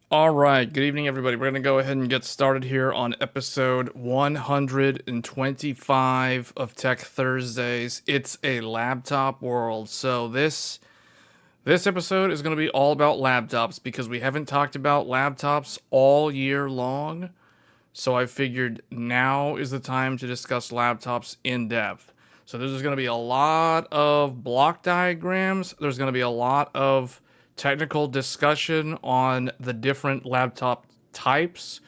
All right, good evening, everybody. We're going to go ahead and get started here on episode 125 of Tech Thursdays. It's a laptop world. So this episode is going to be all about laptops because we haven't talked about laptops all year long. So I figured now is the time to discuss laptops in depth. So there's going to be a lot of block diagrams. There's going to be a lot of technical discussion on the different laptop types,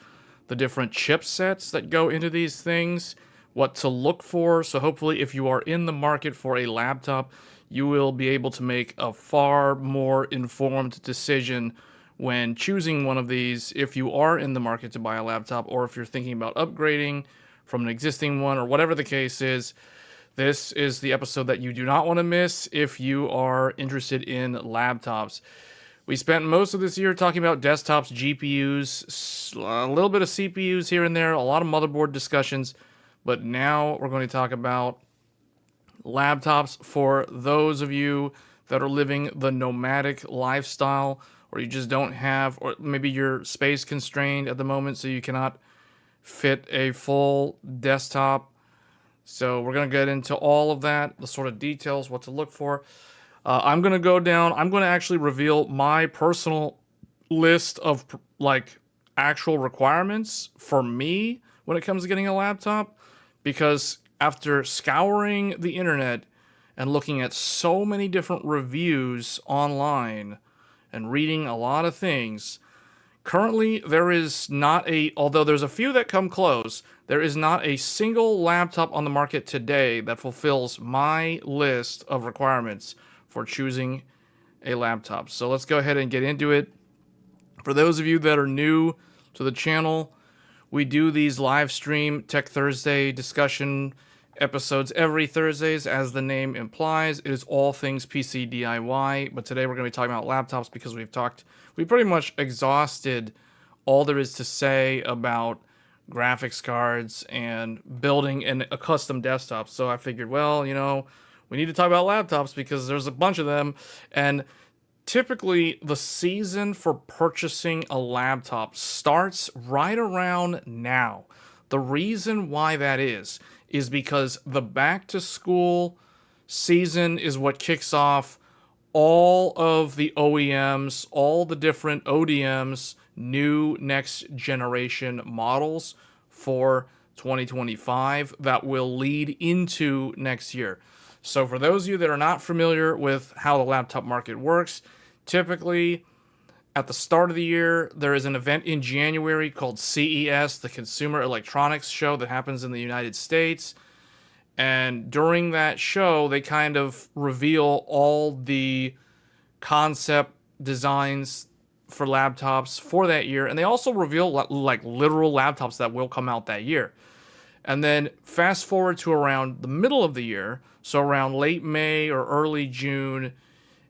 the different chipsets that go into these things, what to look for. So hopefully if you are in the market for a laptop, you will be able to make a far more informed decision when choosing one of these if you are in the market to buy a laptop or if you're thinking about upgrading from an existing one or whatever the case is. This is the episode that you do not want to miss if you are interested in laptops. We spent most of this year talking about desktops, GPUs, a little bit of CPUs here and there, a lot of motherboard discussions, but now we're going to talk about laptops for those of you that are living the nomadic lifestyle, or you just don't have, or maybe you're space constrained at the moment so you cannot fit a full desktop. So we're going to get into all of that, the sort of details, what to look for. I'm going to go down, I'm going to actually reveal my personal list of like actual requirements for me when it comes to getting a laptop, because after scouring the internet and looking at so many different reviews online and reading a lot of things, currently there is not although there's a few that come close, there is not a single laptop on the market today that fulfills my list of requirements for choosing a laptop. So let's go ahead and get into it. For those of you that are new to the channel, we do these live stream Tech Thursday discussion episodes every Thursdays, as the name implies. It is all things PC DIY, but today we're going to be talking about laptops because we pretty much exhausted all there is to say about graphics cards and building a custom desktop. So I figured, well, we need to talk about laptops because there's a bunch of them, and typically the season for purchasing a laptop starts right around now. The reason why that is because the back to school season is what kicks off all of the OEMs, all the different ODMs, new next generation models for 2025 that will lead into next year. So for those of you that are not familiar with how the laptop market works, typically at the start of the year, there is an event in January called CES, the Consumer Electronics Show, that happens in the United States. And during that show, they kind of reveal all the concept designs for laptops for that year. And they also reveal like literal laptops that will come out that year. And then fast forward to around the middle of the year, so around late May or early June,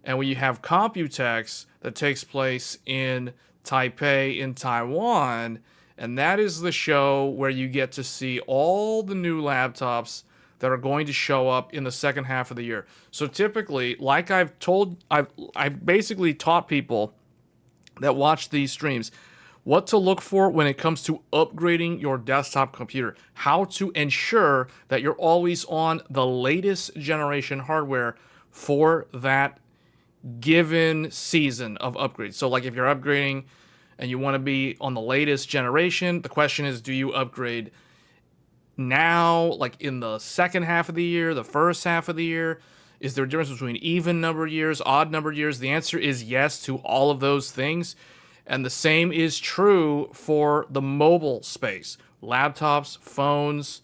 and when you have Computex that takes place in Taipei in Taiwan, and that is the show where you get to see all the new laptops that are going to show up in the second half of the year. So typically, like I've basically taught people that watch these streams what to look for when it comes to upgrading your desktop computer, how to ensure that you're always on the latest generation hardware for that given season of upgrades. So like if you're upgrading and you want to be on the latest generation, the question is, do you upgrade now, like in the second half of the year, the first half of the year? Is there a difference between even numbered years, odd numbered years? The answer is yes to all of those things. And the same is true for the mobile space. Laptops, phones,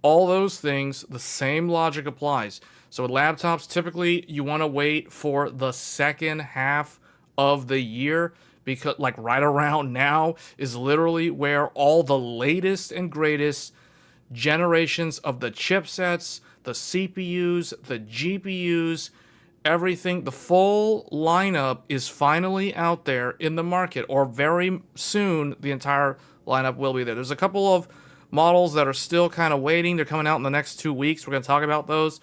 all those things, the same logic applies. So with laptops, typically you want to wait for the second half of the year, because like right around now is literally where all the latest and greatest generations of the chipsets, the CPUs, the GPUs, everything, the full lineup is finally out there in the market, or very soon the entire lineup will be there. There's a couple of models that are still kind of waiting. They're coming out in the next 2 weeks. We're going to talk about those.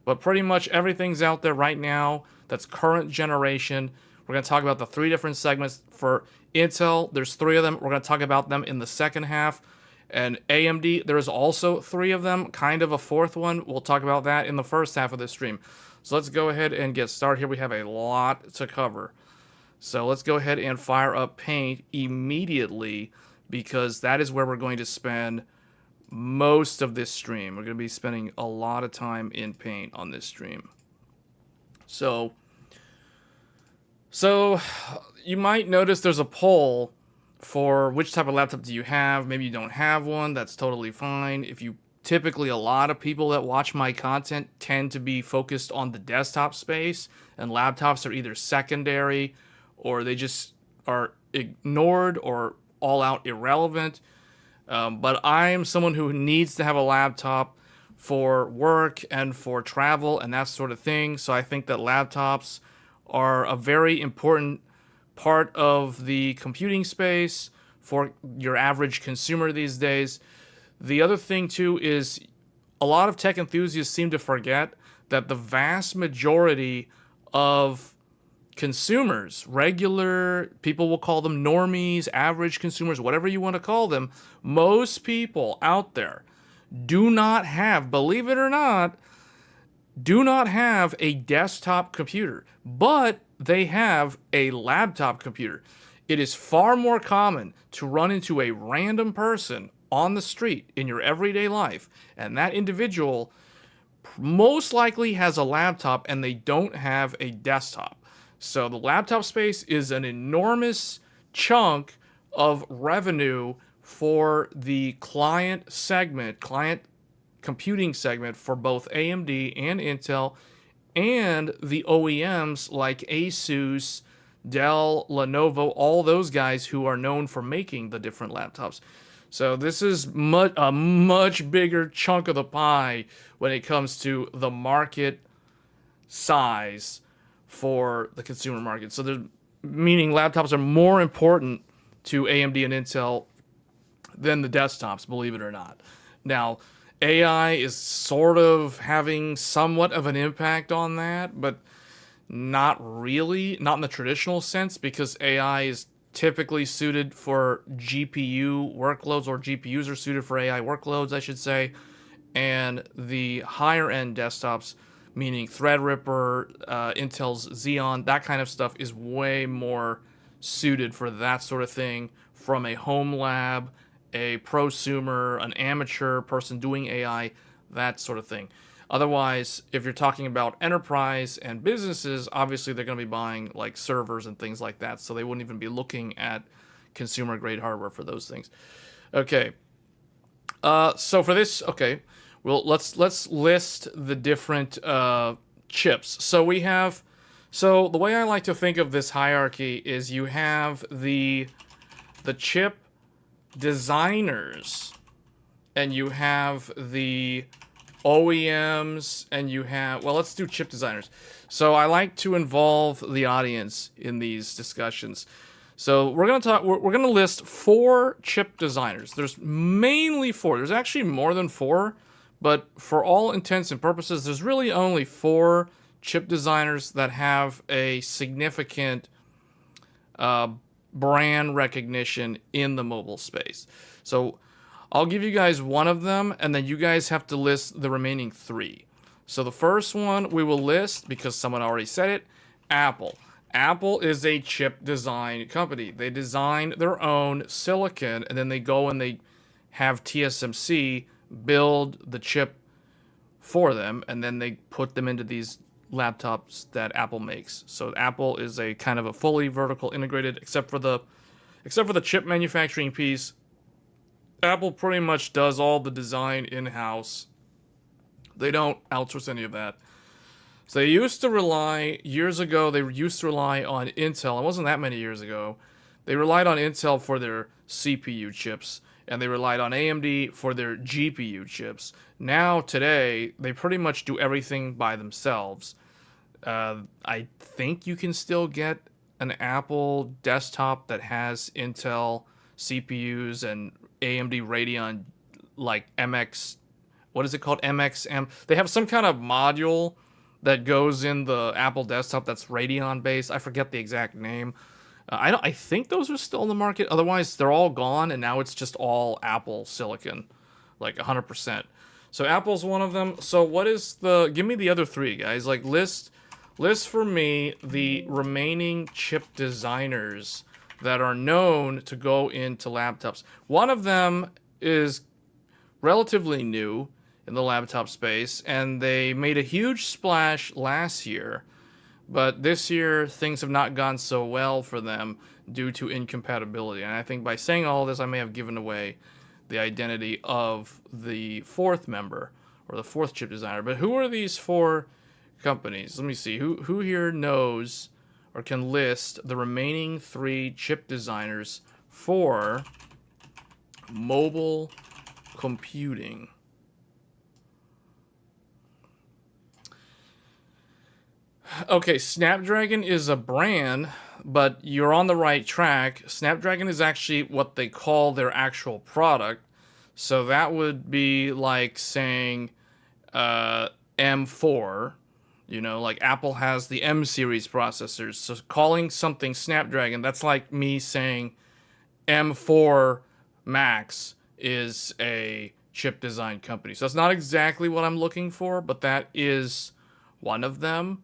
But pretty much everything's out there right now that's current generation. We're going to talk about the three different segments for Intel, there's 3 of them. We're going to talk about them in the second half. And AMD, there's also 3 of them, kind of a 4th one. We'll talk about that in the first half of this stream. So let's go ahead and get started here. We have a lot to cover. So let's go ahead and fire up Paint immediately, because that is where we're going to spend most of this stream. We're going to be spending a lot of time in Paint on this stream. So you might notice there's a poll for which type of laptop do you have. Maybe you don't have one. That's totally fine. Typically, a lot of people that watch my content tend to be focused on the desktop space, and laptops are either secondary or they just are ignored or all out irrelevant. But I am someone who needs to have a laptop for work and for travel and that sort of thing. So I think that laptops are a very important part of the computing space for your average consumer these days. The other thing too is a lot of tech enthusiasts seem to forget that the vast majority of consumers, regular people, will call them normies, average consumers, whatever you want to call them, most people out there do not have, believe it or not, do not have a desktop computer, but they have a laptop computer. It is far more common to run into a random person on the street in your everyday life, and that individual most likely has a laptop and they don't have a desktop. So the laptop space is an enormous chunk of revenue for the client computing segment for both AMD and Intel, and the OEMs like Asus, Dell, Lenovo, all those guys who are known for making the different laptops. So this is a much bigger chunk of the pie when it comes to the market size for the consumer market. So meaning laptops are more important to AMD and Intel than the desktops, believe it or not. Now, AI is sort of having somewhat of an impact on that, but not really, not in the traditional sense, because AI is typically suited for GPU workloads, or GPUs are suited for AI workloads, I should say. And the higher end desktops, meaning Threadripper, Intel's Xeon, that kind of stuff is way more suited for that sort of thing from a home lab, a prosumer, an amateur person doing AI, that sort of thing. Otherwise, if you're talking about enterprise and businesses, obviously they're going to be buying like servers and things like that, so they wouldn't even be looking at consumer grade hardware for those things. Okay. So for this, okay, well, let's list the different chips. So the way I like to think of this hierarchy is you have the chip designers, and you have the OEMs, and you have, well, let's do chip designers. So I like to involve the audience in these discussions. So we're going to list 4 chip designers. There's mainly 4. There's actually more than 4, but for all intents and purposes, there's really only 4 chip designers that have a significant brand recognition in the mobile space. So I'll give you guys one of them, and then you guys have to list the remaining 3. So the first one we will list, because someone already said it, Apple. Apple is a chip design company. They design their own silicon, and then they go and they have TSMC build the chip for them, and then they put them into these laptops that Apple makes. So Apple is a kind of a fully vertical integrated, except for the chip manufacturing piece. Apple pretty much does all the design in-house. They don't outsource any of that. So they used to rely, years ago, they used to rely on Intel. It wasn't that many years ago. They relied on Intel for their CPU chips, and they relied on AMD for their GPU chips. Now, today, they pretty much do everything by themselves. I think you can still get an Apple desktop that has Intel CPUs and AMD Radeon, like MX, what is it called? MXM. They have some kind of module that goes in the Apple desktop that's Radeon based. I forget the exact name. I think those are still in the market. Otherwise, they're all gone, and now it's just all Apple silicon, like 100%. So Apple's one of them. So what is the? Give me the other three, guys. Like list for me the remaining chip designers that are known to go into laptops. One of them is relatively new in the laptop space, and they made a huge splash last year. But this year, things have not gone so well for them due to incompatibility. And I think by saying all this, I may have given away the identity of the fourth member, or the fourth chip designer. But who are these four companies? Let me see. Who here knows or can list the remaining three chip designers for mobile computing? Okay, Snapdragon is a brand, but you're on the right track. Snapdragon is actually what they call their actual product. So that would be like saying M4. You know, like Apple has the M series processors. So calling something Snapdragon, that's like me saying M4 Max is a chip design company. So that's not exactly what I'm looking for, but that is one of them.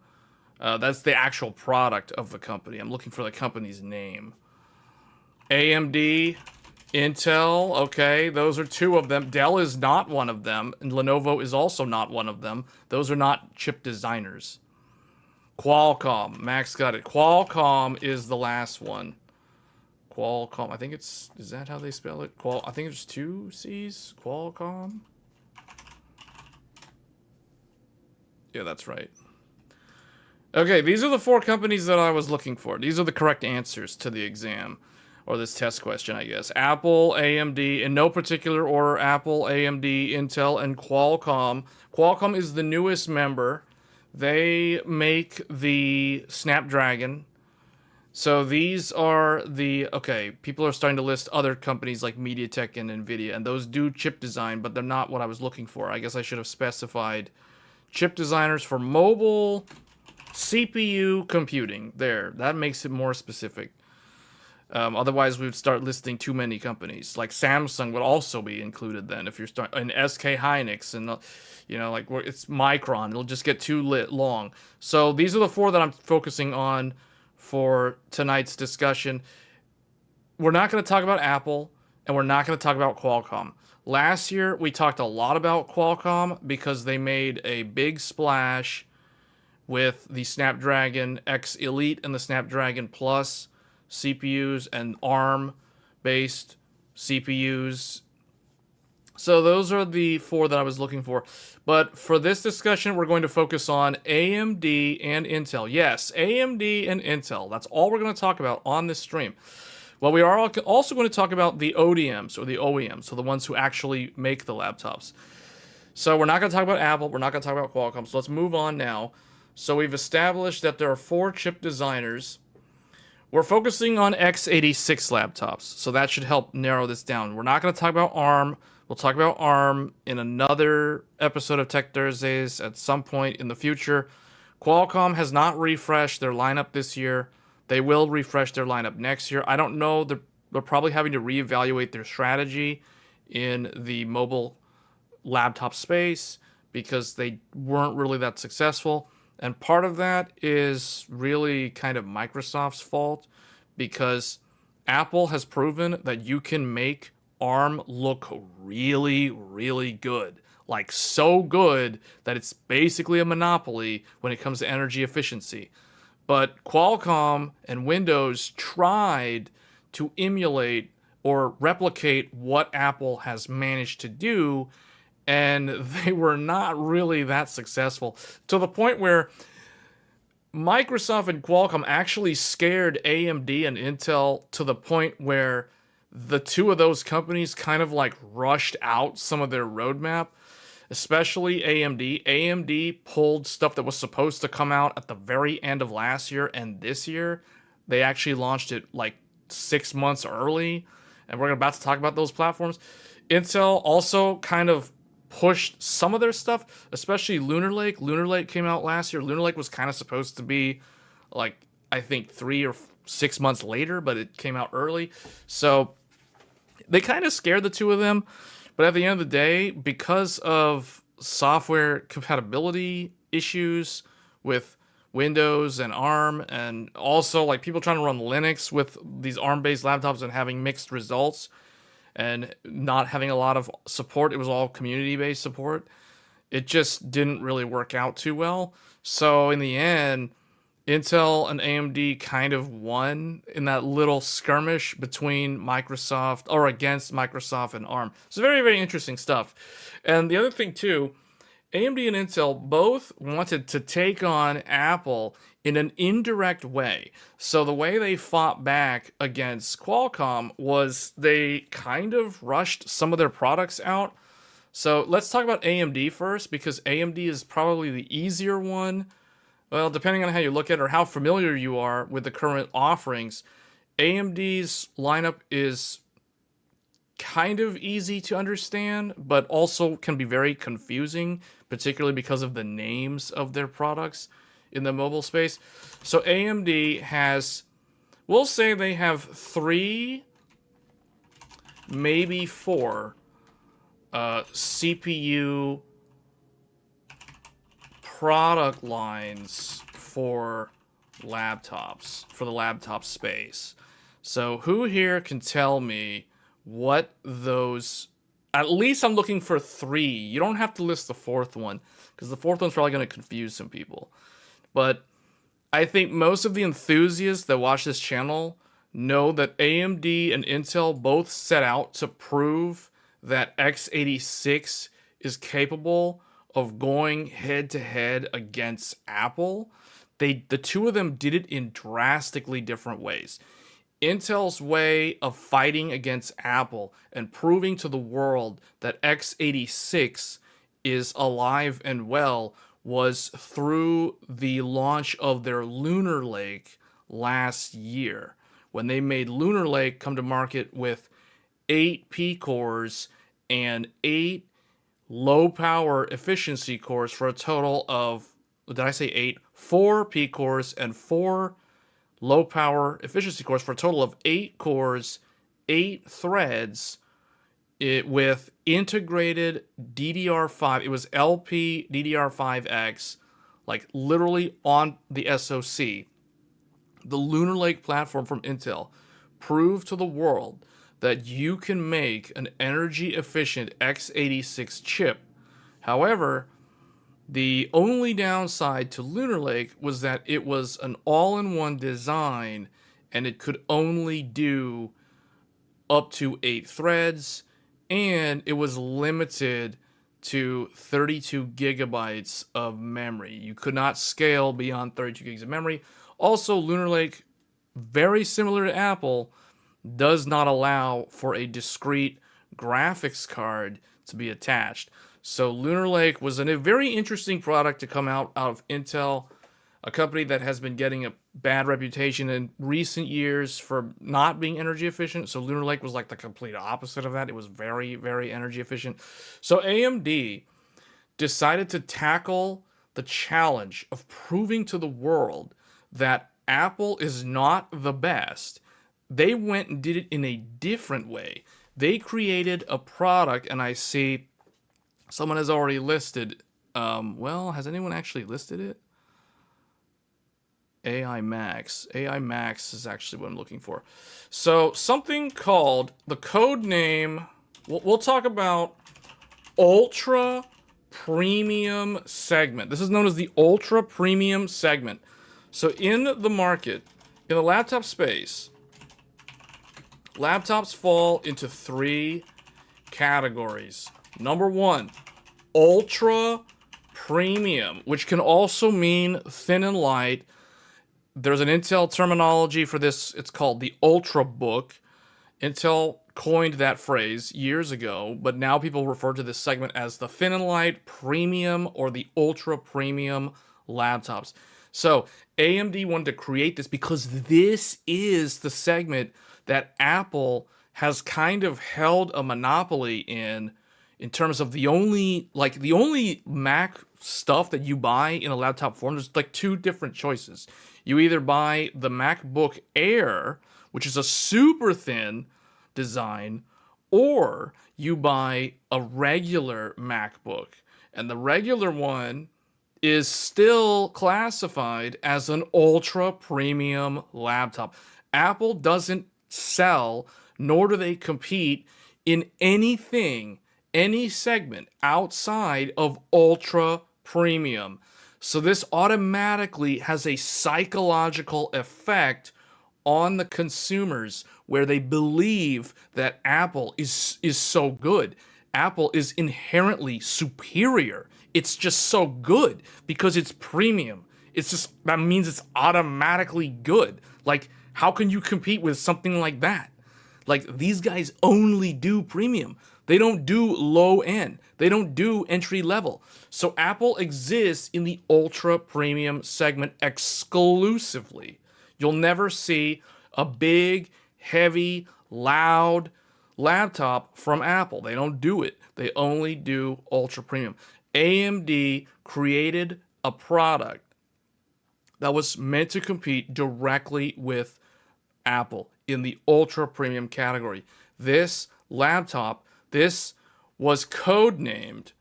That's the actual product of the company. I'm looking for the company's name. AMD, Intel, okay, those are two of them. Dell is not one of them, and Lenovo is also not one of them. Those are not chip designers. Qualcomm, Max got it. Qualcomm is the last one. Qualcomm, I think it's, is that how they spell it? I think it's two C's, Qualcomm. Yeah, that's right. Okay, these are the four companies that I was looking for. These are the correct answers to the exam, or this test question, I guess. Apple, AMD, in no particular order, Apple, AMD, Intel, and Qualcomm. Qualcomm is the newest member. They make the Snapdragon. So these are the, okay, people are starting to list other companies like MediaTek and NVIDIA, and those do chip design, but they're not what I was looking for. I guess I should have specified chip designers for mobile CPU computing. There, that makes it more specific. Otherwise, we would start listing too many companies. Like Samsung would also be included then if you're starting, and SK Hynix, and you know, like it's Micron. It'll just get too long. So these are the four that I'm focusing on for tonight's discussion. We're not going to talk about Apple, and we're not going to talk about Qualcomm. Last year, we talked a lot about Qualcomm because they made a big splash with the Snapdragon X Elite and the Snapdragon Plus CPUs and ARM-based CPUs. So those are the four that I was looking for. But for this discussion, we're going to focus on AMD and Intel. Yes, AMD and Intel. That's all we're going to talk about on this stream. Well, we are also going to talk about the ODMs, or the OEMs, so the ones who actually make the laptops. So we're not going to talk about Apple. We're not going to talk about Qualcomm. So let's move on now. So we've established that there are four chip designers. We're focusing on x86 laptops, so that should help narrow this down. We're not going to talk about ARM. We'll talk about ARM in another episode of Tech Thursdays at some point in the future. Qualcomm has not refreshed their lineup this year. They will refresh their lineup next year. I don't know. They're probably having to reevaluate their strategy in the mobile laptop space because they weren't really that successful. And part of that is really kind of Microsoft's fault because Apple has proven that you can make ARM look really, really good. Like so good that it's basically a monopoly when it comes to energy efficiency. But Qualcomm and Windows tried to emulate or replicate what Apple has managed to do, and they were not really that successful, to the point where Microsoft and Qualcomm actually scared AMD and Intel to the point where the two of those companies kind of like rushed out some of their roadmap, especially AMD. AMD pulled stuff that was supposed to come out at the very end of last year, and this year they actually launched it like 6 months early, and we're about to talk about those platforms. Intel also kind of pushed some of their stuff, especially Lunar Lake. Lunar Lake came out last year. Lunar Lake was kind of supposed to be like, I think 3 or 6 months later, but it came out early. So they kind of scared the two of them. But at the end of the day, because of software compatibility issues with Windows and ARM, and also like people trying to run Linux with these ARM-based laptops and having mixed results and not having a lot of support, it was all community-based support. It just didn't really work out too well. So in the end, Intel and AMD kind of won in that little skirmish between Microsoft or against Microsoft and ARM. So very, very interesting stuff. And the other thing too, AMD and Intel both wanted to take on Apple in an indirect way. So the way they fought back against Qualcomm was they kind of rushed some of their products out. So let's talk about AMD first, because AMD is probably the easier one. Well, depending on how you look at it or how familiar you are with the current offerings, AMD's lineup is kind of easy to understand, but also can be very confusing, particularly because of the names of their products in the mobile space. So AMD has, we'll say they have 3, maybe 4 CPU product lines for laptops, for the laptop space. So who here can tell me what those, at least I'm looking for 3. You don't have to list the 4th one, because the 4th one's probably going to confuse some people. But I think most of the enthusiasts that watch this channel know that AMD and Intel both set out to prove that x86 is capable of going head-to-head against Apple. The two of them did it in drastically different ways. Intel's way of fighting against Apple and proving to the world that x86 is alive and well was through the launch of their Lunar Lake last year, when they made Lunar Lake come to market with 8 P-cores and 8 low power efficiency cores for a total of, did I say 8? 4 P cores and 4 low power efficiency cores for a total of 8 cores, 8 threads, with integrated DDR5. It was LP DDR5X, like literally on the SoC. The Lunar Lake platform from Intel proved to the world that you can make an energy efficient x86 chip. However, the only downside to Lunar Lake was that it was an all-in-one design and it could only do up to 8 threads, and it was limited to 32 gigabytes of memory. You could not scale beyond 32 gigs of memory. Also, Lunar Lake, very similar to Apple, does not allow for a discrete graphics card to be attached. So Lunar Lake was a very interesting product to come out of Intel, a company that has been getting a bad reputation in recent years for not being energy efficient. So Lunar Lake was like the complete opposite of that. It was very, very energy efficient. So AMD decided to tackle the challenge of proving to the world that Apple is not the best. They went and did it in a different way. They created a product, and I see someone has already listed. Well, has anyone actually listed it? AI Max. AI Max is actually what I'm looking for. So something called the code name. We'll talk about Ultra Premium Segment. This is known as the Ultra Premium Segment. So in the market, in the laptop space, laptops fall into 3 categories. Number 1, ultra premium, which can also mean thin and light. There's an Intel terminology for this. It's called the Ultrabook. Intel coined that phrase years ago, but now people refer to this segment as the thin and light premium or the ultra premium laptops. So AMD wanted to create this because this is the segment that Apple has kind of held a monopoly in terms of the only Mac stuff that you buy in a laptop form. There's like 2 different choices. You either buy the MacBook Air, which is a super thin design, or you buy a regular MacBook. And the regular one is still classified as an ultra premium laptop. Apple doesn't sell, nor do they compete in anything, any segment outside of ultra premium. So this automatically has a psychological effect on the consumers where they believe that Apple is so good. Apple is inherently superior. It's just so good because it's premium. It's just, that means it's automatically good. Like, how can you compete with something like that? Like, these guys only do premium. They don't do low end. They don't do entry level. So Apple exists in the ultra premium segment exclusively. You'll never see a big, heavy, loud laptop from Apple. They don't do it. They only do ultra premium. AMD created a product that was meant to compete directly with Apple in the ultra premium category. This laptop, this was codenamed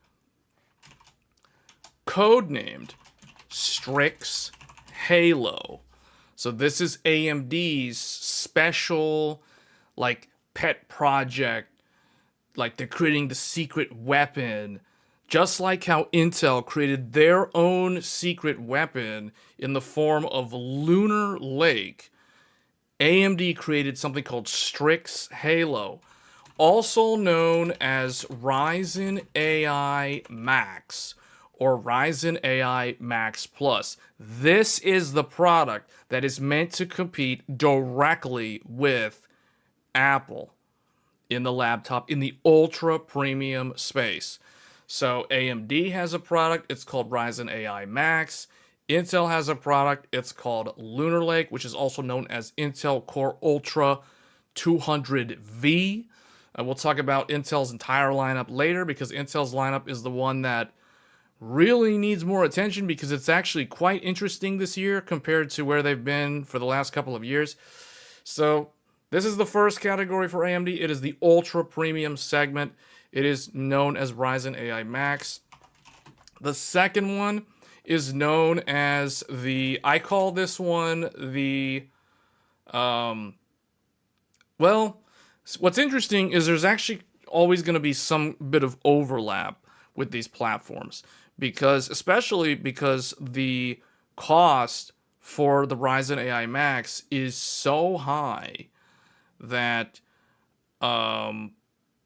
Strix Halo. So this is AMD's special, like, pet project. Like, they're creating the secret weapon, just like how Intel created their own secret weapon in the form of Lunar Lake. AMD created something called Strix Halo, also known as Ryzen AI Max or Ryzen AI Max Plus. This is the product that is meant to compete directly with Apple in the laptop, in the ultra premium space. So AMD has a product, it's called Ryzen AI Max. Intel has a product, it's called Lunar Lake, which is also known as Intel Core Ultra 200V. We'll talk about Intel's entire lineup later, because Intel's lineup is the one that really needs more attention, because it's actually quite interesting this year compared to where they've been for the last couple of years. So this is the first category for AMD. It is the ultra premium segment. It is known as Ryzen AI Max. The second one is known as I call this one well, what's interesting is there's actually always going to be some bit of overlap with these platforms, especially because the cost for the Ryzen AI Max is so high that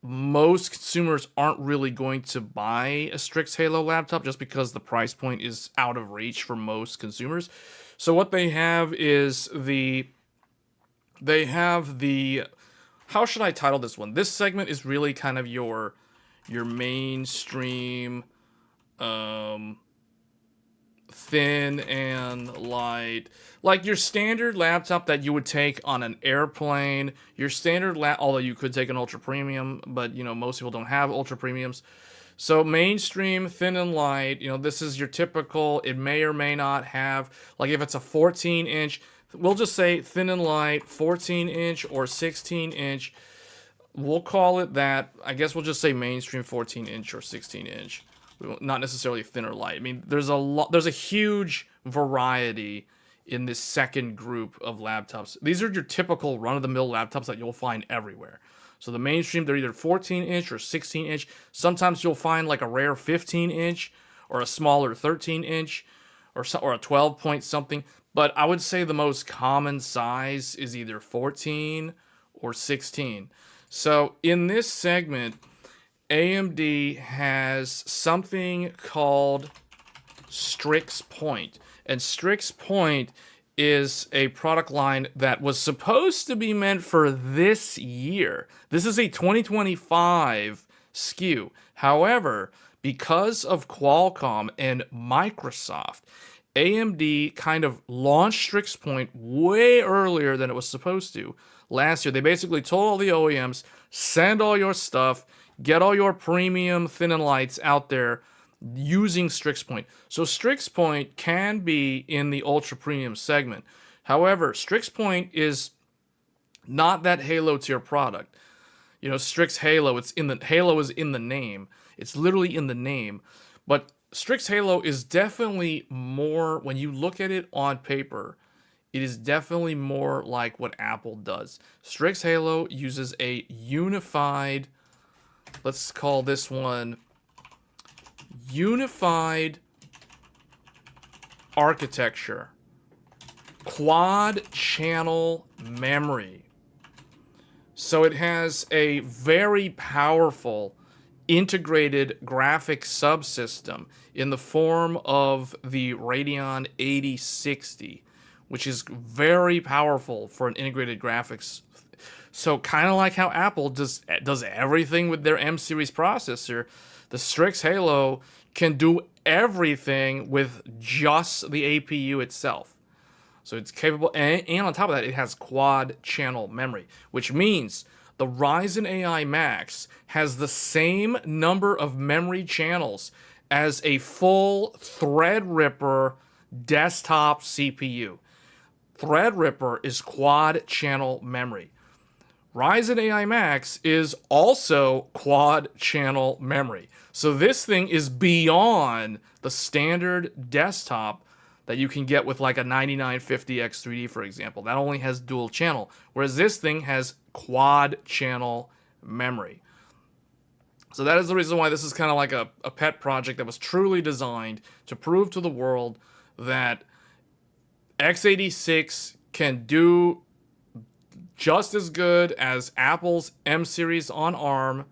most consumers aren't really going to buy a Strix Halo laptop just because the price point is out of reach for most consumers. So what they have is how should I title this one? This segment is really kind of your mainstream, thin and light, like your standard laptop that you would take on an airplane. Your standard although you could take an ultra premium, but most people don't have ultra premiums. So mainstream, thin and light, this is your typical. It may or may not have, like, if it's a 14-inch, we'll just say thin and light, 14-inch or 16-inch. We'll call it that. I guess we'll just say mainstream 14-inch or 16-inch. Not necessarily thin or light. I mean, there's a huge variety in this second group of laptops. These are your typical run-of-the-mill laptops that you'll find everywhere. So the mainstream, they're either 14-inch or 16-inch. Sometimes you'll find like a rare 15-inch or a smaller 13-inch or a 12 point something. But I would say the most common size is either 14 or 16. So in this segment, AMD has something called Strix Point. And Strix Point is a product line that was supposed to be meant for this year. This is a 2025 SKU. However, because of Qualcomm and Microsoft, AMD kind of launched Strix Point way earlier than it was supposed to last year. They basically told all the OEMs, send all your stuff, get all your premium thin and lights out there using Strix Point. So Strix Point can be in the ultra premium segment. However, Strix Point is not that Halo tier product. You know, Strix Halo, Halo is in the name. It's literally in the name. But Strix Halo is definitely more, when you look at it on paper, it is definitely more like what Apple does. Strix Halo uses a unified, let's call this one unified architecture, quad channel memory. So it has a very powerful integrated graphics subsystem in the form of the Radeon 8060, which is very powerful for an integrated graphics. So kind of like how Apple does everything with their M series processor, the Strix Halo can do everything with just the APU itself. So it's capable, and on top of that, it has quad channel memory, which means the Ryzen AI Max has the same number of memory channels as a full Threadripper desktop CPU. Threadripper is quad channel memory. Ryzen AI Max is also quad channel memory. So this thing is beyond the standard desktop that you can get with like a 9950X3D, for example. That only has dual channel, whereas this thing has quad channel memory. So that is the reason why this is kind of like a pet project that was truly designed to prove to the world that x86 can do just as good as Apple's M series on ARM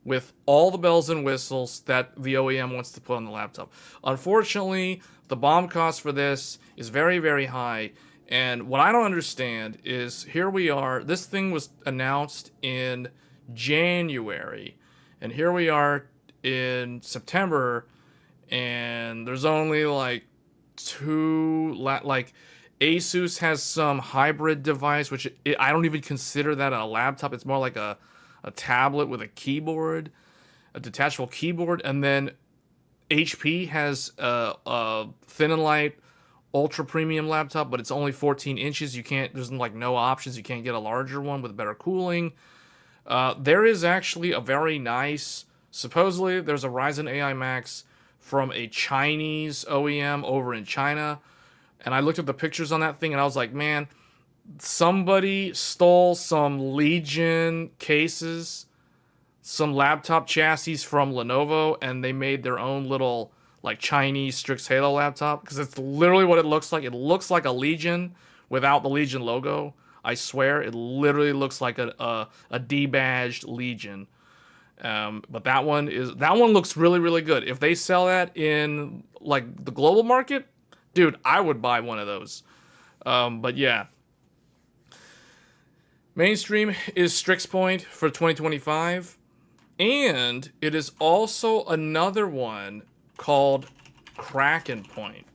with all the bells and whistles that the OEM wants to put on the laptop. Unfortunately, the BOM cost for this is very, very high. And what I don't understand is, here we are, this thing was announced in January, and here we are in September, and there's only like like Asus has some hybrid device, which I don't even consider that a laptop. It's more like a tablet with a keyboard, a detachable keyboard, and then HP has a thin and light ultra premium laptop, but it's only 14 inches. There's like no options. You can't get a larger one with better cooling. There is actually a very nice, supposedly there's a Ryzen AI Max from a Chinese OEM over in China, and I looked at the pictures on that thing and I was like, man, somebody stole some Legion cases, some laptop chassis from Lenovo, and they made their own little like Chinese Strix Halo laptop, because it's literally what it looks like. It looks like a Legion without the Legion logo. I swear, it literally looks like a debadged Legion. But that one looks really, really good. If they sell that in like the global market, dude, I would buy one of those. But yeah. Mainstream is Strix Point for 2025. And it is also another one called Kraken Point.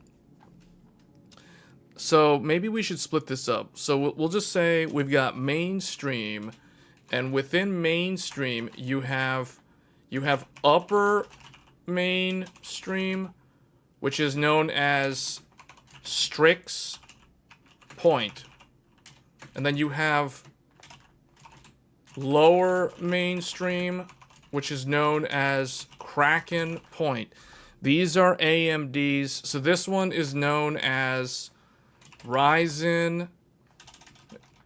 So maybe we should split this up. So we'll just say we've got mainstream, and within mainstream you have upper mainstream, which is known as Strix Point. And then you have lower mainstream, which is known as Kraken Point. These are AMDs. So this one is known as Ryzen.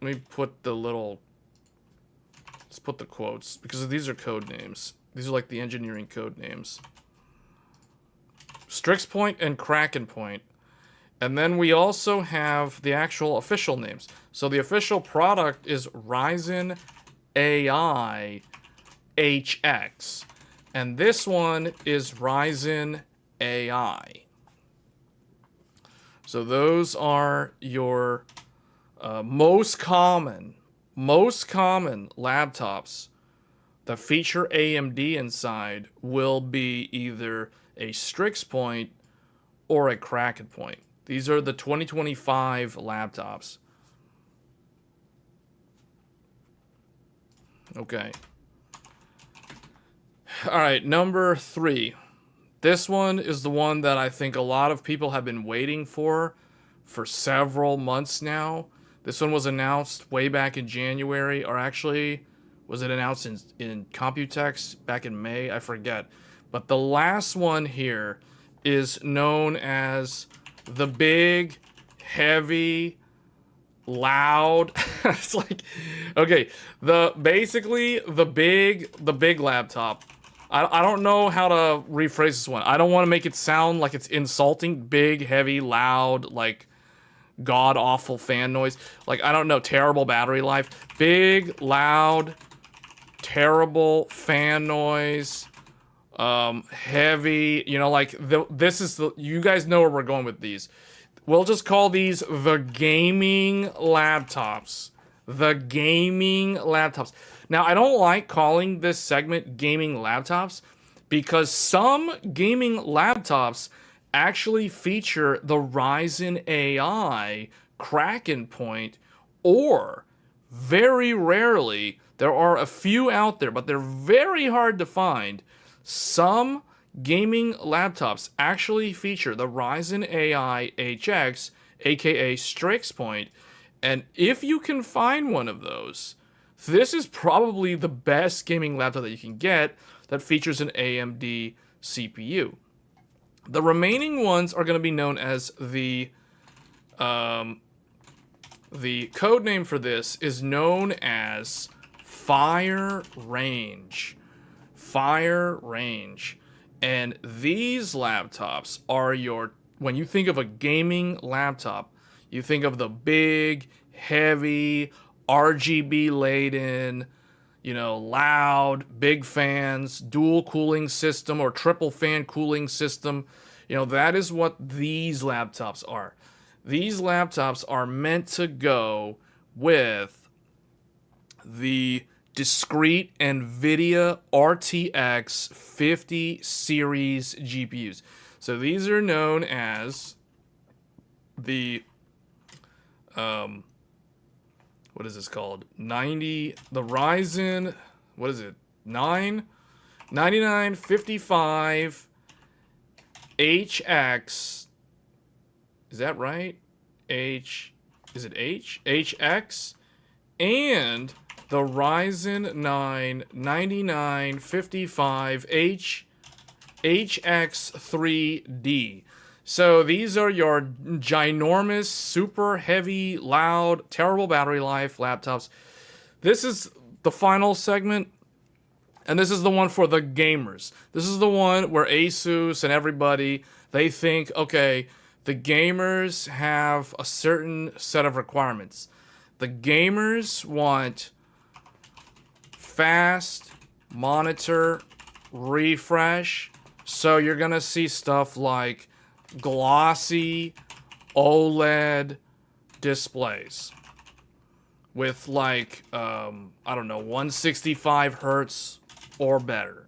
Let me put let's put the quotes, because these are code names. These are like the engineering code names. Strix Point and Kraken Point. And then we also have the actual official names. So the official product is Ryzen AI HX. And this one is Ryzen AI. So those are your most common laptops that feature AMD inside will be either a Strix Point or a Kraken Point. These are the 2025 laptops. Okay. All right, number 3. This one is the one that I think a lot of people have been waiting for several months now. This one was announced way back in January, or actually, was it announced in Computex back in May? I forget. But the last one here is known as the big, heavy, loud. It's like, okay, basically the big laptop. I don't know how to rephrase this one. I don't want to make it sound like it's insulting. Big, heavy, loud, like god-awful fan noise. Like, I don't know, terrible battery life. Big, loud, terrible fan noise. Heavy, you know, like, this is the, you guys know where we're going with these. We'll just call these the gaming laptops. The gaming laptops. Now, I don't like calling this segment gaming laptops because some gaming laptops actually feature the Ryzen AI Kraken point, or very rarely, there are a few out there, but they're very hard to find. Some gaming laptops actually feature the Ryzen AI HX, aka Strix point, and if you can find one of those, this is probably the best gaming laptop that you can get that features an AMD CPU. The remaining ones are going to be known as the code name for this is known as Fire Range. Fire Range. And these laptops are your, when you think of a gaming laptop, you think of the big, heavy, RGB laden, you know, loud, big fans, dual cooling system or triple fan cooling system. You know, that is what these laptops are. These laptops are meant to go with the discrete NVIDIA RTX 50 series GPUs. So these are known as the what is this called? The Ryzen, what is it? 9955 HX. Is that right? Is it HX? And the Ryzen 9 9955 HX3D. So these are your ginormous, super heavy, loud, terrible battery life laptops. This is the final segment, and this is the one for the gamers. This is the one where Asus and everybody, they think, okay, the gamers have a certain set of requirements. The gamers want fast monitor refresh, so you're gonna see stuff like glossy OLED displays with like I don't know, 165 hertz or better,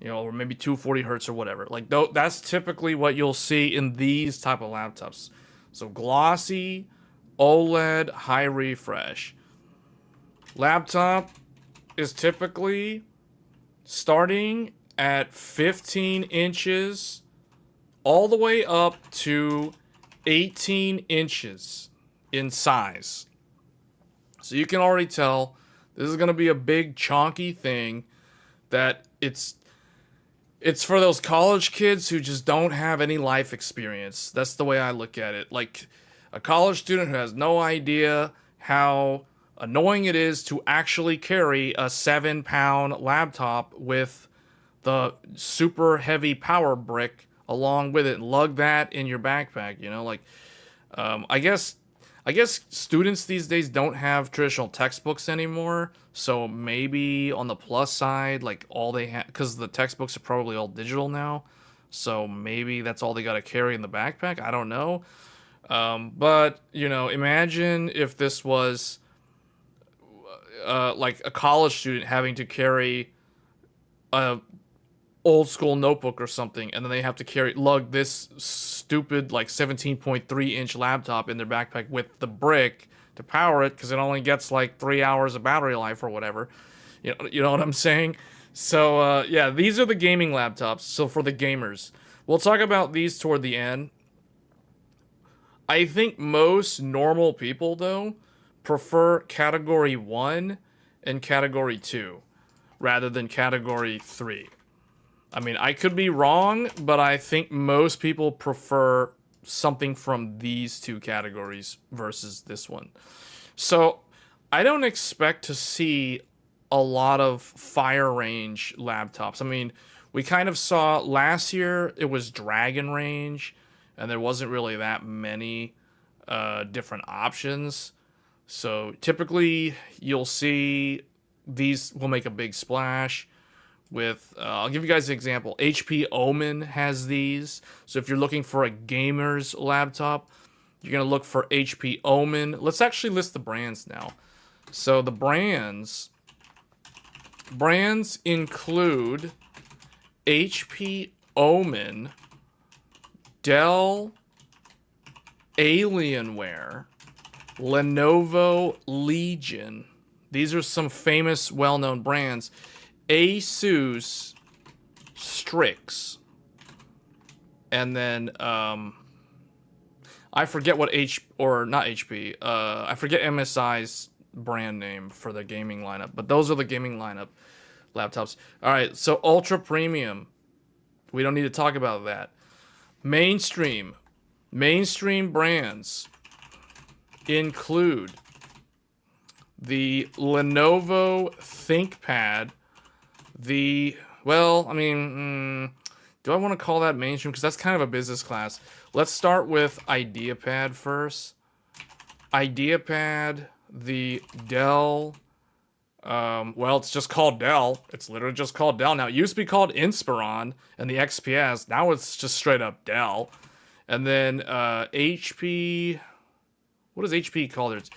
you know, or maybe 240 hertz or whatever. Like that's typically what you'll see in these type of laptops. So glossy OLED high refresh laptop is typically starting at 15 inches all the way up to 18 inches in size. So you can already tell this is going to be a big chonky thing, that it's for those college kids who just don't have any life experience. That's the way I look at it. Like a college student who has no idea how annoying it is to actually carry a 7-pound laptop with the super heavy power brick along with it and lug that in your backpack, you know, like I guess students these days don't have traditional textbooks anymore, so maybe on the plus side, like all they have, because the textbooks are probably all digital now, so maybe that's all they got to carry in the backpack. I don't know, but you know, imagine if this was like a college student having to carry a old school notebook or something, and then they have to lug this stupid like 17.3 inch laptop in their backpack with the brick to power it, because it only gets like 3 hours of battery life or whatever. You know what I'm saying? So, yeah, these are the gaming laptops. So for the gamers, we'll talk about these toward the end. I think most normal people, though, prefer category 1 and category 2 rather than category 3. I mean, I could be wrong, but I think most people prefer something from these two categories versus this one. So, I don't expect to see a lot of fire range laptops. I mean, we kind of saw last year it was Dragon Range, and there wasn't really that many different options. So typically, you'll see these will make a big splash. With I'll give you guys an example. HP Omen has these. So if you're looking for a gamer's laptop, you're gonna look for HP Omen. Let's actually list the brands now. So the brands include HP Omen, Dell, Alienware, Lenovo Legion. These are some famous, well-known brands. Asus, Strix, and then I forget what not HP. I forget MSI's brand name for the gaming lineup, but those are the gaming lineup laptops. All right, so ultra premium. We don't need to talk about that. Mainstream brands include the Lenovo ThinkPad. Well, I mean, do I want to call that mainstream? Because that's kind of a business class. Let's start with IdeaPad first. IdeaPad, the Dell. Well, it's just called Dell. It's literally just called Dell. Now, it used to be called Inspiron and the XPS. Now it's just straight up Dell. And then HP. What does HP call theirs?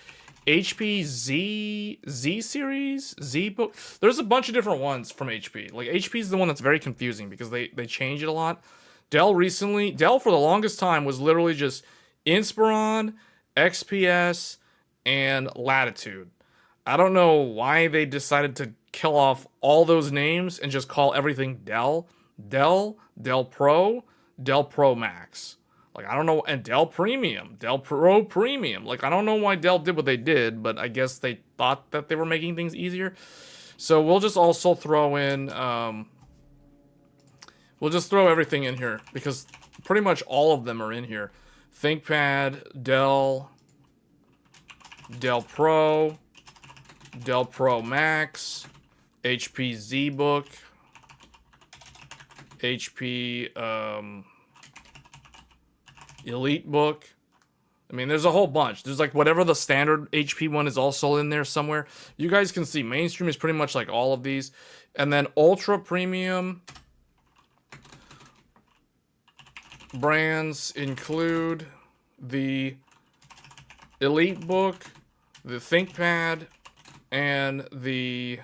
HP Z series, Z book. There's a bunch of different ones from HP. Like HP is the one that's very confusing because they change it a lot. Dell for the longest time was literally just Inspiron, XPS, and Latitude. I don't know why they decided to kill off all those names and just call everything Dell. Dell Pro, Dell Pro Max. Like, I don't know, and Dell Premium, Dell Pro Premium. Like, I don't know why Dell did what they did, but I guess they thought that they were making things easier. So we'll just also throw in, we'll just throw everything in here because pretty much all of them are in here. ThinkPad, Dell Pro, Dell Pro Max, HP ZBook, HP, EliteBook. I mean, there's a whole bunch. There's like whatever the standard HP one is also in there somewhere. You guys can see mainstream is pretty much like all of these. And then ultra premium brands include the EliteBook, the ThinkPad, and the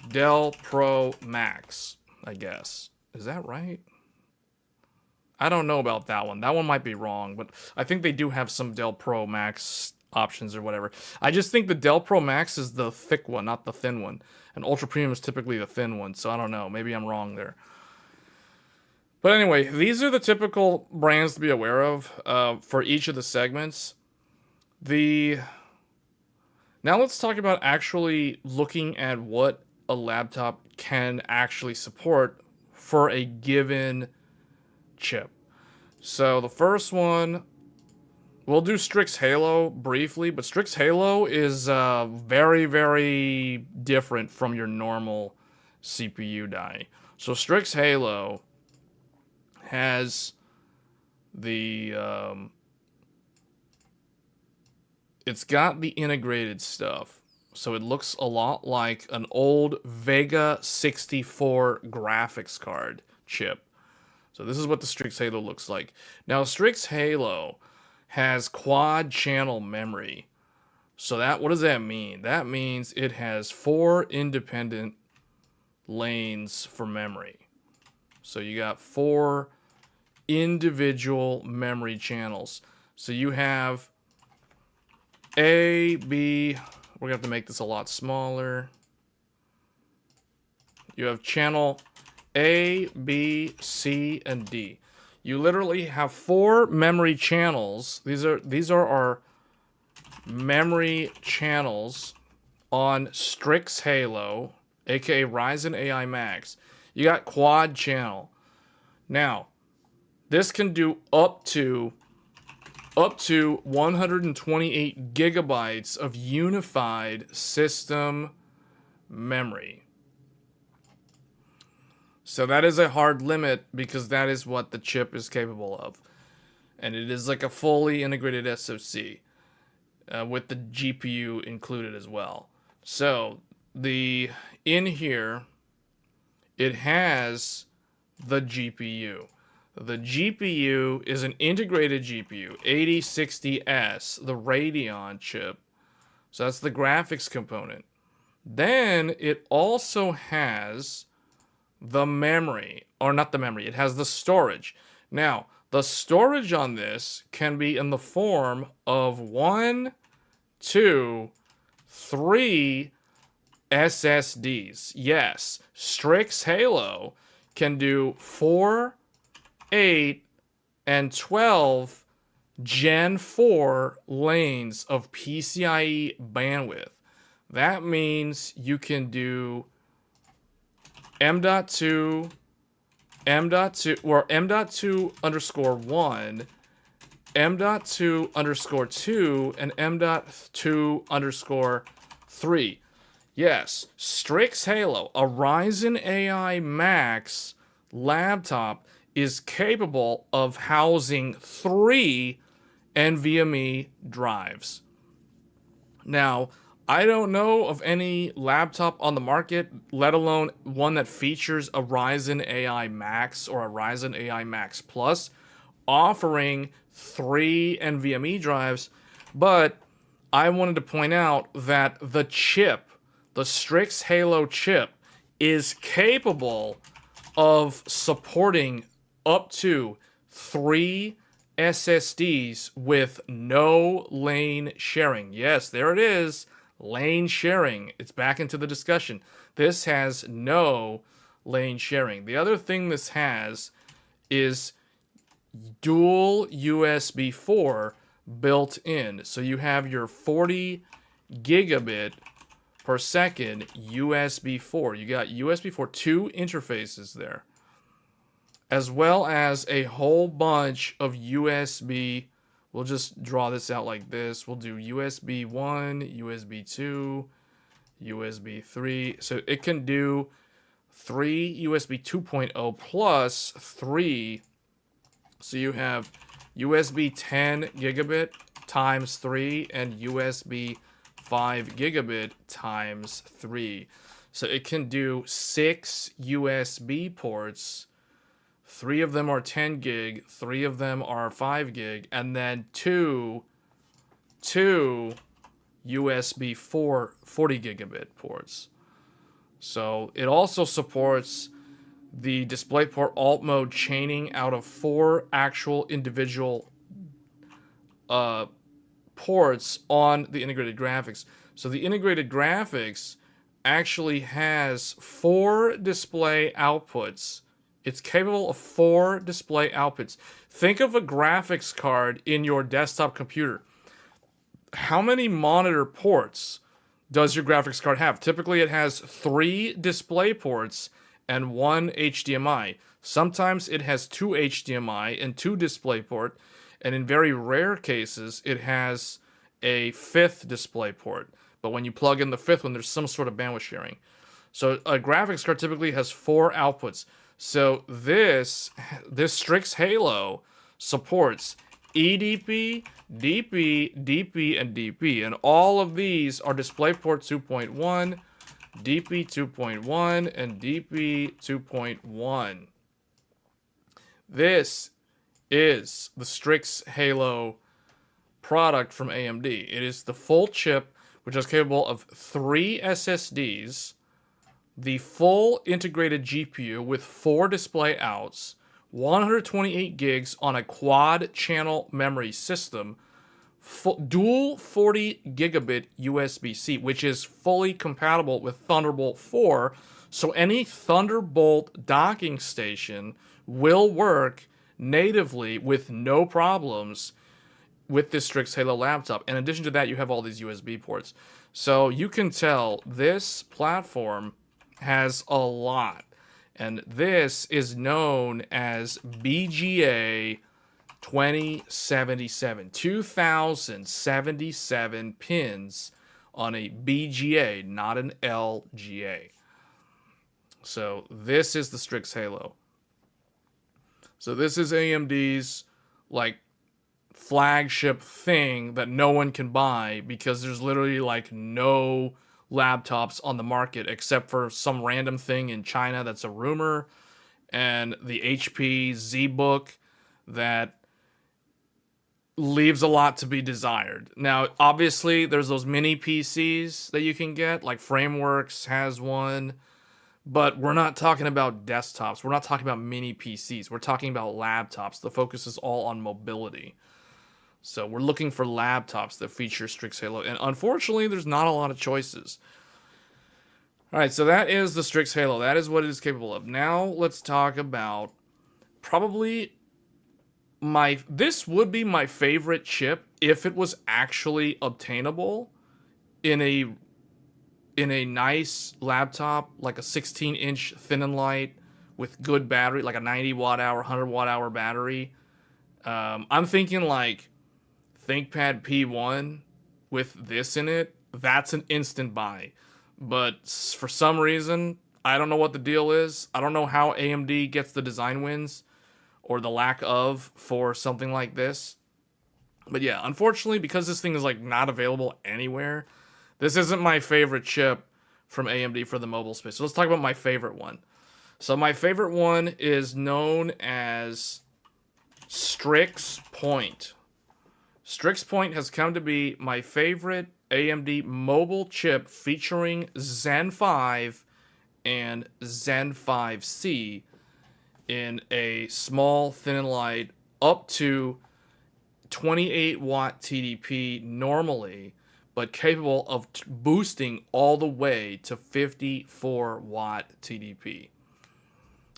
Dell Pro Max, I guess. Is that right? I don't know about that one. That one might be wrong, but I think they do have some Dell Pro Max options or whatever. I just think the Dell Pro Max is the thick one, not the thin one. And Ultra Premium is typically the thin one, so I don't know. Maybe I'm wrong there. But anyway, these are the typical brands to be aware of for each of the segments. Now let's talk about actually looking at what a laptop can actually support for a given chip. So the first one, we'll do Strix Halo briefly, but Strix Halo is very, very different from your normal CPU die. So Strix Halo has the it's got the integrated stuff. So it looks a lot like an old Vega 64 graphics card chip. So this is what the Strix Halo looks like. Now, Strix Halo has quad channel memory. So what does that mean? That means it has 4 independent lanes for memory. So you got 4 individual memory channels. So you have A, B, we're going to have to make this a lot smaller. You have channel A, B, C, and D. You literally have 4 memory channels. These are our memory channels on Strix Halo, aka Ryzen AI Max. You got quad channel. Now, this can do up to 128 gigabytes of unified system memory. So that is a hard limit because that is what the chip is capable of. And it is like a fully integrated SoC with the GPU included as well. So in here, it has the GPU. The GPU is an integrated GPU, 8060S, the Radeon chip. So that's the graphics component. Then it also has the memory, or not the memory, it has the storage. Now, the storage on this can be in the form of 1, 2, 3 SSDs. Yes, Strix Halo can do 4, 8, and 12 Gen 4 lanes of PCIe bandwidth. That means you can do M.2, or M.2_1, M.2_2, and M.2_3. Yes, Strix Halo, a Ryzen AI Max laptop, is capable of housing 3 NVMe drives. Now, I don't know of any laptop on the market, let alone one that features a Ryzen AI Max or a Ryzen AI Max Plus, offering 3 NVMe drives, but I wanted to point out that the chip, the Strix Halo chip, is capable of supporting up to 3 SSDs with no lane sharing. Yes, there it is. Lane sharing. It's back into the discussion. This has no lane sharing. The other thing this has is dual USB 4 built in. So you have your 40 gigabit per second USB 4. You got USB 4, 2 interfaces there, as well as a whole bunch of USB. We'll just draw this out like this. We'll do USB 1, USB 2, USB 3. So it can do 3 USB 2.0 plus 3. So you have USB 10 gigabit times 3 and USB 5 gigabit times 3. So it can do 6 USB ports. 3 of them are 10 gig, 3 of them are 5 gig, and then two USB 4 40 gigabit ports. So it also supports the DisplayPort alt mode chaining out of 4 actual individual ports on the integrated graphics. So the integrated graphics actually has 4 display outputs. It's capable of 4 display outputs. Think of a graphics card in your desktop computer. How many monitor ports does your graphics card have? Typically it has 3 display ports and 1 HDMI. Sometimes it has 2 HDMI and 2 DisplayPort, and in very rare cases it has a 5th DisplayPort. But when you plug in the 5th one, there's some sort of bandwidth sharing. So a graphics card typically has 4 outputs. So this Strix Halo supports eDP, DP, DP, and DP, and all of these are DisplayPort 2.1, DP 2.1, and DP 2.1. This is the Strix Halo product from AMD. It is the full chip, which is capable of 3 SSDs, the full integrated GPU with 4 display outs, 128 gigs on a quad channel memory system, dual 40 gigabit USB-C, which is fully compatible with Thunderbolt 4. So any Thunderbolt docking station will work natively with no problems with this Strix Halo laptop. In addition to that, you have all these USB ports. So you can tell this platform has a lot. And this is known as BGA 2077 pins on a BGA, not an LGA. So this is the Strix Halo. So this is AMD's like flagship thing that no one can buy because there's literally like no laptops on the market except for some random thing in China that's a rumor, and the HP ZBook that leaves a lot to be desired. Now, obviously, there's those mini PCs that you can get, like Frameworks has one, but we're not talking about desktops. We're not talking about mini PCs. We're talking about laptops. The focus is all on mobility. So we're looking for laptops that feature Strix Halo, and unfortunately, there's not a lot of choices. All right, so that is the Strix Halo. That is what it is capable of. Now let's talk about probably this would be my favorite chip if it was actually obtainable in a nice laptop, like a 16-inch thin and light with good battery, like a 90 watt hour, 100 watt hour battery. I'm thinking like ThinkPad P1 with this in it. That's an instant buy. But for some reason, I don't know what the deal is. I don't know how AMD gets the design wins or the lack of for something like this. But yeah, unfortunately, because this thing is like not available anywhere, this isn't my favorite chip from AMD for the mobile space. So let's talk about my favorite one. So my favorite one is known as Strix Point. Strix Point has come to be my favorite AMD mobile chip featuring Zen 5 and Zen 5C in a small, thin and light, up to 28 watt TDP normally, but capable of boosting all the way to 54 watt TDP.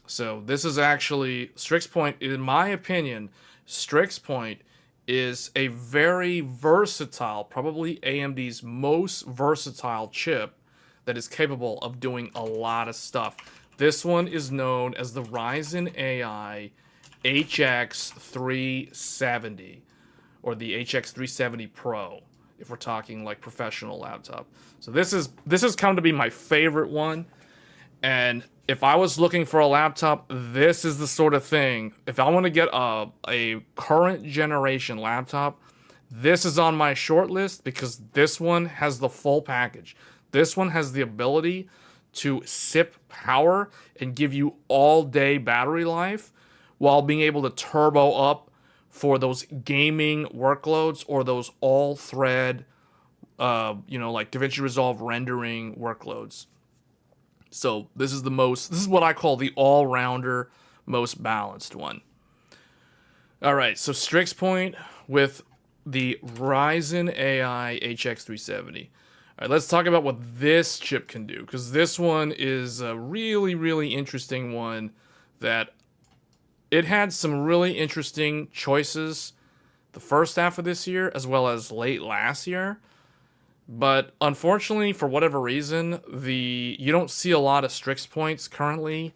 So this is actually, Strix Point, in my opinion, Strix Point is a very versatile, probably AMD's most versatile chip that is capable of doing a lot of stuff. This one is known as the Ryzen AI HX370, or the HX370 Pro, if we're talking like professional laptop. So this has come to be my favorite one. And if I was looking for a laptop, this is the sort of thing. If I want to get a current generation laptop, this is on my short list because this one has the full package. This one has the ability to sip power and give you all day battery life while being able to turbo up for those gaming workloads or those all thread, like DaVinci Resolve rendering workloads. So this is what I call the all-rounder, most balanced one. All right, so Strix Point with the Ryzen AI HX370. All right, let's talk about what this chip can do, because this one is a really, really interesting one that it had some really interesting choices the first half of this year as well as late last year. But unfortunately, for whatever reason, you don't see a lot of Strix Points currently,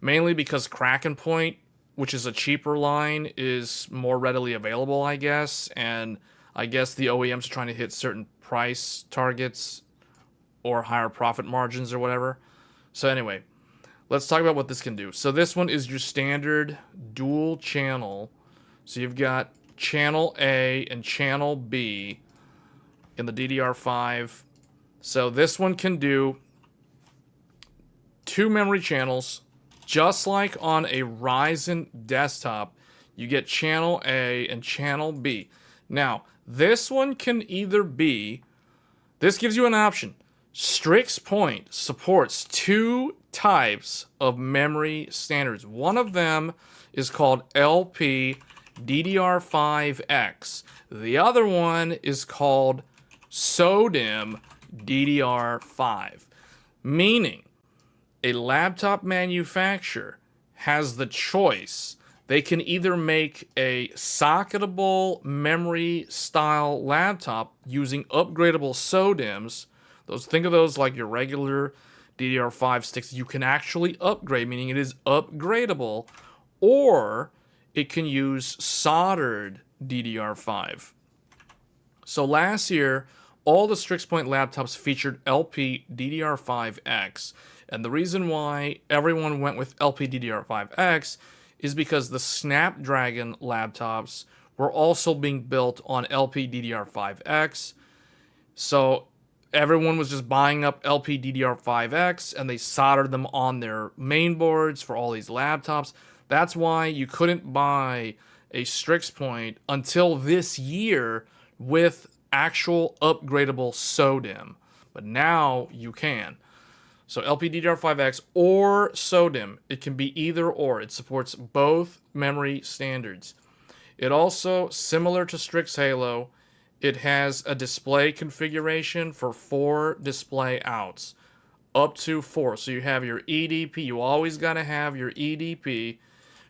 mainly because Kraken Point, which is a cheaper line, is more readily available, I guess. And I guess the OEMs are trying to hit certain price targets or higher profit margins or whatever. So anyway, let's talk about what this can do. So this one is your standard dual channel. So you've got channel A and channel B in the DDR5. So this one can do 2 memory channels, just like on a Ryzen desktop. You get channel A and channel B. Now, this one can either be, this gives you an option. Strix Point supports 2 types of memory standards. One of them is called LP DDR5X. The other one is called SODIMM DDR5, meaning A laptop manufacturer has the choice. They can either make a socketable memory style laptop using upgradable SODIMMs. Think of those like your regular DDR5 sticks. You can actually upgrade, meaning it is upgradable, or it can use soldered DDR5. So last year, all the Strix Point laptops featured LP DDR5X. And the reason why everyone went with LP DDR5X is because the Snapdragon laptops were also being built on LP DDR5X. So everyone was just buying up LP DDR5X and they soldered them on their main boards for all these laptops. That's why you couldn't buy a Strix Point until this year with actual upgradable SODIMM. But now you can. So LPDDR5X or SODIMM, it can be either or. It supports both memory standards. It also, similar to Strix Halo, it has a display configuration for 4 display outs, up to 4. So you have your EDP. You always got to have your EDP.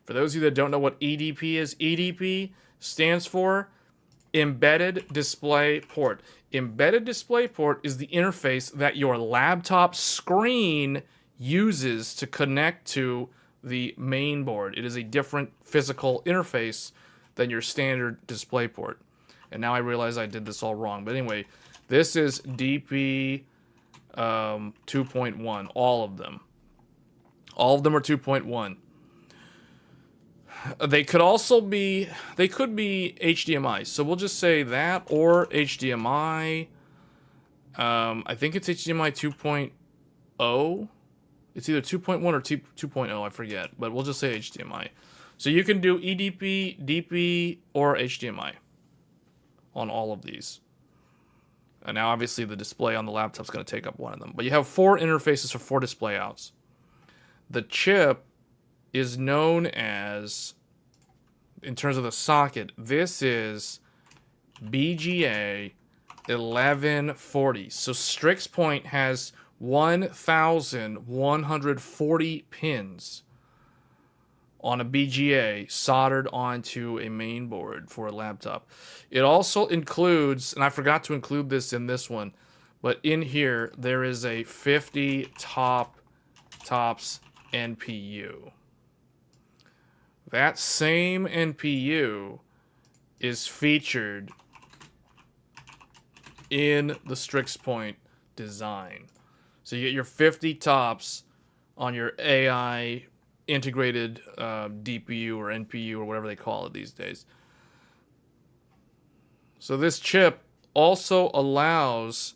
For those of you that don't know what EDP is, EDP stands for Embedded Display Port. Embedded Display Port is the interface that your laptop screen uses to connect to the main board. It is a different physical interface than your standard display port. And now I realize I did this all wrong. But anyway, this is DP 2.1, all of them. All of them are 2.1. They could be HDMI. So we'll just say that or HDMI. I think it's HDMI 2.0. It's either 2.1 or 2.0, I forget. But we'll just say HDMI. So you can do EDP, DP, or HDMI on all of these. And now obviously the display on the laptop is going to take up one of them. But you have 4 interfaces for 4 display outs. The chip is known as, in terms of the socket, this is BGA 1140. So Strix Point has 1,140 pins on a BGA soldered onto a main board for a laptop. It also includes, and I forgot to include this in this one, but in here there is a 50 tops NPU. That same NPU is featured in the Strix Point design. So you get your 50 tops on your AI integrated DPU or NPU or whatever they call it these days. So this chip also allows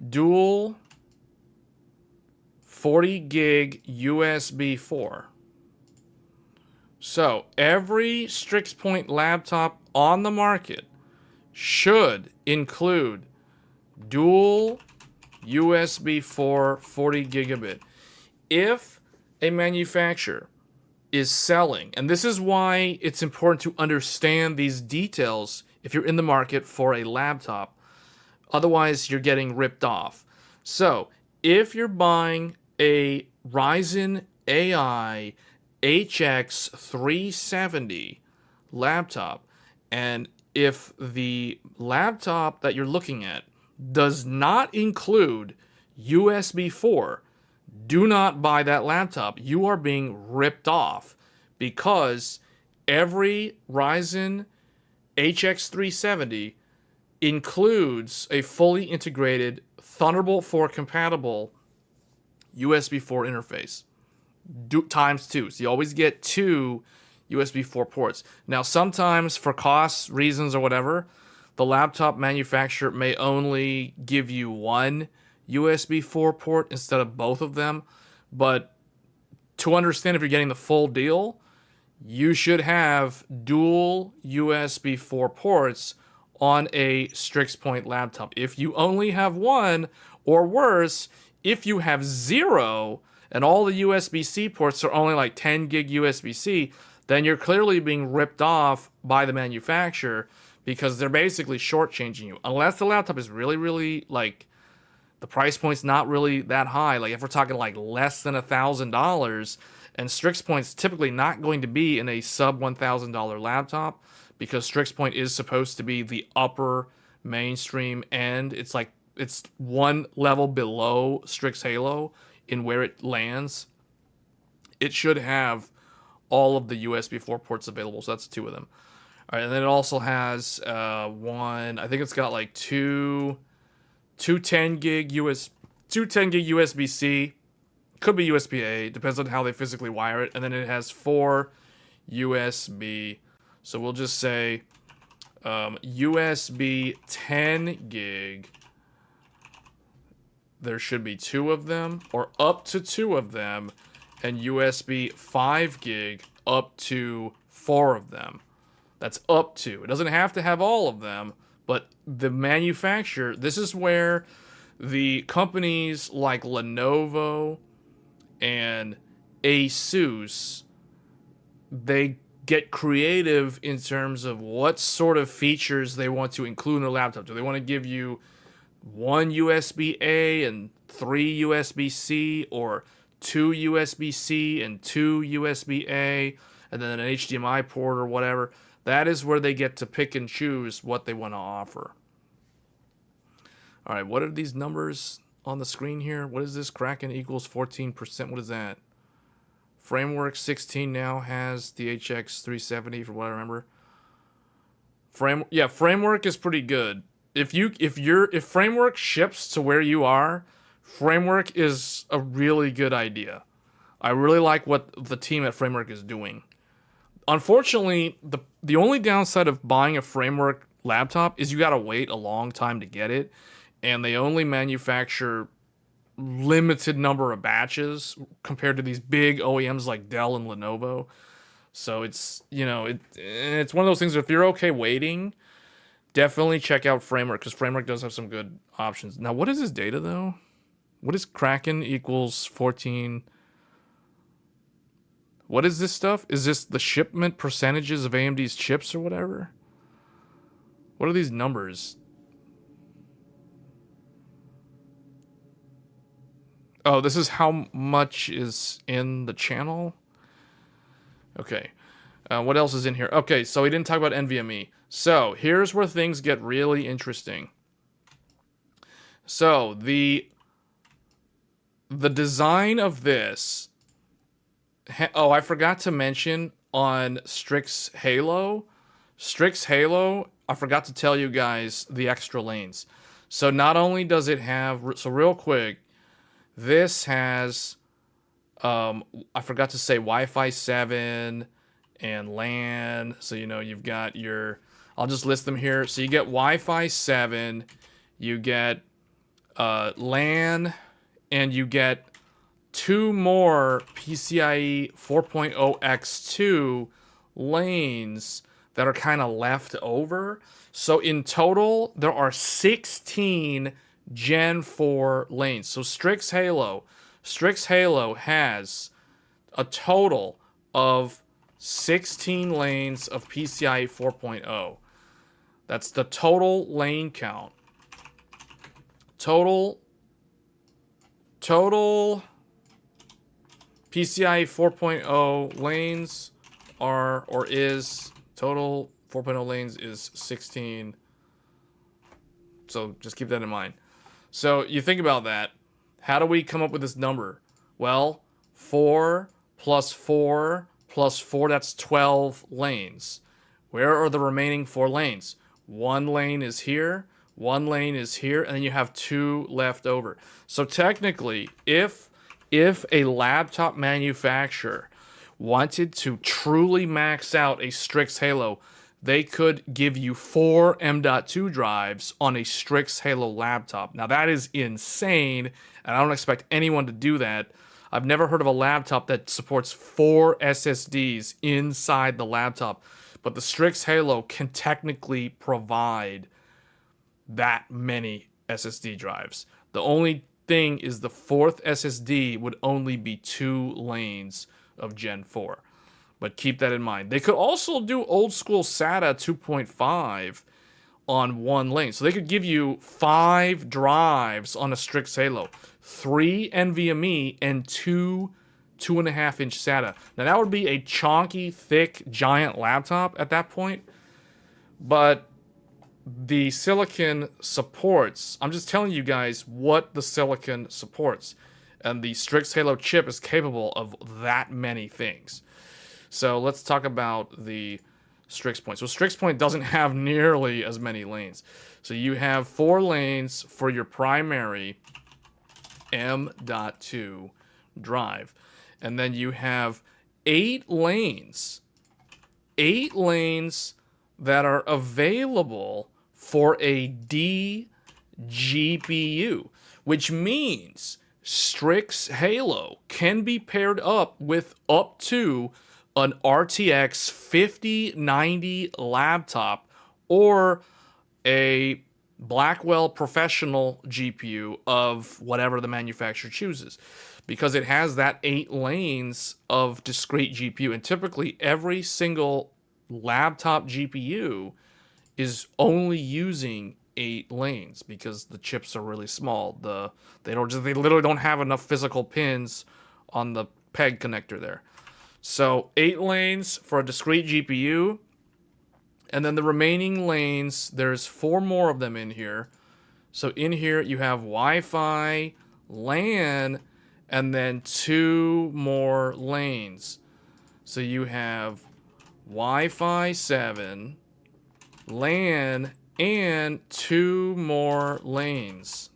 dual 40 gig USB 4. So every Strix Point laptop on the market should include dual USB 4 40 gigabit. If a manufacturer is selling, and this is why it's important to understand these details if you're in the market for a laptop, otherwise you're getting ripped off. So if you're buying a Ryzen AI HX 370 laptop, and if the laptop that you're looking at does not include USB 4, do not buy that laptop. You are being ripped off, because every Ryzen HX 370 includes a fully integrated Thunderbolt 4 compatible USB 4 interface. Times 2. So you always get 2 USB 4 ports. Now, sometimes for cost reasons or whatever, the laptop manufacturer may only give you 1 USB 4 port instead of both of them. But to understand if you're getting the full deal, you should have dual USB 4 ports on a Strix Point laptop. If you only have 1, or worse, if you have 0 and all the USB-C ports are only like 10 gig USB-C, then you're clearly being ripped off by the manufacturer, because they're basically shortchanging you. Unless the laptop is really, really, like, The price point's not really that high. Like if we're talking like less than $1,000, and Strix Point's typically not going to be in a sub $1,000 laptop because Strix Point is supposed to be the upper mainstream end. It's like it's one level below Strix Halo in where it lands. It should have all of the USB 4 ports available, so that's 2 of them. All right, and then it also has one. I think it's got like two 10 gig USB C. Could be USB A. Depends on how they physically wire it. And then it has 4 USB. So we'll just say USB 10 gig. There should be 2 of them, or up to 2 of them, and USB 5 gig up to 4 of them. That's up to. It doesn't have to have all of them, but the manufacturer, this is where the companies like Lenovo and Asus, they get creative in terms of what sort of features they want to include in their laptop. Do they want to give you 1 USB-A and 3 USB-C, or 2 USB-C and 2 USB-A, and then an HDMI port or whatever? That is where they get to pick and choose what they want to offer. All right, what are these numbers on the screen here? What is this? Kraken equals 14%. What is that? Framework 16 now has the HX 370 from what I remember. Framework is pretty good. If Framework ships to where you are, Framework is a really good idea. I really like what the team at Framework is doing. Unfortunately, the only downside of buying a Framework laptop is you gotta wait a long time to get it, and they only manufacture limited number of batches compared to these big OEMs like Dell and Lenovo. So it's, it's one of those things. If you're okay waiting, definitely check out Framework, because Framework does have some good options. Now, what is this data though? What is Kraken equals 14? What is this stuff? Is this the shipment percentages of AMD's chips or whatever? What are these numbers? Oh, this is how much is in the channel? Okay. What else is in here? Okay, so we didn't talk about NVMe. So here's where things get really interesting. So the design of this... Oh, I forgot to mention on Strix Halo. Strix Halo, I forgot to tell you guys the extra lanes. So not only does it have... So real quick, this has... I forgot to say Wi-Fi 7 and LAN. So, you've got your... I'll just list them here. So you get Wi-Fi 7, you get LAN, and you get 2 more PCIe 4.0 X2 lanes that are kind of left over. So in total, there are 16 Gen 4 lanes. So Strix Halo has a total of 16 lanes of PCIe 4.0. That's the total lane count. Total PCIe 4.0 lanes total 4.0 lanes is 16. So just keep that in mind. So you think about that. How do we come up with this number? Well, 4 plus 4 plus 4, that's 12 lanes. Where are the remaining 4 lanes? 1 lane is here, 1 lane is here, and then you have 2 left over. So technically, if a laptop manufacturer wanted to truly max out a Strix Halo, they could give you 4 M.2 drives on a Strix Halo laptop. Now that is insane, and I don't expect anyone to do that. I've never heard of a laptop that supports 4 SSDs inside the laptop, but the Strix Halo can technically provide that many SSD drives. The only thing is the 4th SSD would only be 2 lanes of Gen 4. But keep that in mind. They could also do old school SATA 2.5 on one lane. So they could give you 5 drives on a Strix Halo, 3 NVMe, and 2.5-inch SATA. Now that would be a chonky, thick, giant laptop at that point, but the silicon supports. I'm just telling you guys what the silicon supports, and the Strix Halo chip is capable of that many things. So let's talk about the Strix Point. So Strix Point doesn't have nearly as many lanes. So you have 4 lanes for your primary M.2 drive, and then you have 8 lanes. 8 lanes that are available for a D GPU, which means Strix Halo can be paired up with up to an RTX 5090 laptop or a Blackwell professional GPU of whatever the manufacturer chooses, because it has that 8 lanes of discrete GPU. And typically every single laptop GPU is only using 8 lanes because the chips are really small. They literally don't have enough physical pins on the PEG connector there. So 8 lanes for a discrete GPU, and then the remaining lanes, there's 4 more of them in here. So in here you have Wi-Fi, LAN, and then 2 more lanes. So you have Wi-Fi 7, LAN, and 2 more lanes.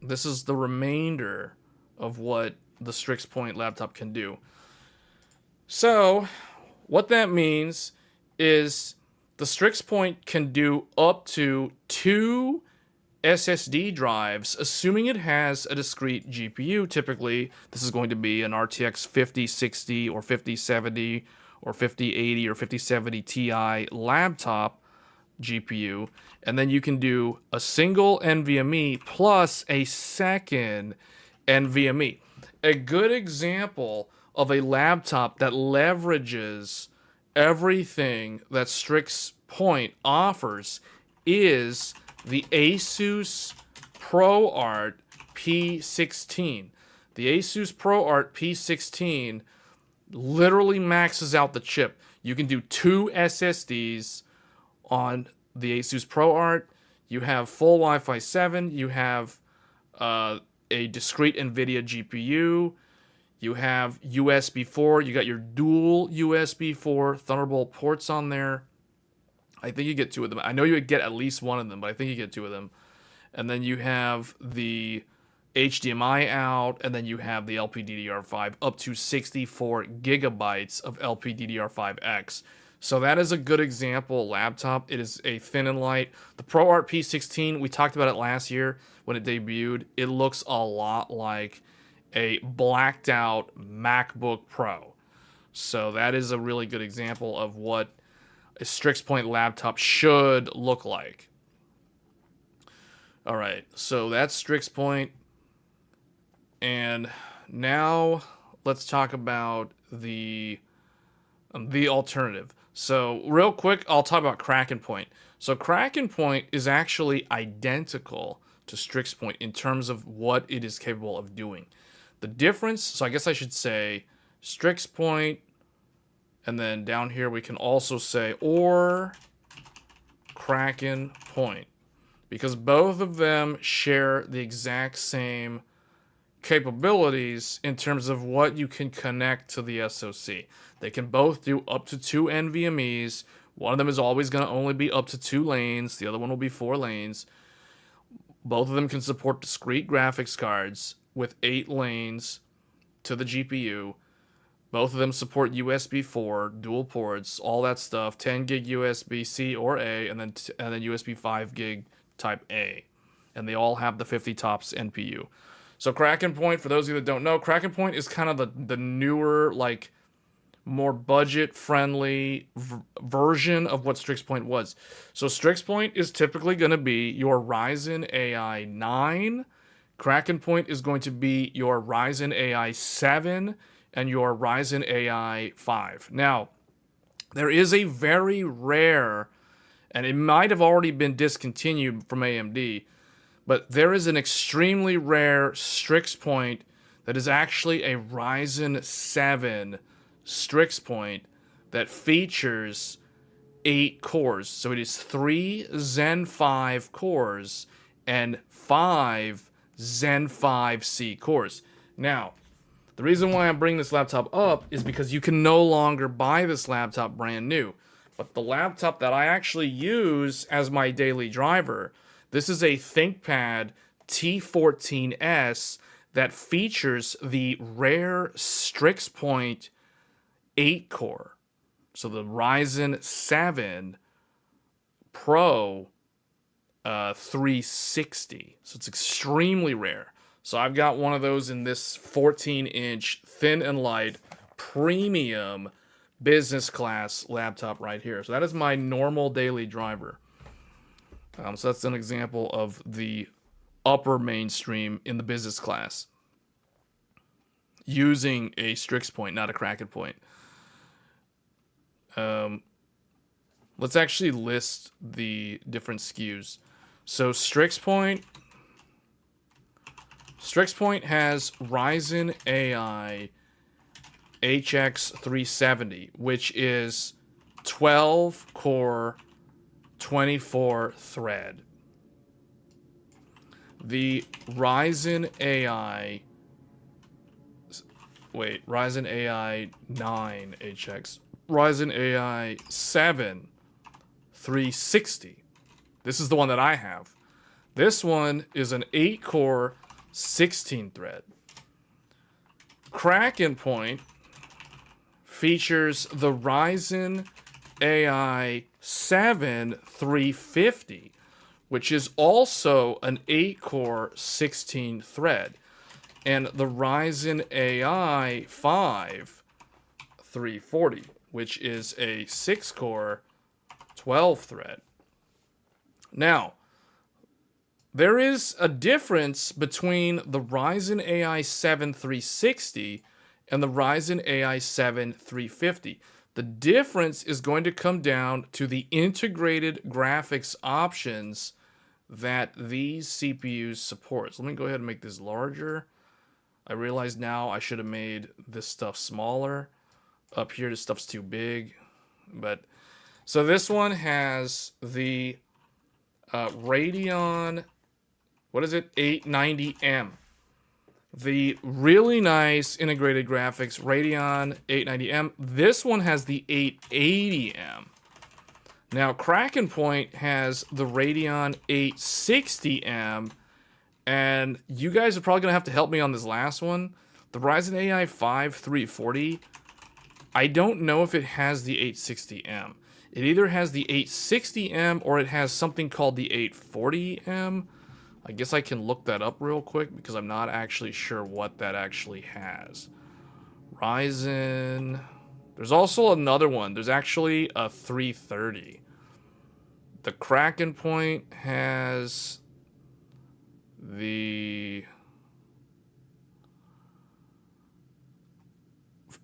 This is the remainder of what the Strix Point laptop can do. So what that means is the Strix Point can do up to 2 SSD drives, assuming it has a discrete GPU. Typically, this is going to be an RTX 5060 or 5070 or 5080 or 5070 Ti laptop GPU. And then you can do a single NVMe plus a second NVMe. A good example of a laptop that leverages everything that Strix Point offers is the Asus ProArt P16. The Asus ProArt P16 literally maxes out the chip. You can do 2 SSDs on the Asus ProArt. You have full Wi-Fi 7. You have a discrete NVIDIA GPU. You have USB 4. You got your dual USB 4 Thunderbolt ports on there. I think you get 2 of them. I know you would get at least 1 of them, but I think you get 2 of them. And then you have the HDMI out, and then you have the LPDDR5 up to 64 gigabytes of LPDDR5X. So that is a good example laptop. It is a thin and light. The ProArt P16, we talked about it last year when it debuted. It looks a lot like a blacked out MacBook Pro. So that is a really good example of what a Strix Point laptop should look like. All right, so that's Strix Point. And now let's talk about the alternative. So real quick, I'll talk about Kraken Point. So Kraken Point is actually identical to Strix Point in terms of what it is capable of doing. The difference, so I guess I should say Strix Point, and then down here we can also say or Kraken Point, because both of them share the exact same capabilities in terms of what you can connect to the SoC. They can both do up to 2 NVMEs. One of them is always going to only be up to 2 lanes. The other one will be 4 lanes. Both of them can support discrete graphics cards with 8 lanes to the GPU. Both of them support USB 4, dual ports, all that stuff, 10 gig USB-C or A, and then USB 5 gig type A. And they all have the 50 TOPS NPU. So Kraken Point, for those of you that don't know, Kraken Point is kind of the newer, like, more budget-friendly version of what Strix Point was. So Strix Point is typically going to be your Ryzen AI 9. Kraken Point is going to be your Ryzen AI 7 and your Ryzen AI 5. Now, there is a very rare and it might have already been discontinued from AMD, but there is an extremely rare Strix point that is actually a Ryzen 7 Strix point that features 8 cores. So it is 3 Zen 5 cores and 5 Zen 5C cores. Now, the reason why I'm bringing this laptop up is because you can no longer buy this laptop brand new. But the laptop that I actually use as my daily driver, this is a ThinkPad T14S that features the rare Strix Point 8 core. So the Ryzen 7 Pro 360. So it's extremely rare. So I've got one of those in this 14-inch thin and light premium business class laptop right here. So that is my normal daily driver. So that's an example of the upper mainstream in the business class using a Strix point, not a Kraken point. Let's actually list the different SKUs. So Strix point has Ryzen AI HX 370, which is 12 core, 24 thread. The Ryzen AI 9 HX, Ryzen AI 7 360. This is the one that I have. This one is an 8 core, 16 thread. Kraken point features the Ryzen AI 7 350, which is also an 8 core, 16 thread. And the Ryzen AI 5 340, which is a 6 core, 12 thread. Now, there is a difference between the Ryzen AI 7 360 and the Ryzen AI 7 350. The difference is going to come down to the integrated graphics options that these CPUs support. So let me go ahead and make this larger. I realize now I should have made this stuff smaller. Up here, this stuff's too big. But so this one has the Radeon, what is it? 890M. The really nice integrated graphics Radeon 890M. This one has the 880M. Now, Kraken Point has the Radeon 860M. And you guys are probably going to have to help me on this last one. The Ryzen AI 5 340, I don't know if it has the 860M. It either has the 860M or it has something called the 840M. I guess I can look that up real quick because I'm not actually sure what that actually has. Ryzen. There's also another one. There's actually a 330. The Kraken Point has the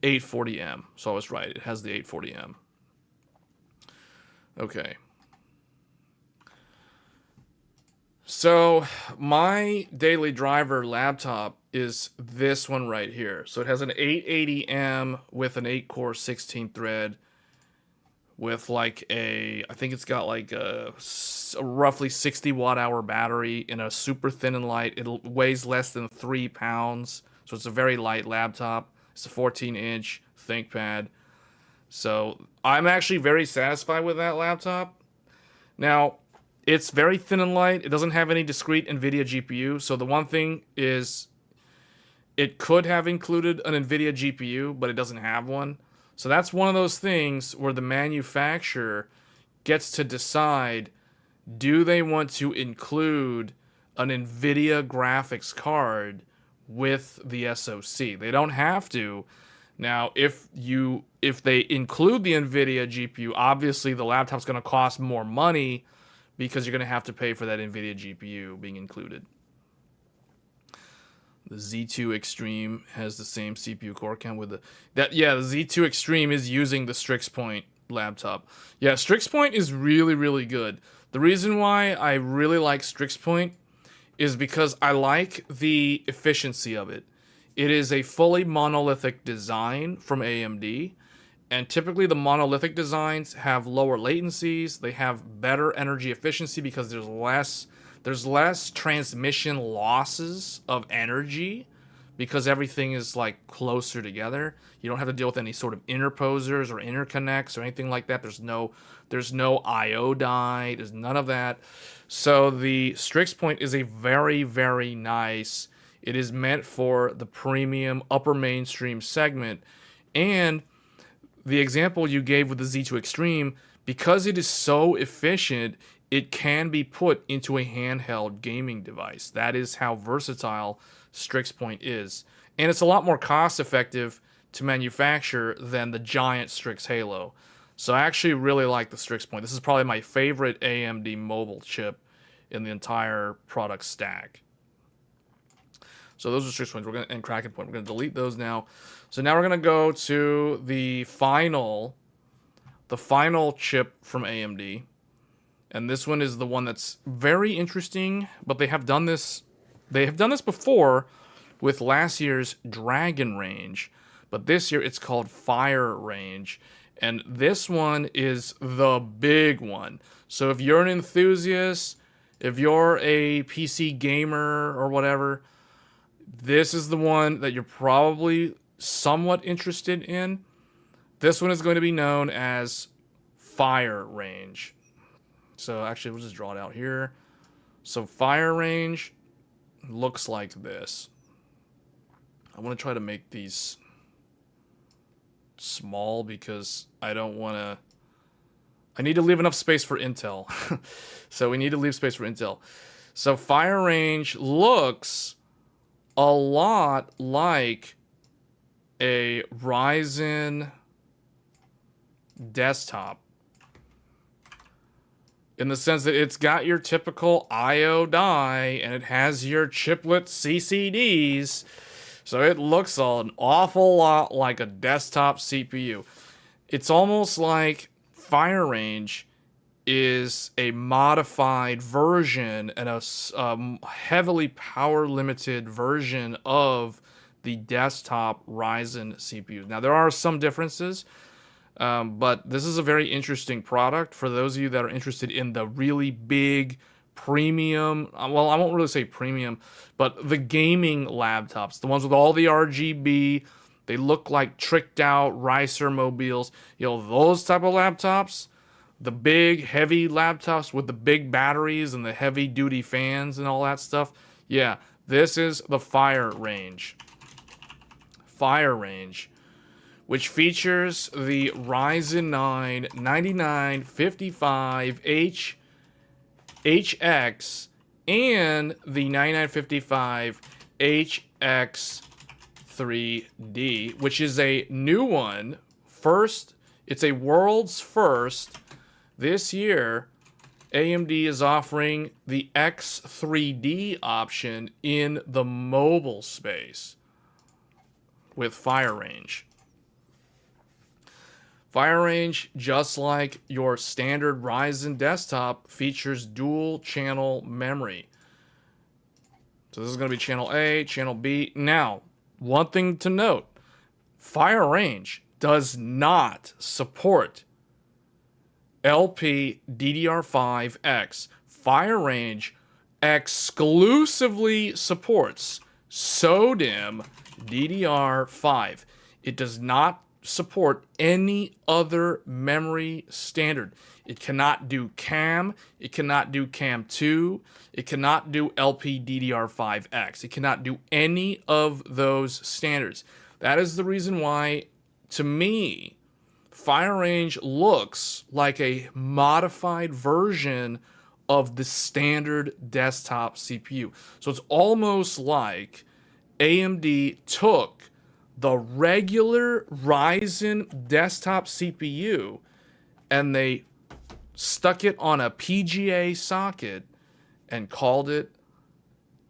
840M. So I was right. It has the 840M. Okay. So my daily driver laptop is this one right here. So it has an 880M with an 8 core 16 thread with like I think it's got like a roughly 60 watt hour battery in a super thin and light. It weighs less than 3 pounds. So it's a very light laptop. It's a 14-inch ThinkPad. So I'm actually very satisfied with that laptop. Now, it's very thin and light. It doesn't have any discrete NVIDIA GPU. So the one thing is it could have included an NVIDIA GPU, but it doesn't have one. So that's one of those things where the manufacturer gets to decide, do they want to include an NVIDIA graphics card with the SoC? They don't have to. Now, if they include the NVIDIA GPU, obviously the laptop's going to cost more money because you're going to have to pay for that NVIDIA GPU being included. The Z2 Extreme has the same CPU core count with the Z2 Extreme is using the Strix Point laptop. Yeah, Strix Point is really, really good. The reason why I really like Strix Point is because I like the efficiency of it. It is a fully monolithic design from AMD, and typically the monolithic designs have lower latencies, they have better energy efficiency because there's less transmission losses of energy because everything is like closer together. You don't have to deal with any sort of interposers or interconnects or anything like that. There's no IO die, there's none of that. So the Strix Point is a very, very nice. It is meant for the premium upper mainstream segment. And the example you gave with the Z2 Extreme, because it is so efficient, it can be put into a handheld gaming device. That is how versatile Strix Point is. And it's a lot more cost effective to manufacture than the giant Strix Halo. So I actually really like the Strix Point. This is probably my favorite AMD mobile chip in the entire product stack. So those are Strix Points. And Kraken Point. We're going to delete those now. So now we're going to go to the final chip from AMD. And this one is the one that's very interesting, but they have done this before with last year's Dragon Range, but this year it's called Fire Range. And this one is the big one. So if you're an enthusiast, if you're a PC gamer or whatever, this is the one that you're probably somewhat interested in. This one is going to be known as Fire Range. So actually, we'll just draw it out here. So Fire Range looks like this. I want to try to make these small because I don't want to... I need to leave enough space for Intel. So we need to leave space for Intel. So Fire Range looks a lot like a Ryzen desktop, in the sense that it's got your typical IO die and it has your chiplet CCDs. So it looks an awful lot like a desktop CPU. It's almost like Fire Range is a modified version and a heavily power limited version of the desktop Ryzen CPU. Now there are some differences. But this is a very interesting product for those of you that are interested in the really big premium, well, I won't really say premium, but the gaming laptops, the ones with all the RGB, they look like tricked out Ricer mobiles, those type of laptops, the big heavy laptops with the big batteries and the heavy duty fans and all that stuff. Yeah, this is the Fire Range. Fire Range, which features the Ryzen 9 9955H HX and the 9955 HX3D, which is a new one. First, it's a world's first. This year, AMD is offering the X3D option in the mobile space with Fire Range. Fire Range, just like your standard Ryzen desktop, features dual channel memory. So this is going to be channel A, channel B. Now, one thing to note, Fire Range does not support LPDDR5X. Fire Range exclusively supports SODIMM DDR5. It does not support any other memory standard. It cannot do CAM, it cannot do CAM2, it cannot do LPDDR5X. It cannot do any of those standards. That is the reason why, to me, Fire Range looks like a modified version of the standard desktop CPU. So it's almost like AMD took the regular Ryzen desktop CPU and they stuck it on a PGA socket and called it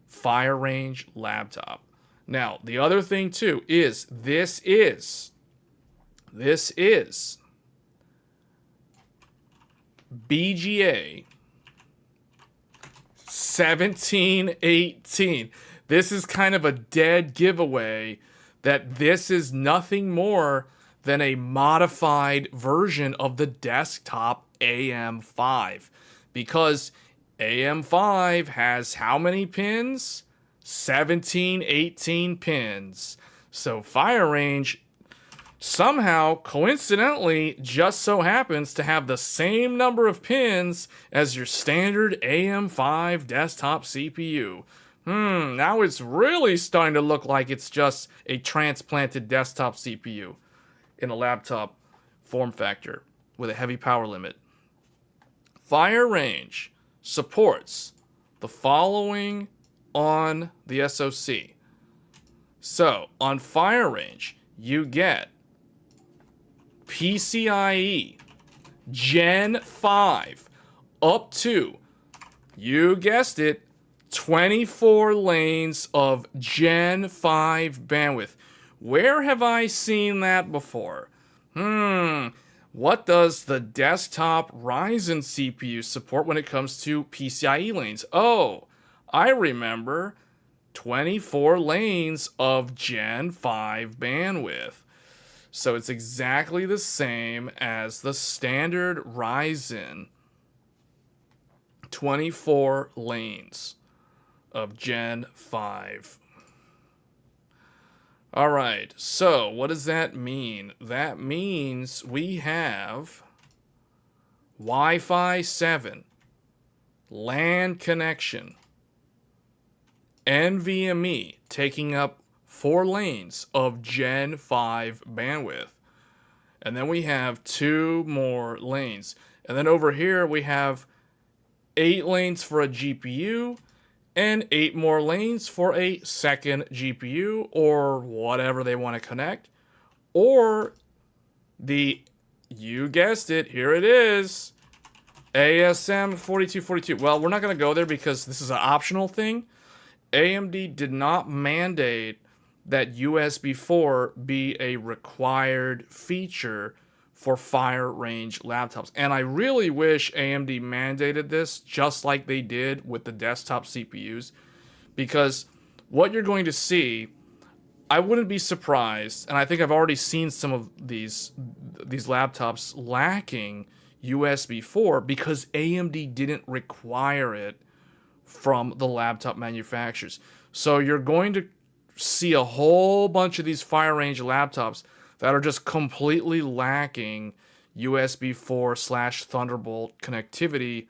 Fire Range laptop. Now, the other thing too is this is BGA 1718. This is kind of a dead giveaway that this is nothing more than a modified version of the desktop AM5. Because AM5 has how many pins? 1718 pins. So Fire Range somehow, coincidentally, just so happens to have the same number of pins as your standard AM5 desktop CPU. Now it's really starting to look like it's just a transplanted desktop CPU in a laptop form factor with a heavy power limit. Fire Range supports the following on the SoC. So, on Fire Range, you get PCIe Gen 5 up to, you guessed it, 24 lanes of Gen 5 bandwidth. Where have I seen that before? What does the desktop Ryzen CPU support when it comes to PCIe lanes? Oh, I remember. 24 lanes of Gen 5 bandwidth. So it's exactly the same as the standard Ryzen. 24 lanes of Gen 5. Alright, so what does that mean? That means we have Wi-Fi 7, LAN connection, NVMe taking up 4 lanes of Gen 5 bandwidth. And then we have 2 more lanes. And then over here we have 8 lanes for a GPU and 8 more lanes for a second GPU or whatever they want to connect. Or you guessed it, here it is, ASM 4242. Well, we're not going to go there because this is an optional thing. AMD did not mandate that USB 4 be a required feature for Fire Range laptops. And I really wish AMD mandated this just like they did with the desktop CPUs, because what you're going to see, I wouldn't be surprised, and I think I've already seen some of these laptops lacking USB 4 because AMD didn't require it from the laptop manufacturers. So you're going to see a whole bunch of these Fire Range laptops that are just completely lacking USB 4/Thunderbolt connectivity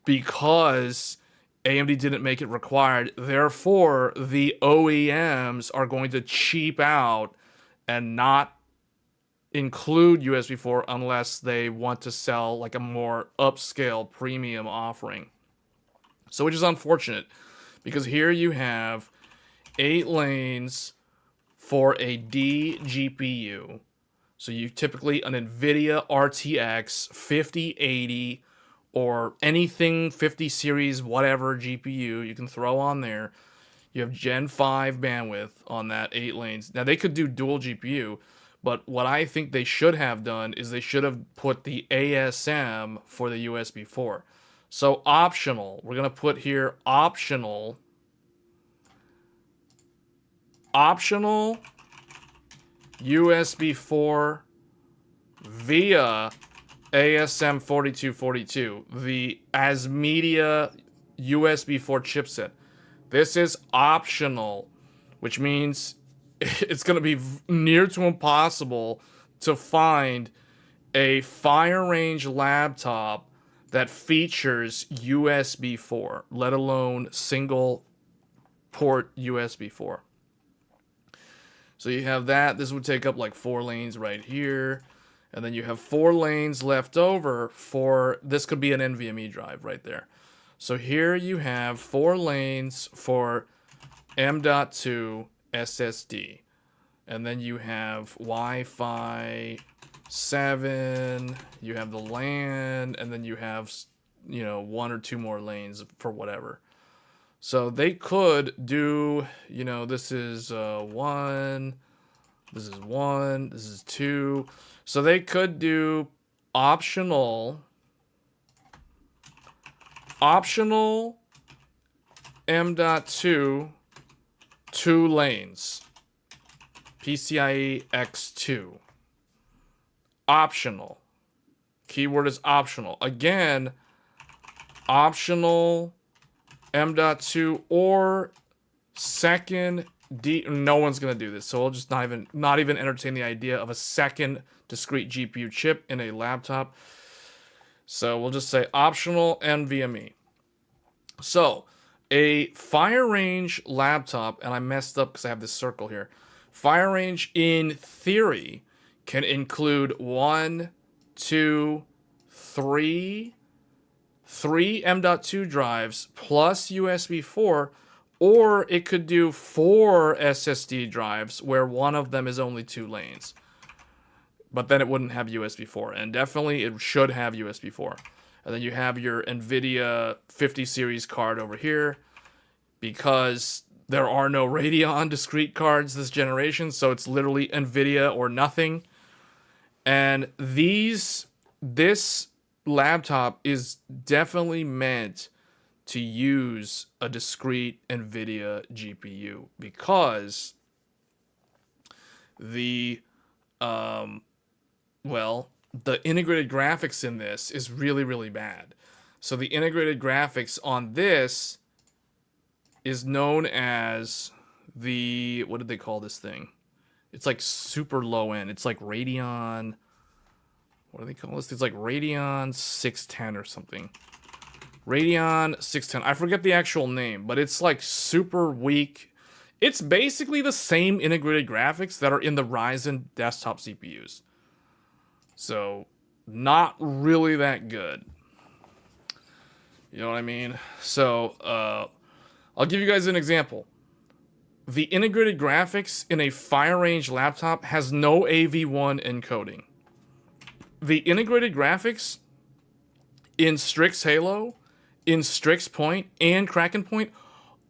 because AMD didn't make it required. Therefore, the OEMs are going to cheap out and not include USB 4 unless they want to sell like a more upscale premium offering. So which is unfortunate, because here you have 8 lanes for a D GPU. So you typically an NVIDIA RTX 5080 or anything 50 series, whatever GPU you can throw on there. You have Gen 5 bandwidth on that 8 lanes. Now they could do dual GPU, but what I think they should have done is they should have put the ASM for the USB 4. So optional, we're going to put here optional USB 4 via ASM 4242, the ASMedia USB 4 chipset. This is optional, which means it's going to be near to impossible to find a Fire Range laptop that features USB 4, let alone single port USB 4. So you have that. This would take up like 4 lanes right here. And then you have 4 lanes left over for, this could be an NVMe drive right there. So here you have 4 lanes for M.2 SSD. And then you have Wi-Fi 7, you have the LAN, and then you have, 1 or 2 more lanes for whatever. So they could do, this is 1, this is 1, this is 2. So they could do optional Optional M.2 2 lanes. PCIe X2. Optional. Keyword is optional. Again, optional M.2 or second D. No one's gonna do this, so we'll just not even entertain the idea of a second discrete GPU chip in a laptop. So we'll just say optional NVMe. So a Fire Range laptop, and I messed up because I have this circle here. Fire Range, in theory, can include 1, 2, 3 M.2 drives plus USB 4, or it could do 4 SSD drives where one of them is only 2 lanes. But then it wouldn't have USB 4, and definitely it should have USB 4. And then you have your NVIDIA 50 series card over here, because there are no Radeon discrete cards this generation, so it's literally NVIDIA or nothing. And this laptop is definitely meant to use a discrete NVIDIA GPU, because the integrated graphics in this is really, really bad. So the integrated graphics on this is known as the, what did they call this thing? It's like super low end. It's like Radeon, what do they call this? It's like Radeon 610 or something. Radeon 610. I forget the actual name, but it's like super weak. It's basically the same integrated graphics that are in the Ryzen desktop CPUs. So, not really that good. You know what I mean? So, I'll give you guys an example. The integrated graphics in a Fire Range laptop has no AV1 encoding. The integrated graphics in Strix Halo, in Strix Point, and Kraken Point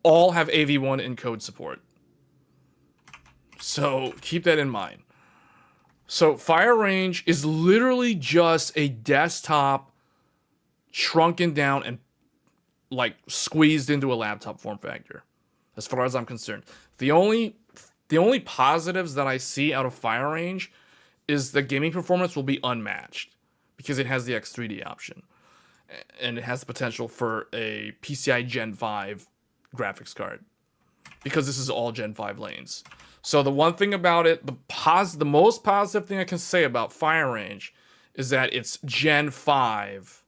all have AV1 encode support. So keep that in mind. So Fire Range is literally just a desktop shrunken down and like squeezed into a laptop form factor, as far as I'm concerned. The only positives that I see out of Fire Range is the gaming performance will be unmatched, because it has the X3D option, and it has the potential for a PCI Gen 5 graphics card, because this is all Gen 5 lanes. So the one thing about it, the most positive thing I can say about Fire Range is that it's Gen 5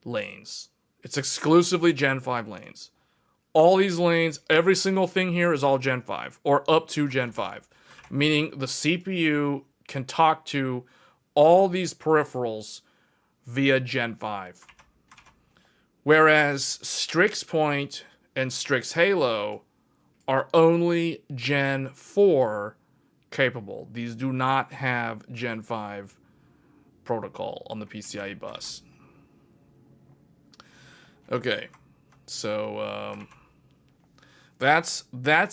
lanes. It's exclusively Gen 5 lanes. All these lanes, every single thing here is all Gen 5, or up to Gen 5. Meaning the CPU can talk to all these peripherals via Gen 5. Whereas Strix Point and Strix Halo are only Gen 4 capable. These do not have Gen 5 protocol on the PCIe bus. Okay, so that's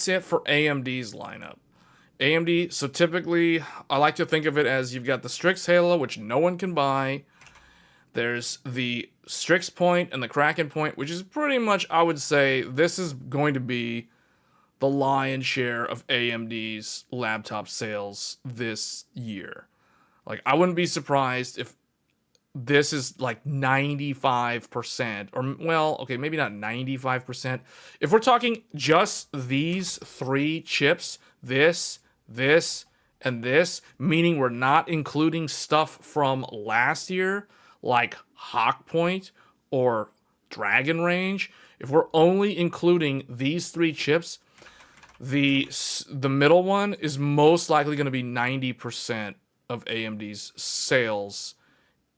it for AMD's lineup. AMD, so typically I like to think of it as you've got the Strix Halo, which no one can buy. There's the Strix Point and the Kraken Point, which is pretty much, I would say, this is going to be the lion's share of AMD's laptop sales this year. Like, I wouldn't be surprised if this is like 95%, or, well, okay, maybe not 95%. If we're talking just these 3 chips, this, and this, meaning we're not including stuff from last year, like Hawk Point or Dragon Range, if we're only including these 3 chips, the middle one is most likely going to be 90% of AMD's sales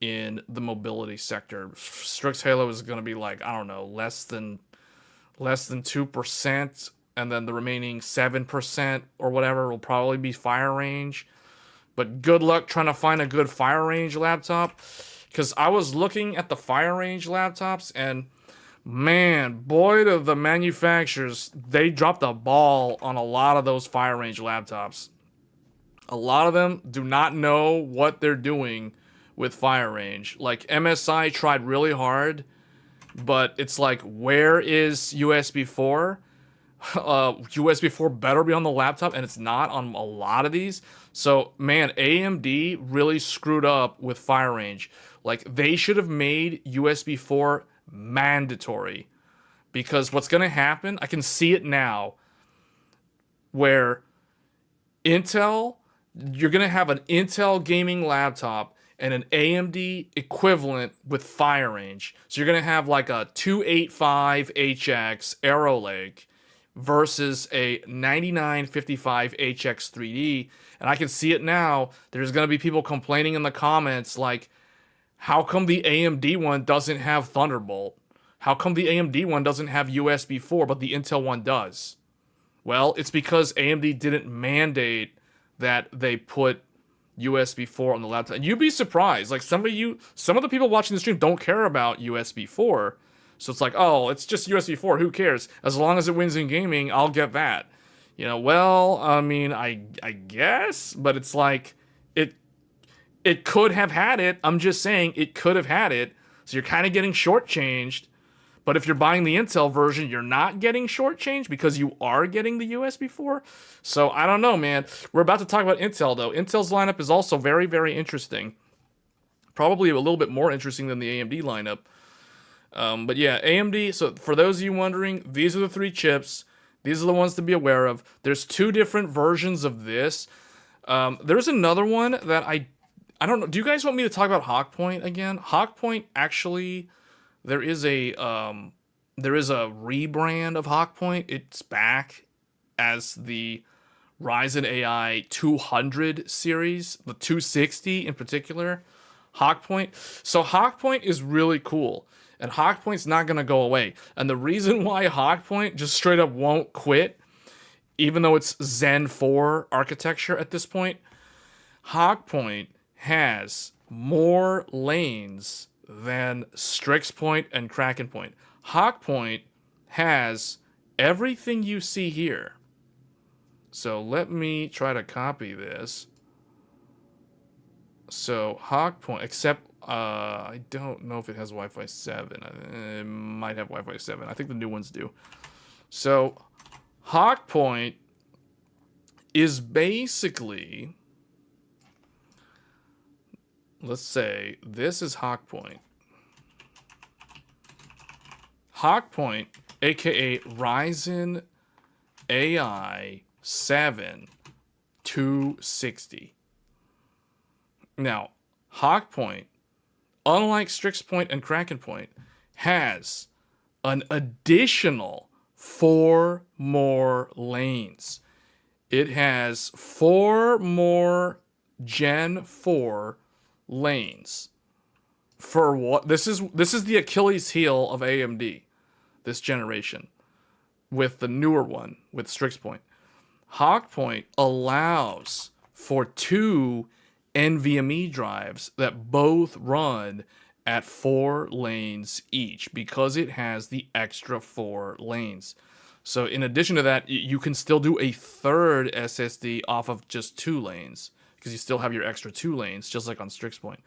in the mobility sector. Strix Halo is going to be like, I don't know, less than 2%, and then the remaining 7% or whatever will probably be Fire Range. But good luck trying to find a good Fire Range laptop, because I was looking at the Fire Range laptops, and man, boy, do the manufacturers, they dropped the ball on a lot of those Fire Range laptops. A lot of them do not know what they're doing with Fire Range. Like, MSI tried really hard but it's like, where is USB 4? USB 4 better be on the laptop, and it's not on a lot of these. So, man, AMD really screwed up with fire range. Like, they should have made USB 4 mandatory. Because what's going to happen, I can see it now, where Intel, you're going to have an Intel gaming laptop and an AMD equivalent with fire range. So you're going to have like a 285HX Arrow Lake versus a 9955HX 3D. And I can see it now. There's going to be people complaining in the comments like, how come the AMD one doesn't have Thunderbolt? How come the AMD one doesn't have USB 4, but the Intel one does? Well, it's because AMD didn't mandate that they put USB 4 on the laptop. And you'd be surprised. Like, some of the people watching the stream don't care about USB 4. So it's like, oh, it's just USB 4. Who cares? As long as it wins in gaming, I'll get that. You know, well, I mean, I guess, but it's like, it could have had it. I'm just saying it could have had it. So you're kind of getting shortchanged. But if you're buying the Intel version, you're not getting shortchanged because you are getting the USB 4. So I don't know, man. We're about to talk about Intel, though. Intel's lineup is also very, very interesting. Probably a little bit more interesting than the AMD lineup. But yeah, AMD, so for those of you wondering, these are the 3 chips. These are the ones to be aware of. There's 2 different versions of this. There's another one that I don't know. Do you guys want me to talk about Hawkpoint again? Hawkpoint, actually, there is a rebrand of Hawkpoint. It's back as the Ryzen AI 200 series, the 260 in particular. Hawkpoint. So Hawkpoint is really cool. And Hawkpoint's not going to go away. And the reason why Hawkpoint just straight up won't quit, even though it's Zen 4 architecture at this point, Hawkpoint has more lanes than Strix Point and Kraken Point. Hawkpoint has everything you see here. So let me try to copy this. So Hawkpoint, except I don't know if it has Wi-Fi 7. It might have Wi-Fi 7. I think the new ones do. So Hawkpoint is basically, let's say this is Hawkpoint. Hawkpoint, aka Ryzen AI 7 260. Now, Hawkpoint, unlike Strix Point and Kraken Point, has an additional 4 more lanes. It has 4 more Gen 4 lanes. For what? This is the Achilles heel of AMD this generation with the newer one with Strix Point. Hawkpoint allows for 2 NVMe drives that both run at 4 lanes each because it has the extra 4 lanes. So in addition to that, you can still do a third SSD off of just 2 lanes because you still have your extra 2 lanes, just like on Strix Point.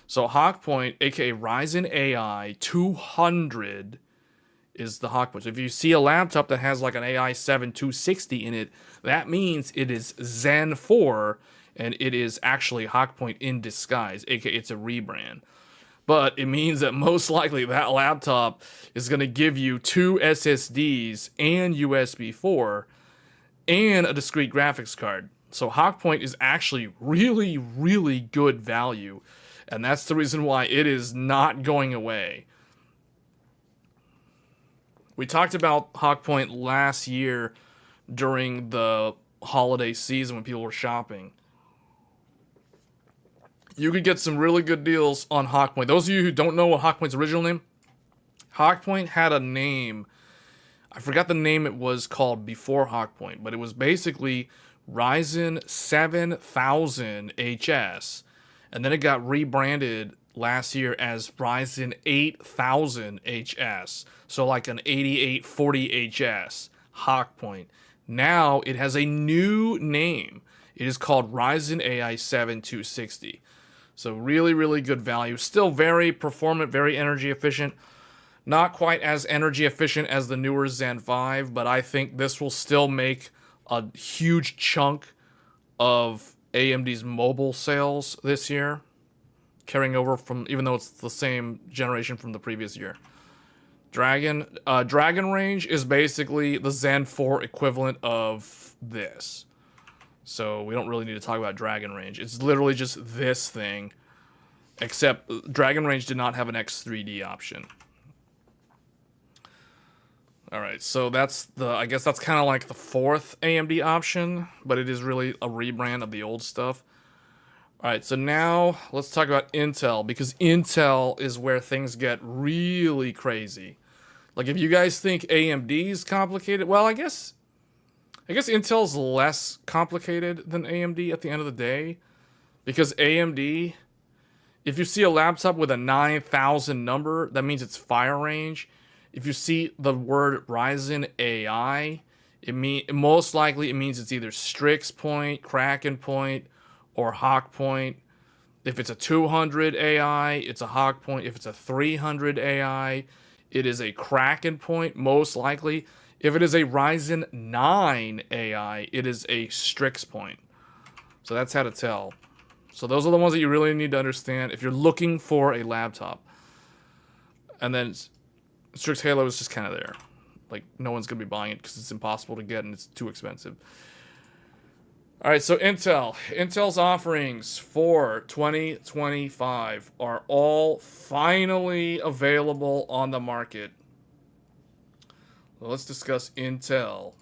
So Hawkpoint, aka Ryzen AI 200, is the Hawkpoint. So if you see a laptop that has like an AI 7 260 in it, that means it is Zen 4, and it is actually Hawkpoint in disguise, aka it's a rebrand. But it means that most likely that laptop is going to give you 2 SSDs and USB 4 and a discrete graphics card. So Hawkpoint is actually really, really good value. And that's the reason why it is not going away. We talked about Hawkpoint last year during the holiday season when people were shopping. You could get some really good deals on Hawkpoint. Those of you who don't know what Hawkpoint's original name, Hawkpoint had a name. I forgot the name it was called before Hawkpoint, but it was basically Ryzen 7000 HS. And then it got rebranded last year as Ryzen 8000 HS. So like an 8840 HS, Hawkpoint. Now it has a new name. It is called Ryzen AI 7 260. So really, really good value. Still very performant, very energy efficient. Not quite as energy efficient as the newer Zen 5, but I think this will still make a huge chunk of AMD's mobile sales this year, carrying over from, even though it's the same generation from the previous year. Dragon range is basically the Zen 4 equivalent of this. So we don't really need to talk about Dragon range. It's literally just this thing, except Dragon range did not have an X3D option. All right, so I guess that's kind of like the fourth AMD option, but it is really a rebrand of the old stuff. All right, so now let's talk about Intel, because Intel is where things get really crazy. Like, if you guys think AMD's complicated, well, I guess Intel's less complicated than AMD at the end of the day, because AMD, if you see a laptop with a 9000 number, that means it's fire range. If you see the word Ryzen AI, most likely it means it's either Strix point, Kraken point, or Hawk point. If it's a 200 AI, it's a Hawk point. If it's a 300 AI, it is a Kraken point, most likely. If it is a Ryzen 9 AI, it is a Strix point. So that's how to tell. So those are the ones that you really need to understand if you're looking for a laptop. And then Strix Halo is just kind of there. Like, no one's going to be buying it because it's impossible to get and it's too expensive. All right, so Intel's offerings for 2025 are all finally available on the market. Well, let's discuss Intel.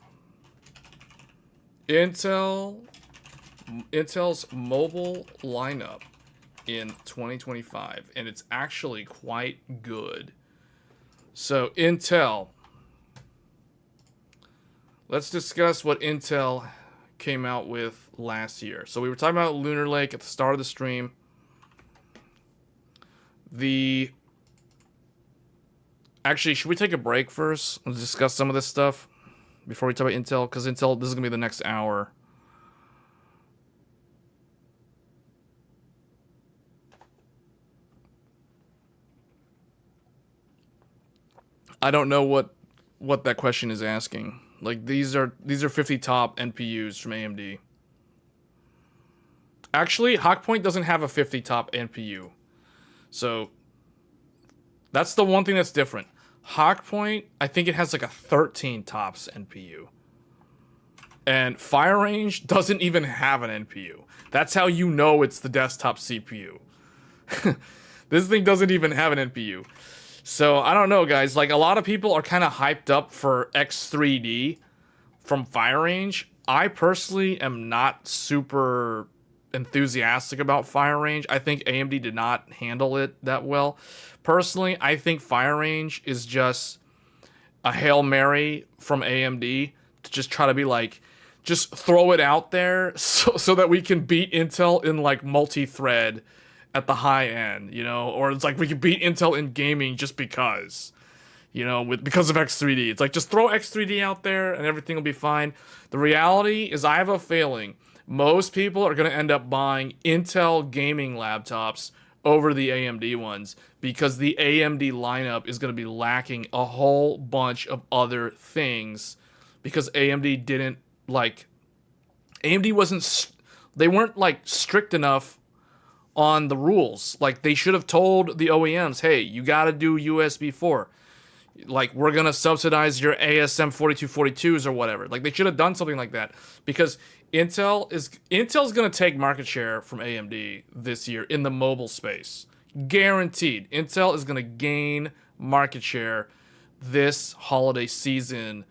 Intel's mobile lineup in 2025, and it's actually quite good. So Intel, let's discuss what Intel came out with last year. So we were talking about Lunar Lake at the start of the stream. Actually, should we take a break first? Let's discuss some of this stuff before we talk about Intel, because Intel, this is going to be the next hour. I don't know what that question is asking. Like, these are 50 top NPUs from AMD. Actually, Hawkpoint doesn't have a 50 top NPU. So that's the one thing that's different. Hawkpoint, I think it has like a 13 tops NPU. And Fire Range doesn't even have an NPU. That's how you know it's the desktop CPU. This thing doesn't even have an NPU. So, I don't know, guys. Like, a lot of people are kind of hyped up for X3D from Fire Range. I personally am not super enthusiastic about Fire Range. I think AMD did not handle it that well. Personally, I think Fire Range is just a Hail Mary from AMD to just try to be like, just throw it out there so that we can beat Intel in, like, multi-thread at the high end, you know, or it's like we can beat Intel in gaming just because, you know, because of X3D. It's like, just throw X3D out there and everything will be fine. The reality is, I have a feeling most people are going to end up buying Intel gaming laptops over the AMD ones, because the AMD lineup is going to be lacking a whole bunch of other things, because AMD didn't, like, AMD wasn't, they weren't, like, strict enough on the rules. Like, they should have told the OEMs, hey, you gotta do USB 4. Like, we're gonna subsidize your ASM 4242s or whatever. Like, they should have done something like that, because Intel's gonna take market share from AMD this year in the mobile space. Guaranteed. Intel is gonna gain market share this holiday season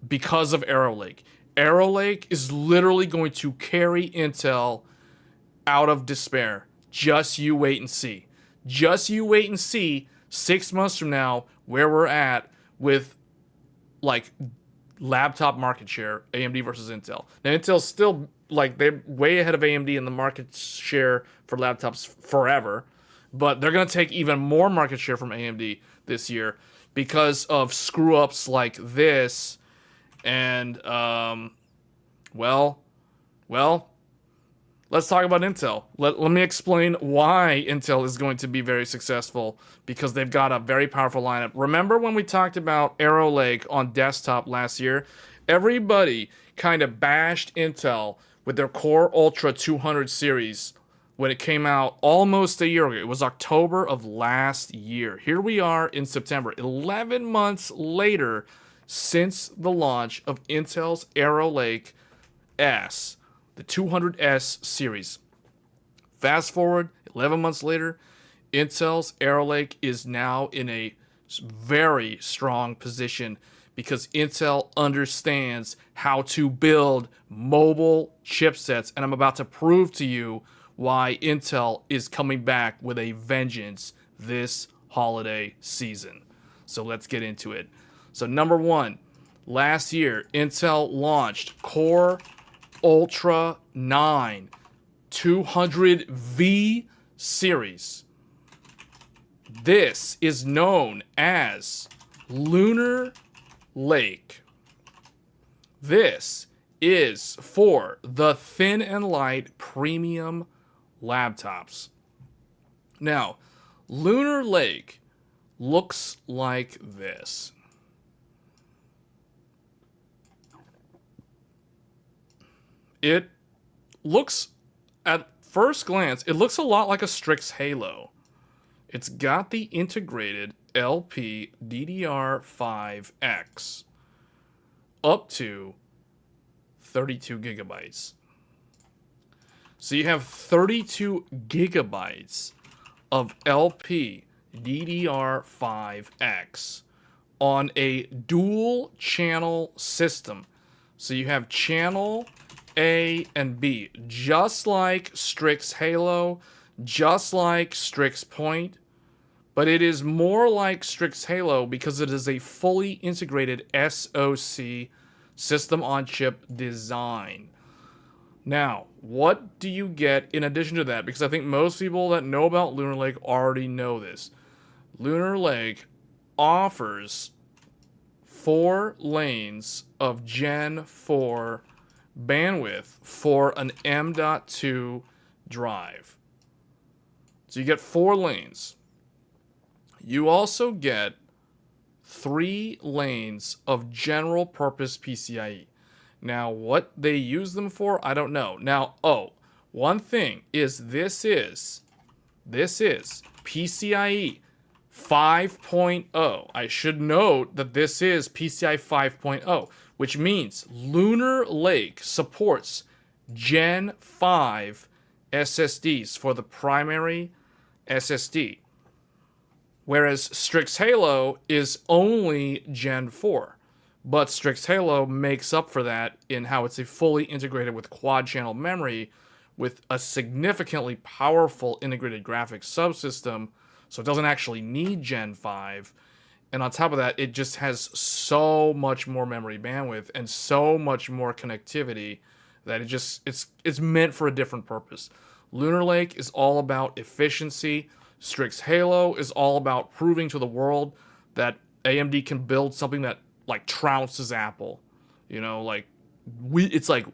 because of Arrow Lake. Arrow Lake is literally going to carry Intel out of despair. Just you wait and see. Just you wait and see 6 months from now where we're at with, like, laptop market share, AMD versus Intel. Now, Intel's still, like, they're way ahead of AMD in the market share for laptops forever, but they're going to take even more market share from AMD this year because of screw-ups like this. And, well, let's talk about Intel. Let me explain why Intel is going to be very successful, because they've got a very powerful lineup. Remember when we talked about Arrow Lake on desktop last year? Everybody kind of bashed Intel with their Core Ultra 200 series when it came out almost a year ago. It was October of last year. Here we are in September, 11 months later since the launch of Intel's Arrow Lake S, the 200S series. Fast forward 11 months later, Intel's Arrow Lake is now in a very strong position because Intel understands how to build mobile chipsets, and I'm about to prove to you why Intel is coming back with a vengeance this holiday season. So let's get into it. So number one, last year, Intel launched Core Ultra 9 200V series. This is known as Lunar Lake. This is for the thin and light premium laptops. Now, Lunar Lake looks like this. It looks, at first glance, it looks a lot like a Strix Halo. It's got the integrated LP DDR5X up to 32 gigabytes. So you have 32 gigabytes of LP DDR5X on a dual channel system. So you have channel A and B, just like Strix Halo, just like Strix Point, but it is more like Strix Halo because it is a fully integrated SoC, system on chip design. Now, what do you get in addition to that? Because I think most people that know about Lunar Lake already know this. Lunar Lake offers 4 lanes of Gen 4 bandwidth for an M.2 drive. So you get 4 lanes. You also get 3 lanes of general purpose PCIe. Now, what they use them for, I don't know. Now, one thing is this is PCIe 5.0. I should note that this is PCIe 5.0, which means Lunar Lake supports Gen 5 SSDs for the primary SSD, whereas Strix Halo is only Gen 4. But Strix Halo makes up for that in how it's a fully integrated with quad channel memory with a significantly powerful integrated graphics subsystem, so it doesn't actually need Gen 5. And on top of that, it just has so much more memory bandwidth and so much more connectivity that it's meant for a different purpose. Lunar Lake is all about efficiency. Strix Halo is all about proving to the world that AMD can build something that like trounces Apple. You know, like it's like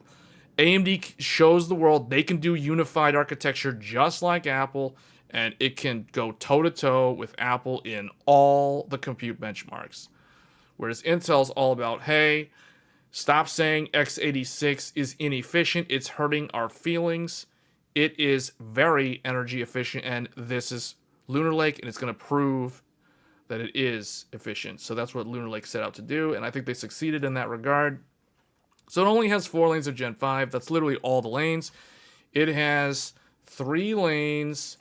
AMD shows the world they can do unified architecture just like Apple, and it can go toe-to-toe with Apple in all the compute benchmarks. Whereas Intel's all about, hey, stop saying x86 is inefficient. It's hurting our feelings. It is very energy efficient, and this is Lunar Lake, and it's going to prove that it is efficient. So that's what Lunar Lake set out to do, and I think they succeeded in that regard. So it only has 4 lanes of Gen 5. That's literally all the lanes. It has 3 lanes,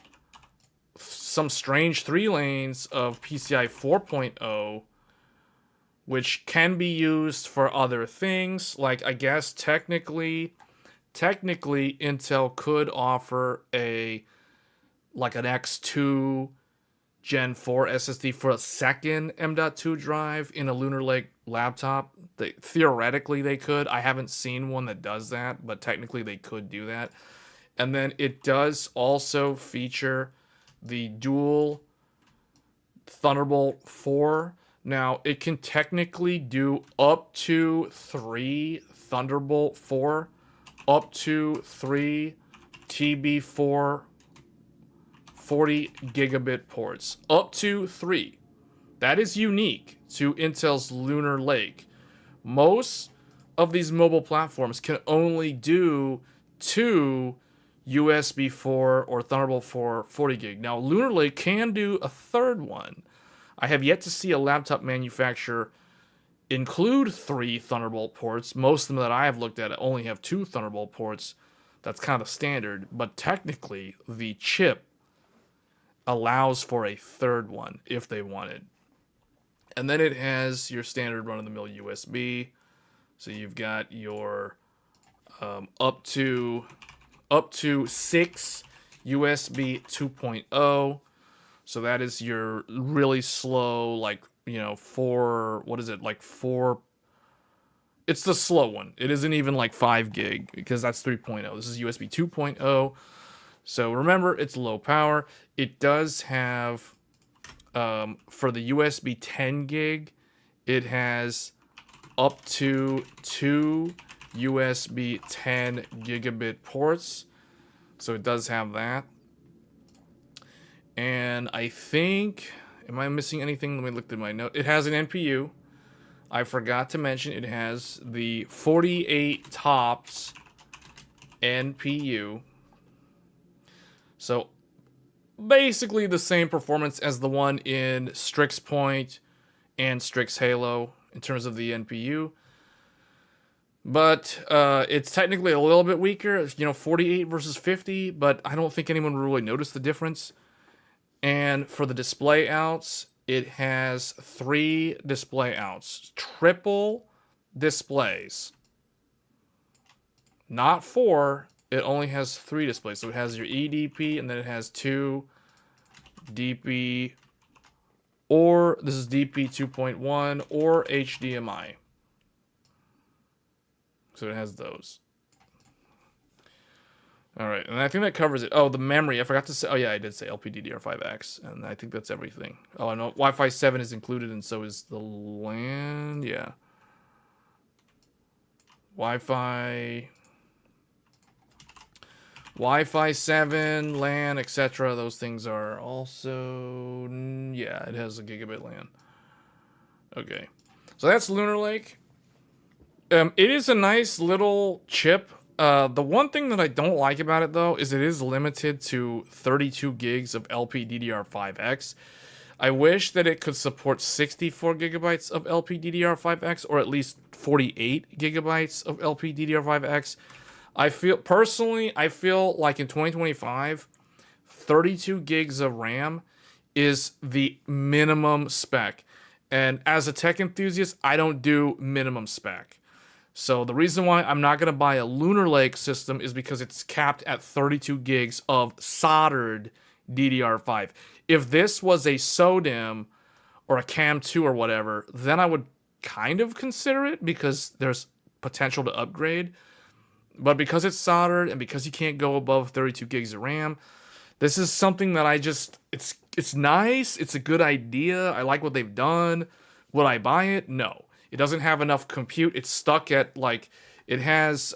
some strange 3 lanes of PCI 4.0, which can be used for other things. Like, I guess technically Intel could offer an X2 Gen 4 SSD for a second M.2 drive in a Lunar Lake laptop. Theoretically, they could. I haven't seen one that does that, but technically they could do that. And then it does also feature the dual Thunderbolt 4. Now, it can technically do up to 3 Thunderbolt 4, up to 3 TB4 40 gigabit ports, up to 3. That is unique to Intel's Lunar Lake. Most of these mobile platforms can only do 2 USB 4 or Thunderbolt 4 40 gig. Now, Lunar Lake can do a third one. I have yet to see a laptop manufacturer include 3 Thunderbolt ports. Most of them that I have looked at only have 2 Thunderbolt ports. That's kind of standard, but technically the chip allows for a third one if they wanted. And then it has your standard run-of-the-mill USB. So you've got your up to 6 USB 2.0. So that is your really slow, like, 4, what is it, like 4, it's the slow one. It isn't even like 5 gig, because that's 3.0. This is USB 2.0. So remember, it's low power. It does have, for the USB 10 gig, it has up to 2 USB 10 gigabit ports. So it does have that. And I think, am I missing anything? Let me look at my note. It has an NPU. I forgot to mention it has the 48 TOPS NPU. So basically the same performance as the one in Strix Point and Strix Halo in terms of the NPU. But it's technically a little bit weaker, 48 versus 50, but I don't think anyone will really notice the difference. And for the display outs, it has 3 display outs. Triple displays. Not 4. It only has 3 displays. So it has your eDP, and then it has 2 DP, or this is DP 2.1 or HDMI. So it has those. All right, and I think that covers it. Oh, the memory, I forgot to say. Oh yeah, I did say LPDDR5X, and I think that's everything. Oh, I know Wi-Fi 7 is included, and so is the LAN. Yeah. Wi-Fi 7, LAN, etc. Those things are also, yeah, it has a gigabit LAN. Okay, so that's Lunar Lake. It is a nice little chip. The one thing that I don't like about it, though, is it is limited to 32 gigs of LPDDR5X. I wish that it could support 64 gigabytes of LPDDR5X, or at least 48 gigabytes of LPDDR5X. I feel like in 2025, 32 gigs of RAM is the minimum spec. And as a tech enthusiast, I don't do minimum spec. So the reason why I'm not going to buy a Lunar Lake system is because it's capped at 32 gigs of soldered DDR5. If this was a SODIMM or a CAM2 or whatever, then I would kind of consider it because there's potential to upgrade. But because it's soldered and because you can't go above 32 gigs of RAM, this is something that it's nice. It's a good idea. I like what they've done. Would I buy it? No. It doesn't have enough compute. It's stuck at, like, it has,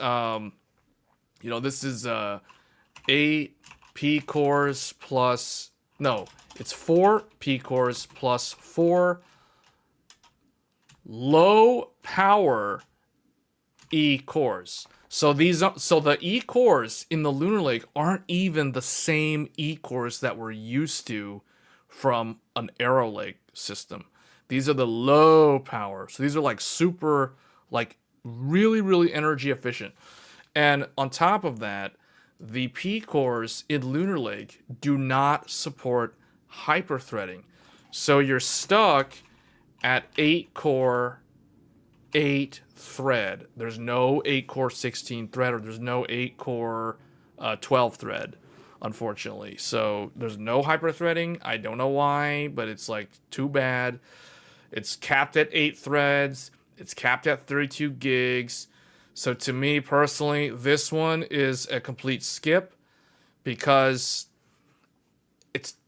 this is 8 P cores plus, no, it's 4 P cores plus 4 low power E cores. So the E cores in the Lunar Lake aren't even the same E cores that we're used to from an Arrow Lake system. These are the low power. So these are like super, like really, really energy efficient. And on top of that, the P cores in Lunar Lake do not support hyperthreading. So you're stuck at 8 core, 8 thread. There's no 8 core 16 thread, or there's no 8 core 12 thread, unfortunately. So there's no hyperthreading. I don't know why, but it's like too bad. It's capped at 8 threads. It's capped at 32 gigs. So to me personally, this one is a complete skip because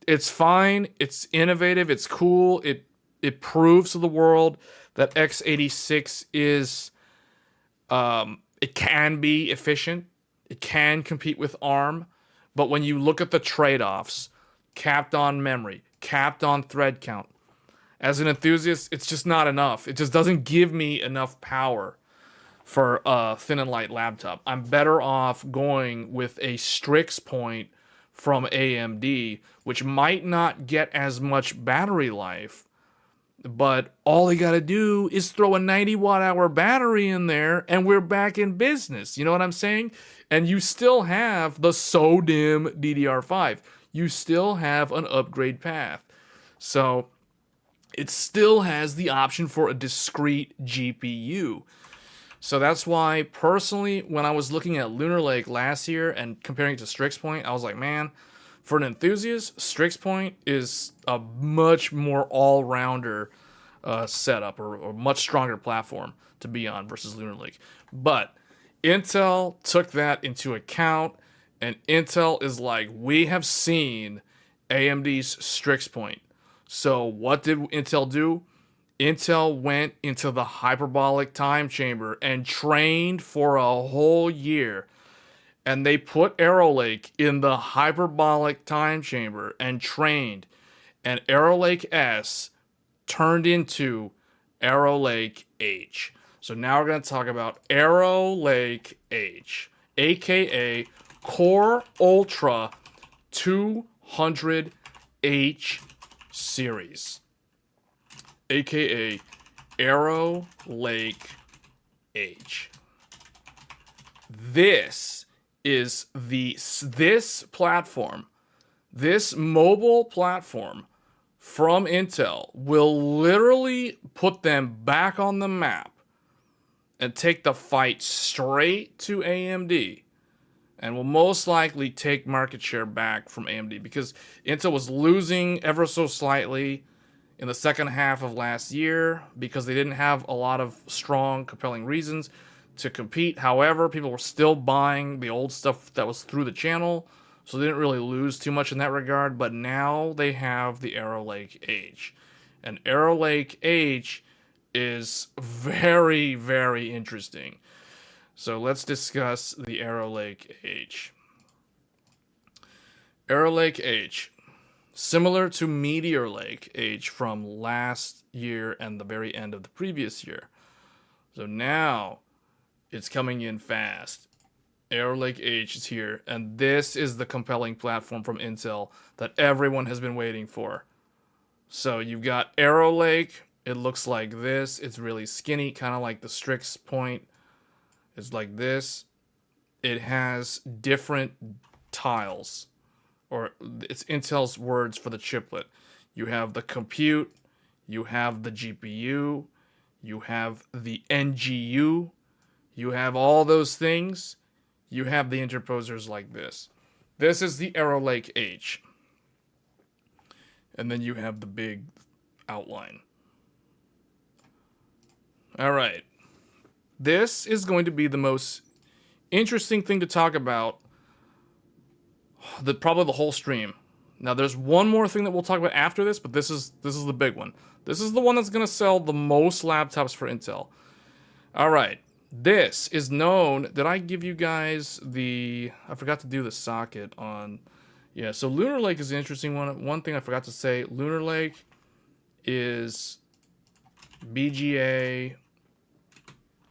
it's fine. It's innovative. It's cool. It proves to the world that x86 is it can be efficient. It can compete with ARM. But when you look at the trade-offs, capped on memory, capped on thread count, as an enthusiast, it's just not enough. It just doesn't give me enough power for a thin and light laptop. I'm better off going with a Strix point from AMD, which might not get as much battery life, but all they got to do is throw a 90 watt hour battery in there and we're back in business. You know what I'm saying? And you still have the SODIMM DDR5. You still have an upgrade path. So it still has the option for a discrete GPU. So that's why, personally, when I was looking at Lunar Lake last year and comparing it to Strix Point, I was like, man, for an enthusiast, Strix Point is a much more all-rounder setup or much stronger platform to be on versus Lunar Lake. But Intel took that into account, and Intel is like, we have seen AMD's Strix Point. So what did Intel do? Intel went into the hyperbolic time chamber and trained for a whole year. And they put Arrow Lake in the hyperbolic time chamber and trained. And Arrow Lake S turned into Arrow Lake H. So now we're going to talk about Arrow Lake H, aka Core Ultra 200H series, aka Arrow Lake H. This is this platform, this mobile platform from Intel will literally put them back on the map and take the fight straight to AMD, and will most likely take market share back from AMD because Intel was losing ever so slightly in the second half of last year because they didn't have a lot of strong, compelling reasons to compete. However, people were still buying the old stuff that was through the channel, so they didn't really lose too much in that regard. But now they have the Arrow Lake H. And Arrow Lake H is very, very interesting. So let's discuss the Arrow Lake H. Arrow Lake H, similar to Meteor Lake H from last year and the very end of the previous year. So now it's coming in fast. Arrow Lake H is here, and this is the compelling platform from Intel that everyone has been waiting for. So you've got Arrow Lake. It looks like this. It's really skinny, kind of like the Strix Point. It's like this. It has different tiles, or it's Intel's words for the chiplet. You have the compute, you have the GPU, you have the NGU, you have all those things. You have the interposers like this. This is the Arrow Lake H. And then you have the big outline. All right. This is going to be the most interesting thing to talk about, probably the whole stream. Now, there's one more thing that we'll talk about after this, but this is the big one. This is the one that's going to sell the most laptops for Intel. All right. This is known. Did I give you guys I forgot to do the socket on. Yeah, so Lunar Lake is an interesting one. One thing I forgot to say, Lunar Lake is BGA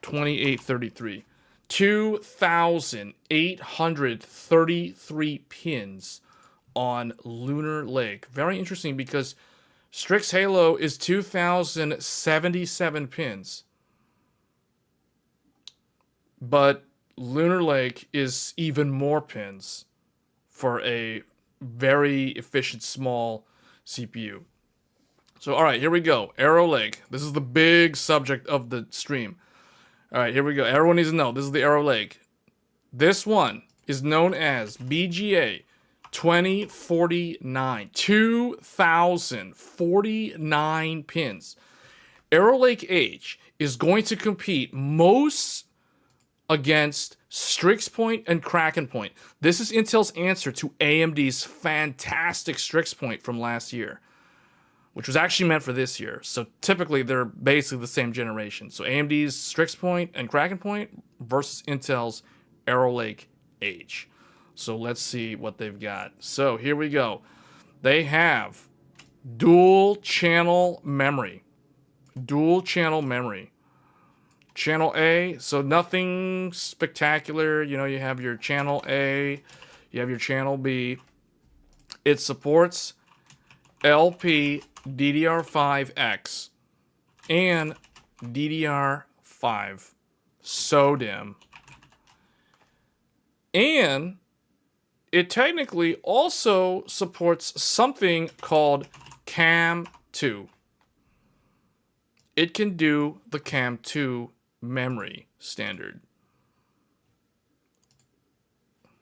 2833. 2,833 pins on Lunar Lake. Very interesting because Strix Halo is 2,077 pins. But Lunar Lake is even more pins for a very efficient small CPU. So, all right, here we go. Arrow Lake. This is the big subject of the stream. All right, here we go. Everyone needs to know. This is the Arrow Lake. This one is known as BGA 2049. 2,049 pins. Arrow Lake H is going to compete most against Strix Point and Kraken Point. This is Intel's answer to AMD's fantastic Strix Point from last year, which was actually meant for this year. So typically they're basically the same generation. So AMD's Strix Point and Kraken Point versus Intel's Arrow Lake H. So let's see what they've got. So here we go. They have dual channel memory. Dual channel memory. Channel A, so nothing spectacular. You know, you have your channel A, you have your channel B. It supports LP DDR5X and DDR5 SODIMM. And it technically also supports something called CAM2. It can do the CAM2 memory standard.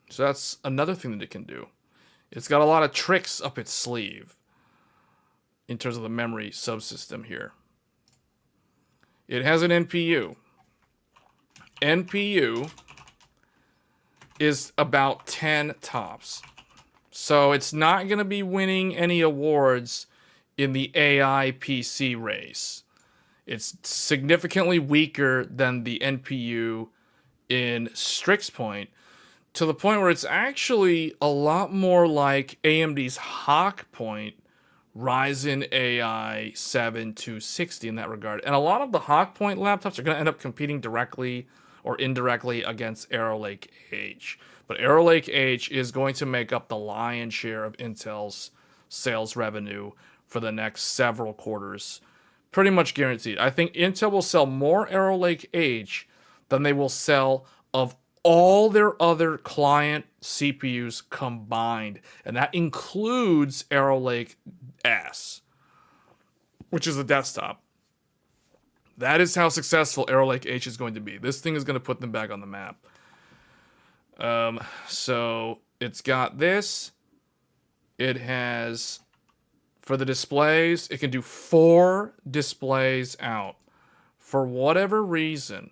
So that's another thing that it can do. It's got a lot of tricks up its sleeve in terms of the memory subsystem here. It has an NPU. NPU is about 10 tops. So it's not going to be winning any awards in the AI PC race. It's significantly weaker than the NPU in Strix Point, to the point where it's actually a lot more like AMD's Hawk Point Ryzen AI 7 260 in that regard. And a lot of the Hawk Point laptops are going to end up competing directly or indirectly against Arrow Lake H. But Arrow Lake H is going to make up the lion's share of Intel's sales revenue for the next several quarters. Pretty much guaranteed. I think Intel will sell more Arrow Lake H than they will sell of all their other client CPUs combined. And that includes Arrow Lake S, which is a desktop. That is how successful Arrow Lake H is going to be. This thing is going to put them back on the map. So it's got this. It has, for the displays, it can do 4 displays out. For whatever reason,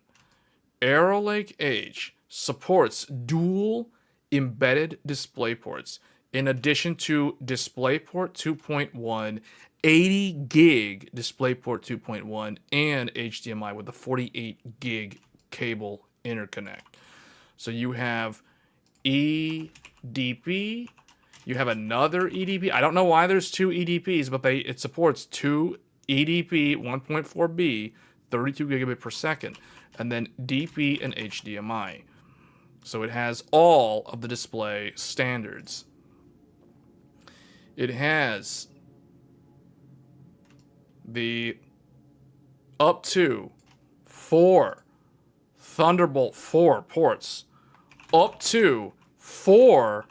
Arrow Lake H supports dual embedded DisplayPorts in addition to DisplayPort 2.1, 80 gig DisplayPort 2.1, and HDMI with a 48 gig cable interconnect. So you have EDP, you have another EDP. I don't know why there's 2 EDPs, but it supports 2 EDP 1.4B, 32 gigabit per second, and then DP and HDMI. So it has all of the display standards. It has the up to 4 Thunderbolt 4 ports, up to 4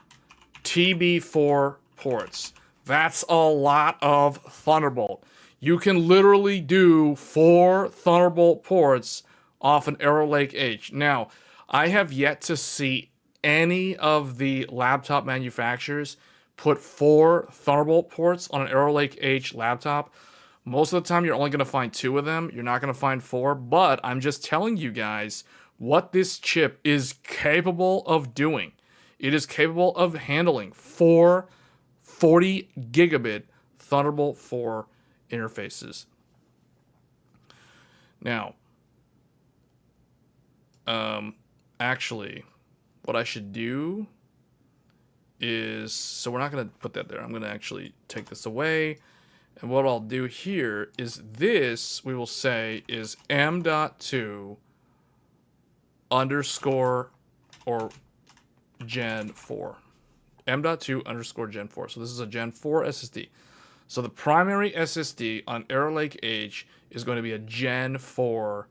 TB4 ports. That's a lot of Thunderbolt. You can literally do 4 Thunderbolt ports off an Arrow Lake H. Now, I have yet to see any of the laptop manufacturers put 4 Thunderbolt ports on an Arrow Lake H laptop. Most of the time, you're only going to find 2 of them. You're not going to find 4, but I'm just telling you guys what this chip is capable of doing. It is capable of handling 4 40 gigabit Thunderbolt 4 interfaces. Now, actually, what I should do is, so we're not going to put that there. I'm going to actually take this away. And what I'll do here is this, we will say, is M.2 underscore or Gen 4. M.2 underscore Gen 4. So this is a Gen 4 SSD. So the primary SSD on Arrow Lake H is going to be a Gen 4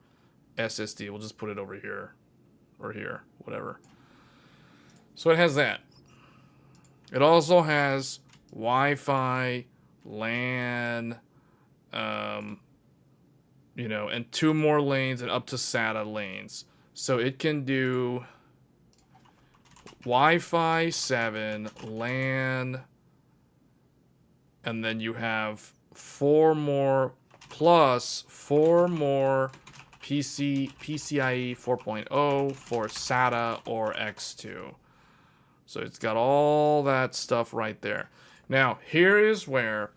SSD. We'll just put it over here or here, whatever. So it has that. It also has Wi-Fi, LAN, you know, and 2 more lanes and up to SATA lanes. So it can do Wi-Fi 7, LAN, and then you have 4 more plus 4 more PCIe 4.0 for SATA or X2. So it's got all that stuff right there. Now, here is where,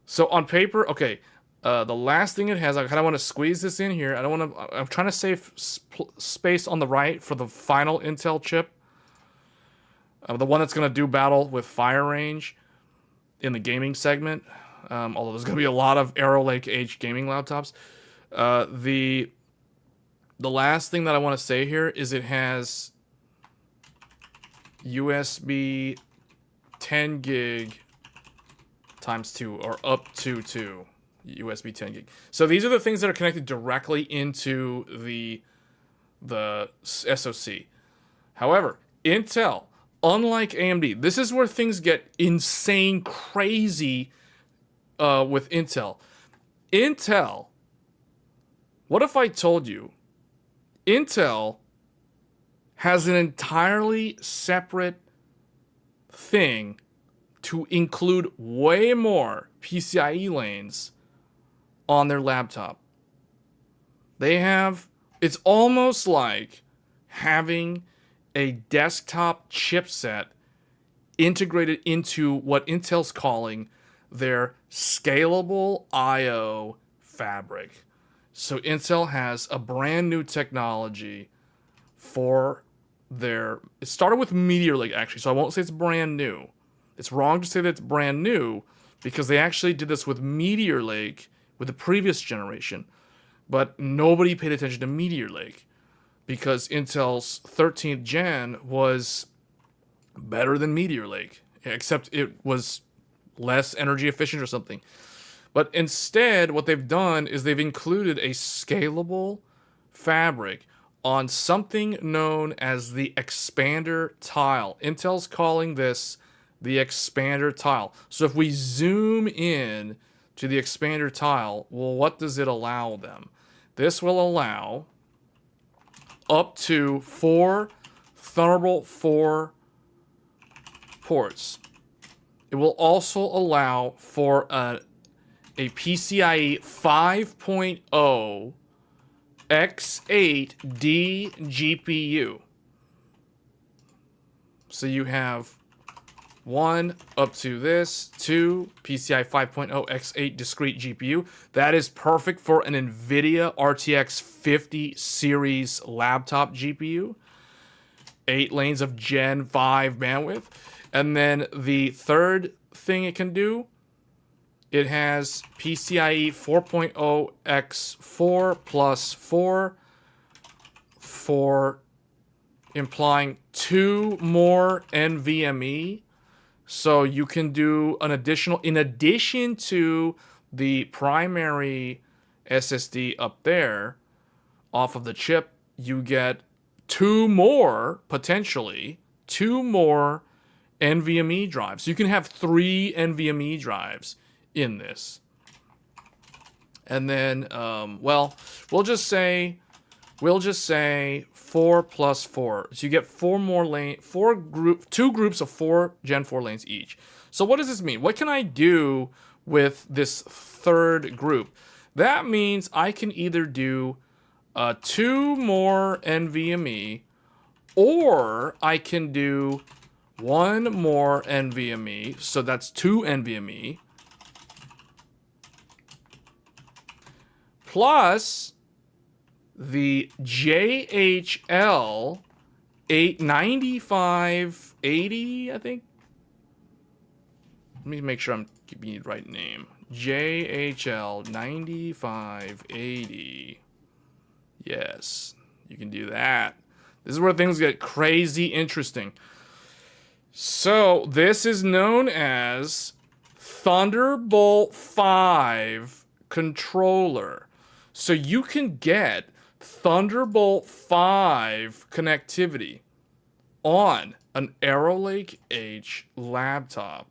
so on paper, okay, the last thing it has, I kind of want to squeeze this in here. I'm trying to save space on the right for the final Intel chip. The one that's going to do battle with fire range in the gaming segment, although there's going to be a lot of Arrow Lake H gaming laptops. The last thing that I want to say here is it has USB 10 gig times 2 or up to 2 USB 10 gig. So these are the things that are connected directly into the SoC. However, Intel, unlike AMD, this is where things get insane crazy with Intel. Intel, what if I told you Intel has an entirely separate thing to include way more PCIe lanes on their laptop? They have, it's almost like having a desktop chipset integrated into what Intel's calling their scalable I/O fabric. So Intel has a brand new technology for their, it started with Meteor Lake actually, so I won't say it's brand new. It's wrong to say that it's brand new because they actually did this with Meteor Lake with the previous generation, but nobody paid attention to Meteor Lake because Intel's 13th gen was better than Meteor Lake, except it was less energy efficient or something. But instead, what they've done is they've included a scalable fabric on something known as the expander tile. Intel's calling this the expander tile. So if we zoom in to the expander tile, well, what does it allow them? This will allow up to 4 Thunderbolt 4 ports. It will also allow for a PCIe 5.0 X8D GPU. So you have 1 up to this, 2 PCIe 5.0 X8 discrete GPU. That is perfect for an NVIDIA RTX 50 series laptop GPU. 8 lanes of Gen 5 bandwidth. And then the third thing it can do, it has PCIe 4.0 X4 plus 4 for implying 2 more NVMe. So you can do an additional, in addition to the primary SSD up there off of the chip, you get 2 more, potentially, 2 more NVMe drives. So you can have 3 NVMe drives in this. And then, well, we'll just say 4 plus 4. So you get 4 more lane, 2 groups of 4 Gen 4 lanes each. So what does this mean? What can I do with this third group? That means I can either do 2 more NVMe, or I can do 1 more NVMe. So that's 2 NVMe. Plus the JHL 89580, I think. Let me make sure I'm giving you the right name. JHL 9580. Yes, you can do that. This is where things get crazy interesting. So this is known as Thunderbolt 5 controller. So you can get Thunderbolt 5 connectivity on an Arrow Lake H laptop.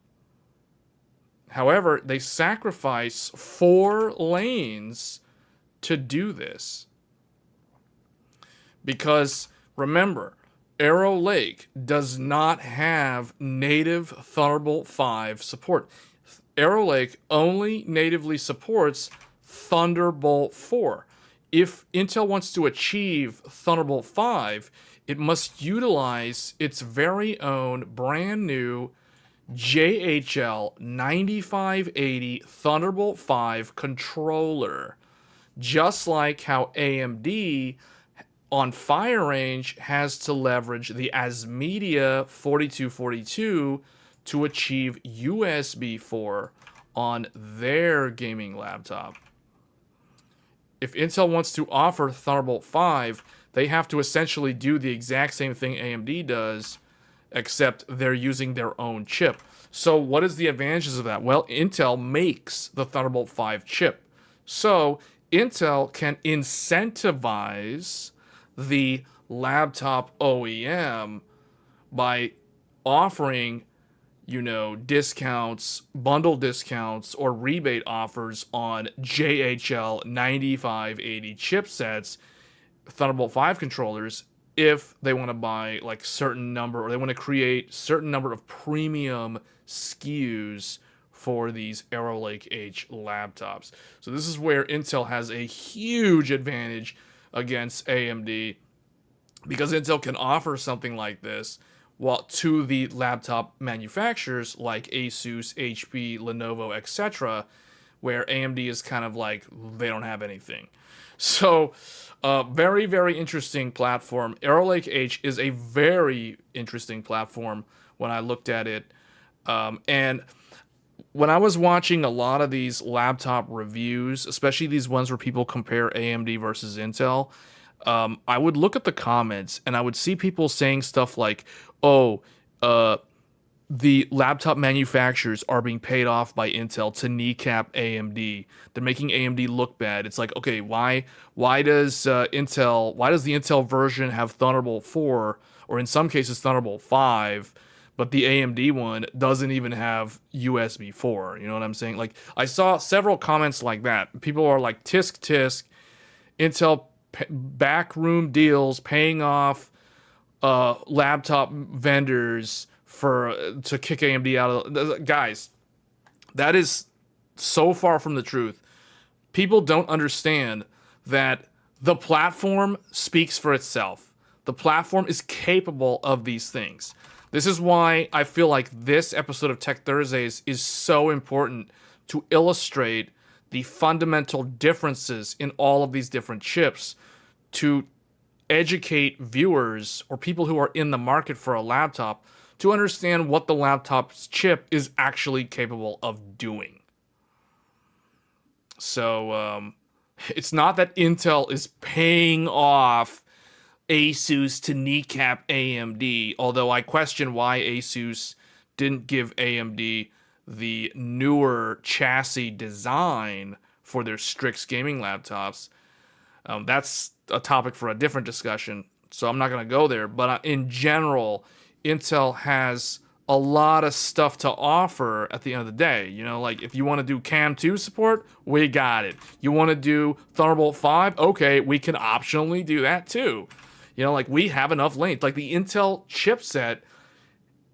However, they sacrifice 4 lanes to do this. Because remember, Arrow Lake does not have native Thunderbolt 5 support. Arrow Lake only natively supports Thunderbolt 4. If Intel wants to achieve Thunderbolt 5, it must utilize its very own brand new JHL 9580 Thunderbolt 5 controller. Just like how AMD on Fire Range has to leverage the ASMedia 4242 to achieve USB 4 on their gaming laptop. If Intel wants to offer Thunderbolt 5, they have to essentially do the exact same thing AMD does, except they're using their own chip. So what is the advantages of that? Well, Intel makes the Thunderbolt 5 chip. So Intel can incentivize the laptop OEM by offering, discounts, bundle discounts, or rebate offers on JHL 9580 chipsets, Thunderbolt 5 controllers, if they want to buy like certain number, or they want to create certain number of premium SKUs for these Arrow Lake H laptops. So this is where Intel has a huge advantage against AMD, because Intel can offer something like this while to the laptop manufacturers like Asus, HP, Lenovo, etc., where AMD is kind of like, they don't have anything. So very, very interesting platform. Arrow Lake H is a very interesting platform when I looked at it. And when I was watching a lot of these laptop reviews, especially these ones where people compare AMD versus Intel, I would look at the comments and I would see people saying stuff like, the laptop manufacturers are being paid off by Intel to kneecap AMD. They're making AMD look bad. It's like, okay, why does the Intel version have Thunderbolt 4, or in some cases Thunderbolt 5, but the AMD one doesn't even have USB 4? You know what I'm saying? Like, I saw several comments like that. People are like, tisk tisk, Intel backroom deals paying off laptop vendors to kick AMD out of. Guys, that is so far from the truth. People don't understand that the platform speaks for itself. The platform is capable of these things. This is why I feel like this episode of Tech Thursdays is so important, to illustrate the fundamental differences in all of these different chips, to educate viewers or people who are in the market for a laptop to understand what the laptop's chip is actually capable of doing. So it's not that Intel is paying off Asus to kneecap AMD, although I question why Asus didn't give AMD the newer chassis design for their Strix gaming laptops. That's a topic for a different discussion, so I'm not going to go there. But in general, Intel has a lot of stuff to offer at the end of the day. Like if you want to do Cam 2 support, we got it. You want to do Thunderbolt 5? Okay, we can optionally do that too. Like we have enough length. Like the Intel chipset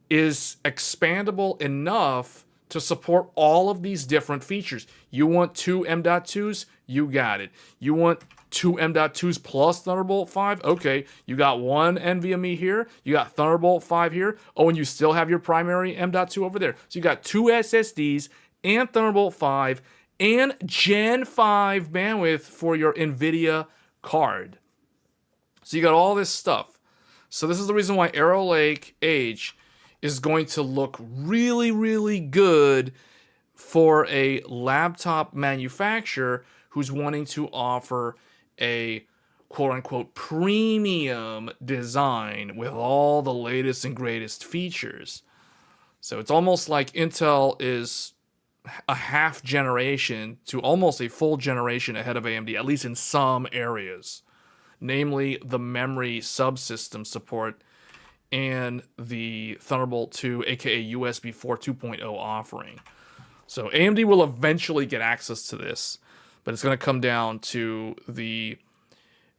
is expandable enough to support all of these different features. You want two M.2s? You got it. You want two M.2s plus Thunderbolt 5? Okay, you got one NVMe here, you got Thunderbolt 5 here, and you still have your primary M.2 over there. So you got two SSDs and Thunderbolt 5 and Gen 5 bandwidth for your NVIDIA card. So you got all this stuff. So this is the reason why Arrow Lake H is going to look really, really good for a laptop manufacturer who's wanting to offer a quote-unquote premium design with all the latest and greatest features. So it's almost like Intel is a half generation to almost a full generation ahead of AMD, at least in some areas, namely the memory subsystem support and the Thunderbolt 2, aka USB 4 2.0 offering. So AMD will eventually get access to this, but it's going to come down to the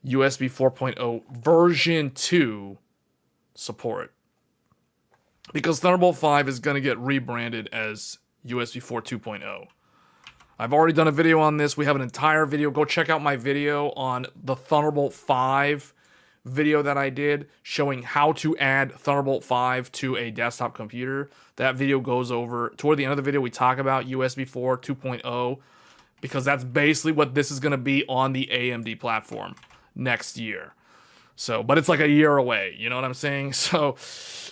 USB 4.0 version 2 support, because Thunderbolt 5 is going to get rebranded as USB 4 2.0. I've already done a video on this. We have an entire video. Go check out my video on the Thunderbolt 5 video that I did showing how to add Thunderbolt 5 to a desktop computer. That video goes over, toward the end of the video, we talk about USB 4 2.0, because that's basically what this is going to be on the AMD platform next year. So, but it's like a year away. You know what I'm saying? So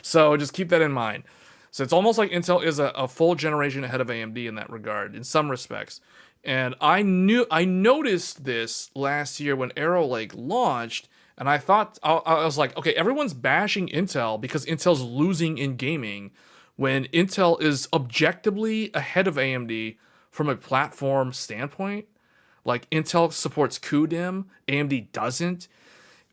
just keep that in mind. So it's almost like Intel is a full generation ahead of AMD in that regard, in some respects. And I noticed this last year when Arrow Lake launched, and I was like, okay, everyone's bashing Intel because Intel's losing in gaming, when Intel is objectively ahead of AMD from a platform standpoint. Like Intel supports QDIMM, AMD doesn't.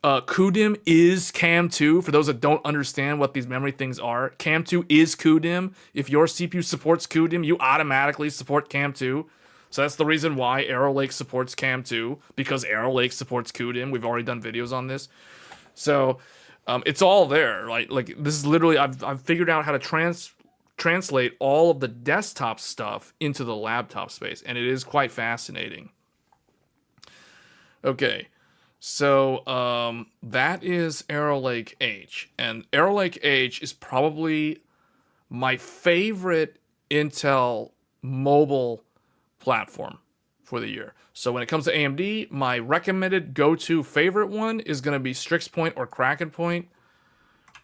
QDIMM is CAM2. For those that don't understand what these memory things are, CAM2 is QDIMM. If your CPU supports QDIMM, you automatically support CAM2. So that's the reason why Arrow Lake supports CAM2, because Arrow Lake supports QDIMM. We've already done videos on this. So it's all there. Like this is literally, I've figured out how to translate all of the desktop stuff into the laptop space, and it is quite fascinating. Okay. So that is Arrow Lake H. And Arrow Lake H is probably my favorite Intel mobile platform for the year. So when it comes to AMD, my recommended go-to favorite one is going to be Strix Point or Kraken Point,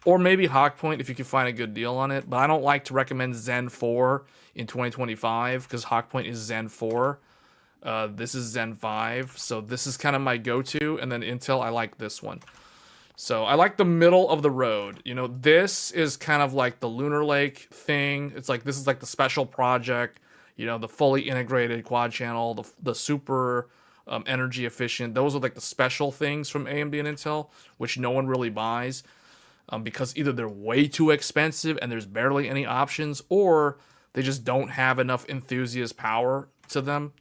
or maybe Hawk Point if you can find a good deal on it. But I don't like to recommend Zen 4 in 2025 because Hawk Point is Zen 4. This is Zen 5, so this is kind of my go-to, and then Intel, I like this one. So I like the middle of the road. You know, this is kind of like the Lunar Lake thing. It's like, this is like the special project, you know, the fully integrated quad channel, the super energy efficient. Those are like the special things from AMD and Intel, which no one really buys because either they're way too expensive and there's barely any options, or they just don't have enough enthusiast power to them.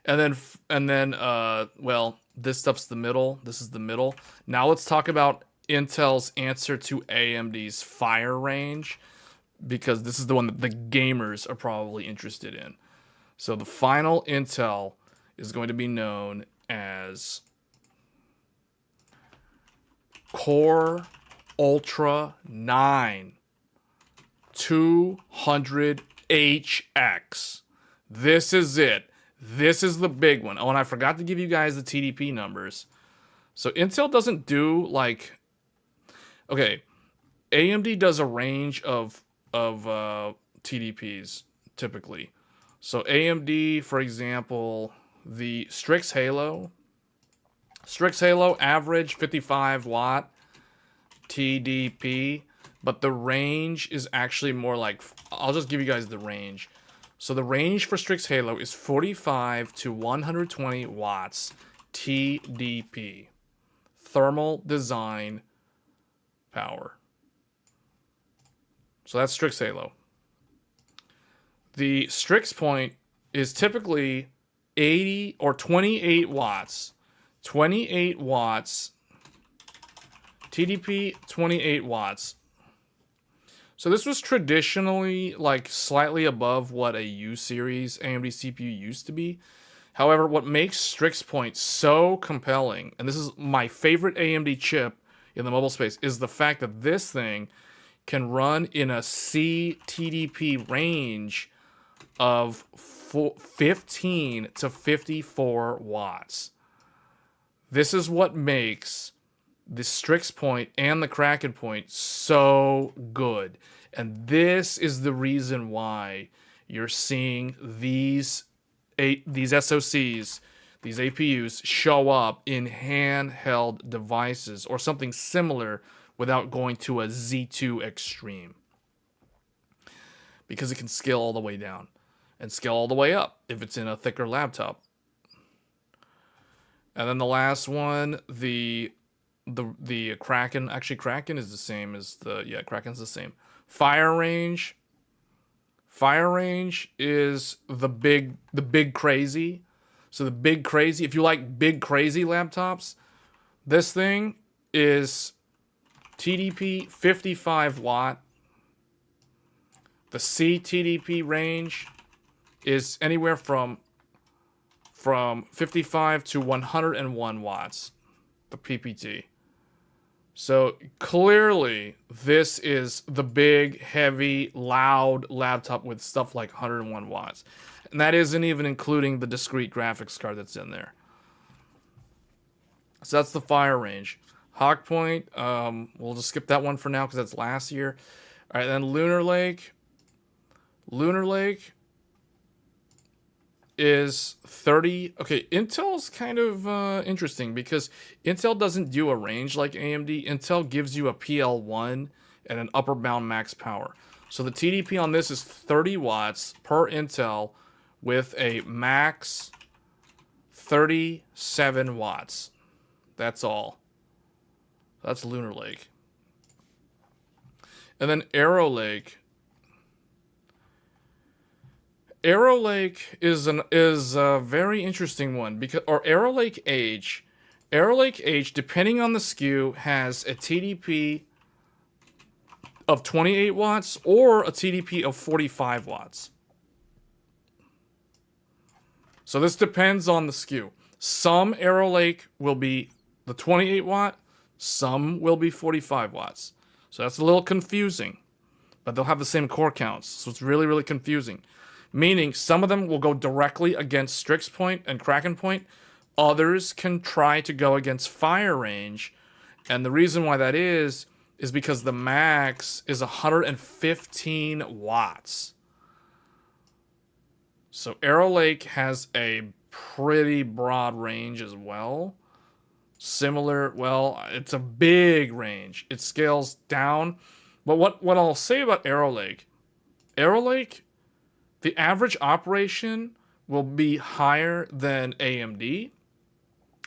And then, well, this stuff's the middle. This is the middle. Now let's talk about Intel's answer to AMD's fire range, because this is the one that the gamers are probably interested in. So the final Intel is going to be known as Core Ultra 9 200HX. This is it. This is the big one. Oh, and I forgot to give you guys the TDP numbers. So Intel doesn't do like, okay, AMD does a range of TDPs typically. So AMD, for example, the Strix Halo average 55 watt TDP, but the range is actually more like, I'll just give you guys the range. So the range for Strix Halo is 45 to 120 watts TDP. Thermal design power. So that's Strix Halo. The Strix Point is typically 80 or 28 watts. 28 watts. TDP, 28 watts. So this was traditionally like slightly above what a U-series AMD CPU used to be. However, what makes Strix Point so compelling, and this is my favorite AMD chip in the mobile space, is the fact that this thing can run in a C TDP range of 15 to 54 watts. This is what makes the Strix Point and the Kraken Point so good. And this is the reason why you're seeing these SoCs, these APUs, show up in handheld devices or something similar without going to a Z2 Extreme. Because it can scale all the way down and scale all the way up if it's in a thicker laptop. And then the last one, the Kraken, actually Kraken is the same as Kraken's the same. Fire range is the big crazy. So the big crazy, if you like big crazy laptops, this thing is TDP 55 watt. The C TDP range is anywhere from 55 to 101 watts, the PPT. So clearly, this is the big, heavy, loud laptop with stuff like 101 watts. And that isn't even including the discrete graphics card that's in there. So that's the fire range. Hawk Point, we'll just skip that one for now because that's last year. All right, then Lunar Lake. Lunar Lake is 30. Okay, Intel's kind of interesting because Intel doesn't do a range like AMD. Intel gives you a PL1 and an upper bound max power. So the TDP on this is 30 watts per Intel with a max 37 watts. That's all. That's Lunar Lake. And then Arrow Lake. Arrow Lake is a very interesting one because Arrow Lake Age, depending on the SKU, has a TDP of 28 watts or a TDP of 45 watts. So this depends on the SKU. Some Arrow Lake will be the 28 watt, some will be 45 watts. So that's a little confusing, but they'll have the same core counts. So it's really, really confusing. Meaning some of them will go directly against Strix Point and Kraken Point. Others can try to go against Fire Range. And the reason why that is because the max is 115 watts. So Arrow Lake has a pretty broad range as well. Similar, well, it's a big range. It scales down. But what I'll say about Arrow Lake, the average operation will be higher than AMD.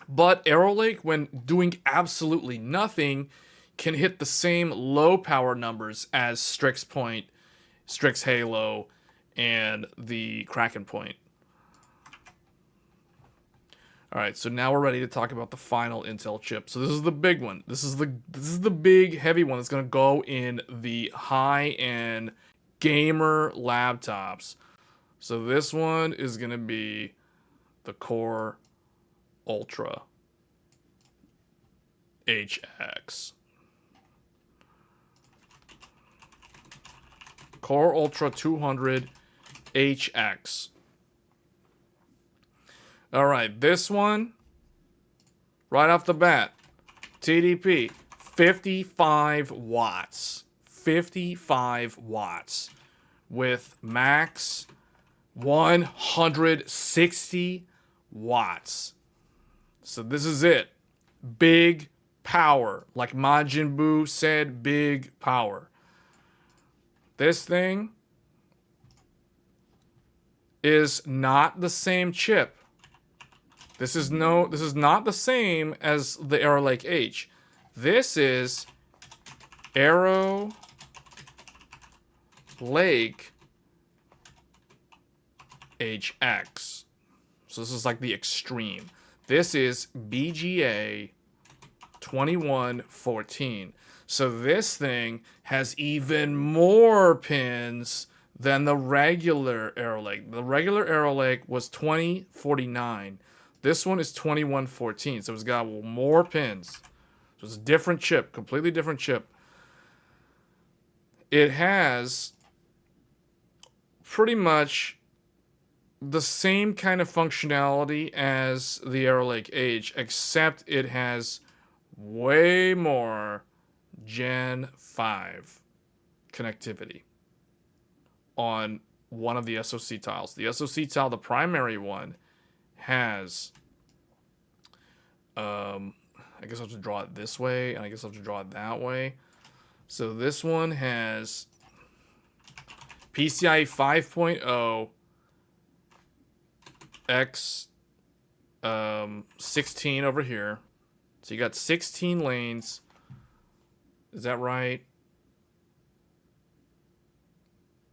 But Arrow Lake, when doing absolutely nothing, can hit the same low power numbers as Strix Point, Strix Halo, and the Kraken Point. All right, so now we're ready to talk about the final Intel chip. So this is the big one. This is the big heavy one that's going to go in the high-end gamer laptops. So this one is going to be the Core Ultra HX. Core Ultra 200 HX. All right, this one, right off the bat, TDP, 55 watts. 55 watts with max 160 watts. So this is it. Big power. Like Majin Buu said, big power. This thing is not the same chip. This is not the same as the Arrow Lake H. This is Arrow Lake HX. So this is like the extreme. This is BGA 2114. So this thing has even more pins than the regular Arrow Lake. The regular Arrow Lake was 2049. This one is 2114, so it's got more pins. So it's a different chip, completely different chip. It has pretty much the same kind of functionality as the Arrow Lake H, except it has way more Gen 5 connectivity on one of the SoC tiles. The SoC tile, the primary one, has I guess I have to draw it this way, and I guess I have to draw it that way. So this one has PCIe 5.0 X 16 over here. So you got 16 lanes. Is that right?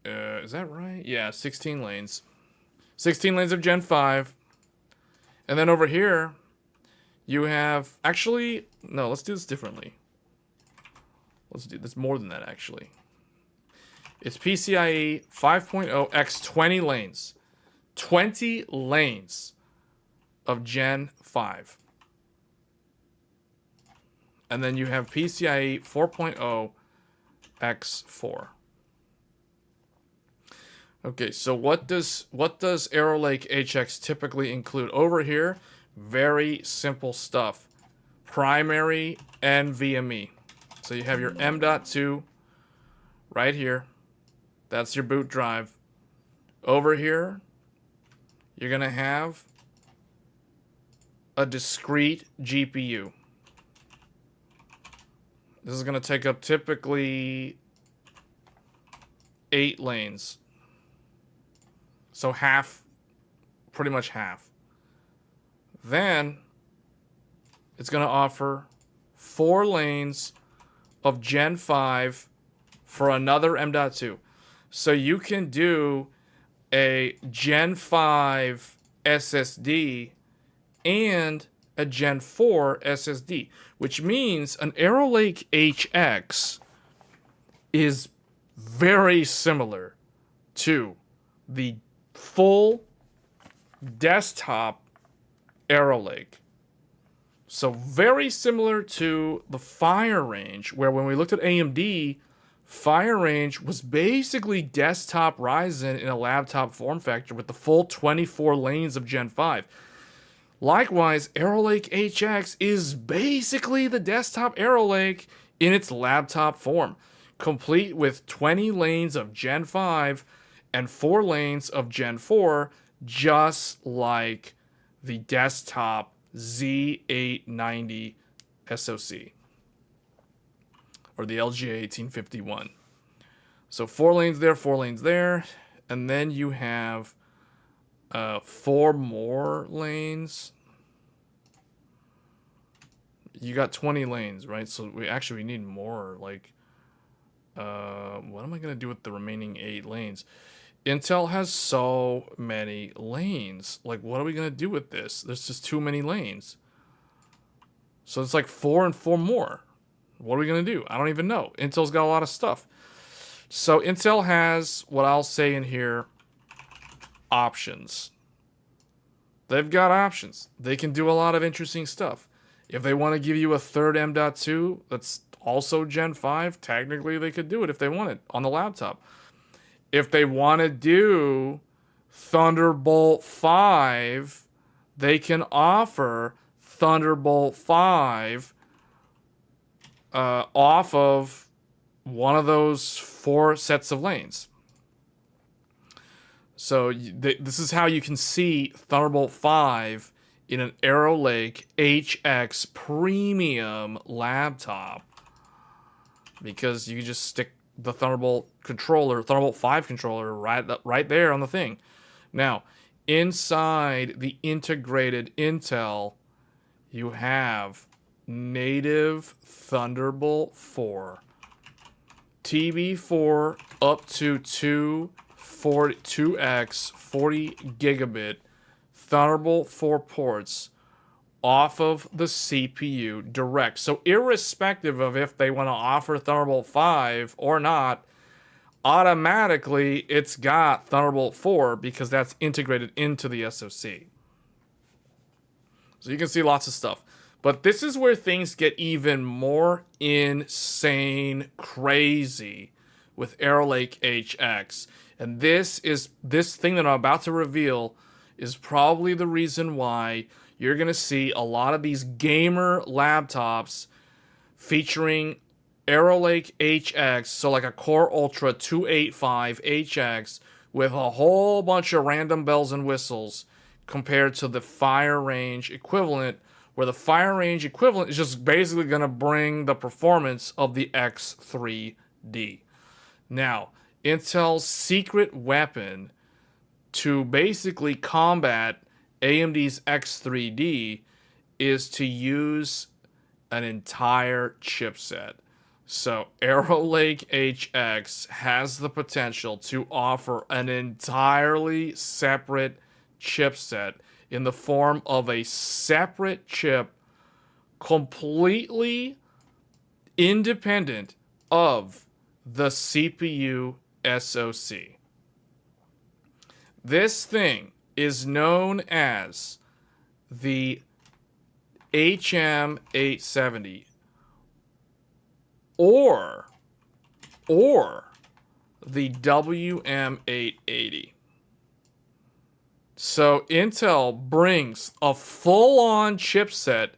Is that right? Yeah, 16 lanes. 16 lanes of Gen 5. And then over here, you have... Actually, no, let's do this differently. Let's do this more than that, actually. It's PCIe 5.0 x 20 lanes. 20 lanes of Gen 5. And then you have PCIe 4.0 x 4. Okay, so what does Arrow Lake HX typically include? Over here, very simple stuff. primary NVMe. So you have your M.2 right here. That's your boot drive. Over here, you're going to have a discrete GPU. This is going to take up typically 8 lanes. So half, pretty much half. Then it's going to offer 4 lanes of Gen 5 for another M.2. So you can do a Gen 5 SSD and a Gen 4 SSD, which means an Arrow Lake HX is very similar to the full desktop Arrow Lake. So very similar to the Fire Range, where when we looked at AMD, Fire Range was basically desktop Ryzen in a laptop form factor with the full 24 lanes of Gen 5. Likewise, Arrow Lake HX is basically the desktop Arrow Lake in its laptop form, complete with 20 lanes of Gen 5 and 4 lanes of Gen 4, just like the desktop Z890 SoC, or the LGA 1851. So 4 lanes there, 4 lanes there, and then you have 4 more lanes. You got 20 lanes, right? So we need more. Like, what am I gonna do with the remaining 8 lanes? Intel has so many lanes. Like, what are we gonna do with this? There's just too many lanes. So it's like 4 and 4 more. What are we gonna do? I don't even know. Intel's got a lot of stuff. So Intel has, what I'll say in here, options. They've got options. They can do a lot of interesting stuff. If they want to give you a third M.2 that's also Gen 5, technically they could do it if they wanted on the laptop. If they want to do Thunderbolt 5, they can offer Thunderbolt 5 off of one of those 4 sets of lanes. So this is how you can see Thunderbolt 5 in an Arrow Lake HX premium laptop, because you can just stick the Thunderbolt 5 controller right there on the thing. Now, inside the integrated Intel, you have native Thunderbolt 4, TB4 up to 2x 40 gigabit Thunderbolt 4 ports off of the CPU direct. So irrespective of if they want to offer Thunderbolt 5 or not, automatically it's got Thunderbolt 4 because that's integrated into the SoC. So you can see lots of stuff. But this is where things get even more insane crazy with Arrow Lake HX. And this thing that I'm about to reveal is probably the reason why you're going to see a lot of these gamer laptops featuring Arrow Lake HX, so like a Core Ultra 285 HX with a whole bunch of random bells and whistles compared to the Fire Range equivalent, where the Fire Range equivalent is just basically going to bring the performance of the X3D. Now, Intel's secret weapon to basically combat AMD's X3D is to use an entire chipset. So Arrow Lake HX has the potential to offer an entirely separate chipset in the form of a separate chip completely independent of the CPU SoC. This thing is known as the HM870 or the WM880. So Intel brings a full-on chipset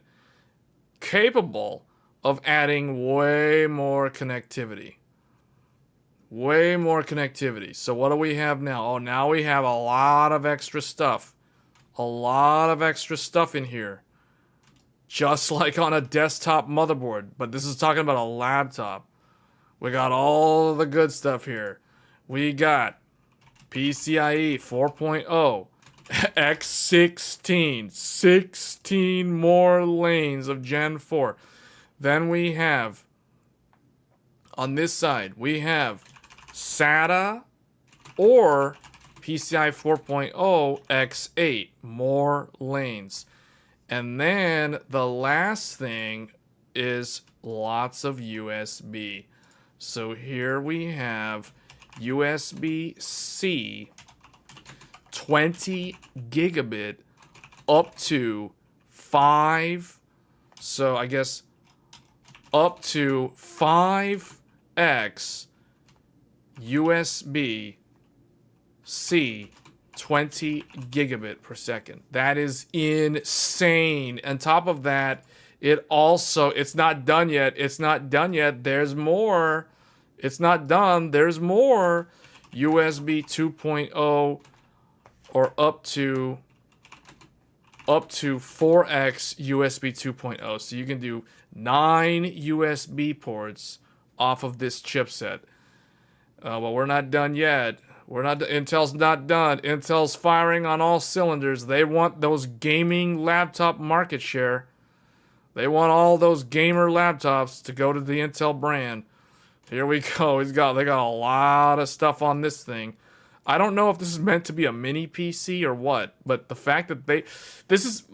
capable of adding way more connectivity. Way more connectivity. So what do we have now? Oh, now we have a lot of extra stuff. A lot of extra stuff in here. Just like on a desktop motherboard. But this is talking about a laptop. We got all the good stuff here. We got PCIe 4.0, X16, 16 more lanes of Gen 4. Then we have, on this side, we have SATA or PCI 4.0 X8, more lanes. And then the last thing is lots of USB. So here we have USB-C 20 gigabit up to 5, so I guess up to 5x USB-C 20 gigabit per second. That is insane. On top of that, it's not done yet. It's not done yet. There's more. It's not done. There's more. USB 2.0 or up to 4x USB 2.0. So you can do 9 USB ports off of this chipset. Well, we're not done yet. Intel's not done. Intel's firing on all cylinders. They want those gaming laptop market share. They want all those gamer laptops to go to the Intel brand. Here we go. They got a lot of stuff on this thing. I don't know if this is meant to be a mini PC or what, but the fact that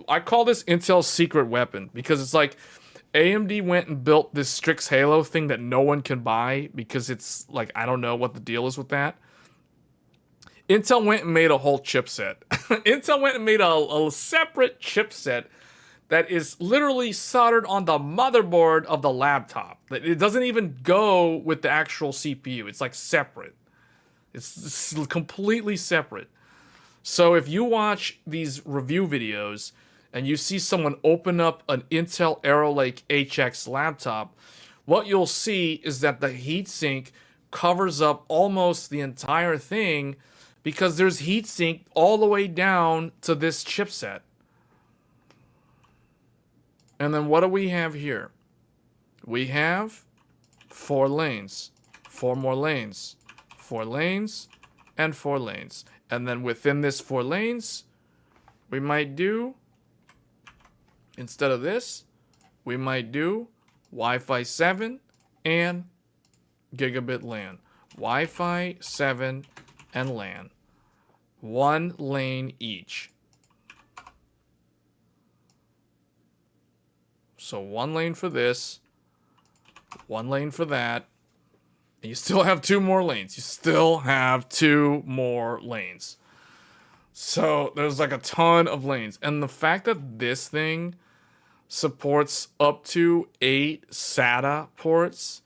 I call this Intel's secret weapon, because it's like AMD went and built this Strix Halo thing that no one can buy because it's like, I don't know what the deal is with that. Intel went and made a whole chipset. Intel went and made a separate chipset that is literally soldered on the motherboard of the laptop. It doesn't even go with the actual CPU. It's like separate. It's completely separate. So if you watch these review videos and you see someone open up an Intel Arrow Lake HX laptop, what you'll see is that the heatsink covers up almost the entire thing because there's heatsink all the way down to this chipset. And then what do we have here? We have 4 lanes, 4 more lanes, 4 lanes, and 4 lanes. And then within this 4 lanes, we might do, instead of this, we might do Wi-Fi 7 and gigabit LAN. Wi-Fi 7 and LAN. 1 lane each. So 1 lane for this, 1 lane for that, and you still have 2 more lanes. You still have 2 more lanes. So there's like a ton of lanes. And the fact that this thing supports up to 8 SATA ports,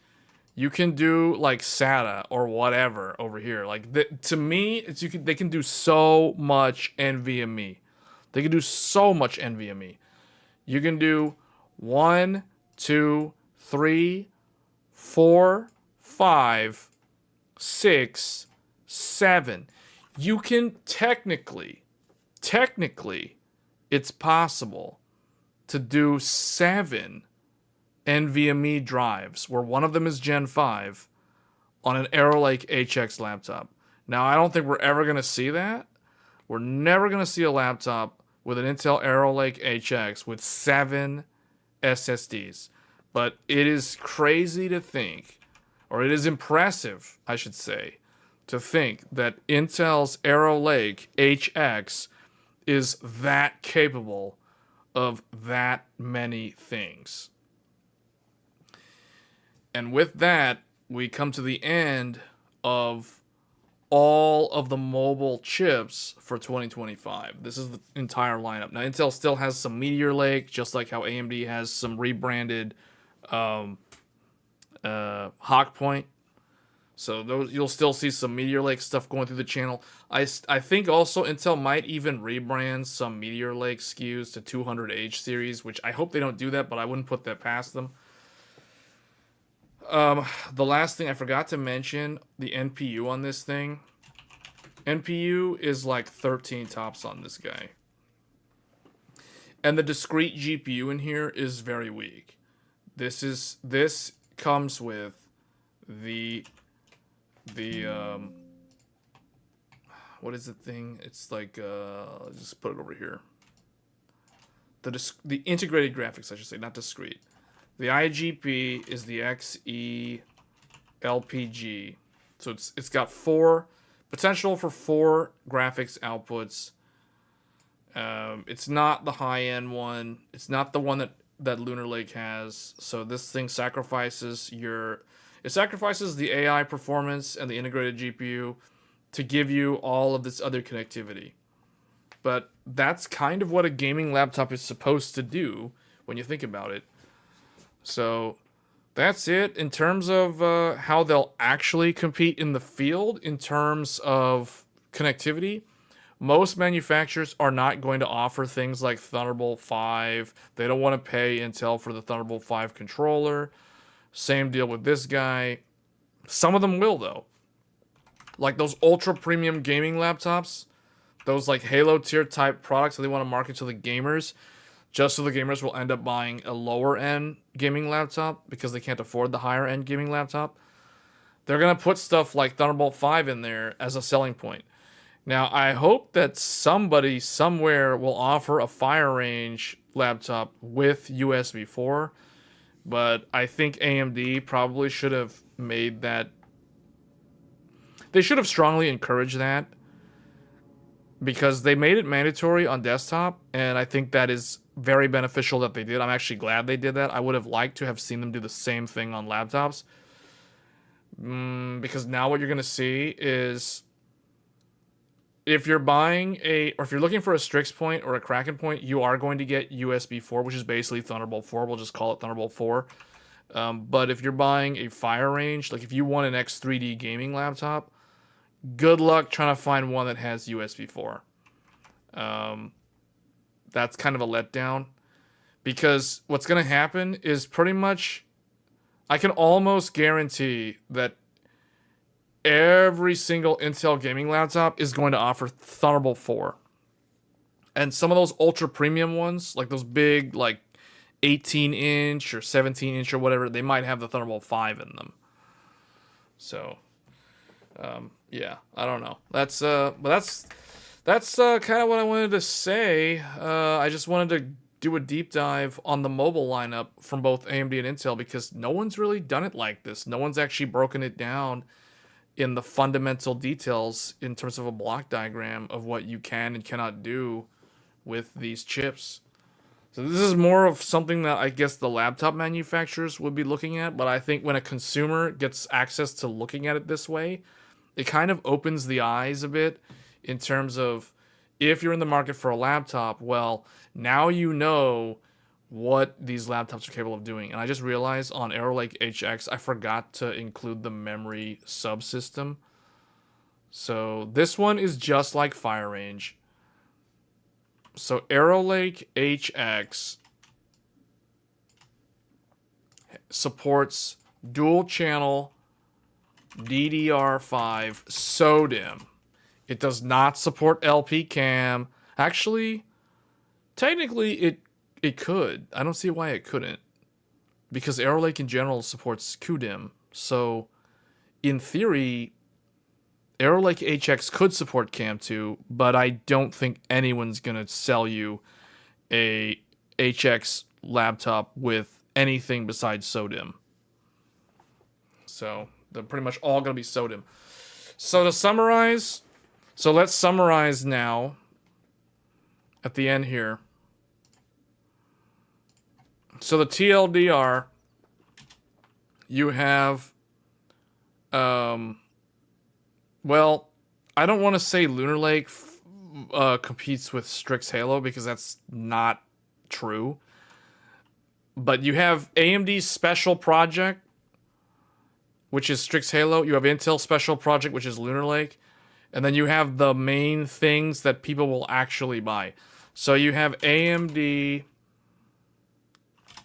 you can do like SATA or whatever over here. Like to me, they can do so much NVMe. They can do so much NVMe. You can do 1, 2, 3, 4, 5, 6, 7. You can technically, it's possible to do 7 NVMe drives, where one of them is Gen 5, on an Arrow Lake HX laptop. Now, I don't think we're ever going to see that. We're never going to see a laptop with an Intel Arrow Lake HX with 7 SSDs. But it is crazy to think, or it is impressive, I should say, to think that Intel's Arrow Lake HX is that capable of that many things. And with that, we come to the end of all of the mobile chips for 2025. This is the entire lineup. Now, Intel still has some Meteor Lake, just like how AMD has some rebranded Hawk Point. So those you'll still see some Meteor Lake stuff going through the channel. I think also Intel might even rebrand some Meteor Lake SKUs to 200H series, which I hope they don't do that, but I wouldn't put that past them. The last thing I forgot to mention, the NPU on this thing. NPU is like 13 tops on this guy. And the discrete GPU in here is very weak. This comes with the what is the thing? It's like just put it over here. The integrated graphics, I should say, not discrete. The IGP is the XE LPG. So it's got potential for 4 graphics outputs. It's not the high-end one. It's not the one that Lunar Lake has. So this thing sacrifices the AI performance and the integrated GPU to give you all of this other connectivity. But that's kind of what a gaming laptop is supposed to do when you think about it. So that's it in terms of how they'll actually compete in the field in terms of connectivity. Most manufacturers are not going to offer things like Thunderbolt 5. They don't want to pay Intel for the Thunderbolt 5 controller. Same deal with this guy. Some of them will, though. Like those ultra premium gaming laptops, those like Halo tier type products that they want to market to the gamers, just so the gamers will end up buying a lower end gaming laptop because they can't afford the higher end gaming laptop. They're going to put stuff like Thunderbolt 5 in there as a selling point. Now, I hope that somebody somewhere will offer a Fire Range laptop with USB 4, but I think AMD probably should have made that. They should have strongly encouraged that because they made it mandatory on desktop, and I think that is very beneficial that they did. I'm actually glad they did that. I would have liked to have seen them do the same thing on laptops because now what you're going to see is if you're looking for a Strix point or a Kraken point, you are going to get USB 4, which is basically Thunderbolt 4. We'll just call it Thunderbolt 4. But if you're buying a Fire Range, like if you want an X3D gaming laptop, good luck trying to find one that has USB 4. That's kind of a letdown because what's going to happen is pretty much, I can almost guarantee that every single Intel gaming laptop is going to offer Thunderbolt 4. And some of those ultra premium ones, like those big, like 18-inch or 17-inch or whatever, they might have the Thunderbolt 5 in them. So, yeah, I don't know. That's kind of what I wanted to say. I just wanted to do a deep dive on the mobile lineup from both AMD and Intel because no one's really done it like this. No one's actually broken it down in the fundamental details in terms of a block diagram of what you can and cannot do with these chips. So this is more of something that I guess the laptop manufacturers would be looking at, but I think when a consumer gets access to looking at it this way, it kind of opens the eyes a bit in terms of if you're in the market for a laptop, well, now you know what these laptops are capable of doing. And I just realized on Arrow Lake HX, I forgot to include the memory subsystem. So this one is just like Fire Range. So Arrow Lake HX supports dual channel DDR5 SODIMM. It does not support LP cam. Actually, technically it could. I don't see why it couldn't. Because Arrow Lake in general supports QDIMM. So, in theory, Arrow Lake HX could support Cam 2, but I don't think anyone's going to sell you a HX laptop with anything besides SODIMM. So, they're pretty much all going to be SODIMM. So, to summarize, let's summarize now at the end here. So the TLDR, you have, well, I don't want to say Lunar Lake competes with Strix Halo because that's not true. But you have AMD's Special Project which is Strix Halo. You have Intel Special Project, which is Lunar Lake. And then you have the main things that people will actually buy. So you have AMD.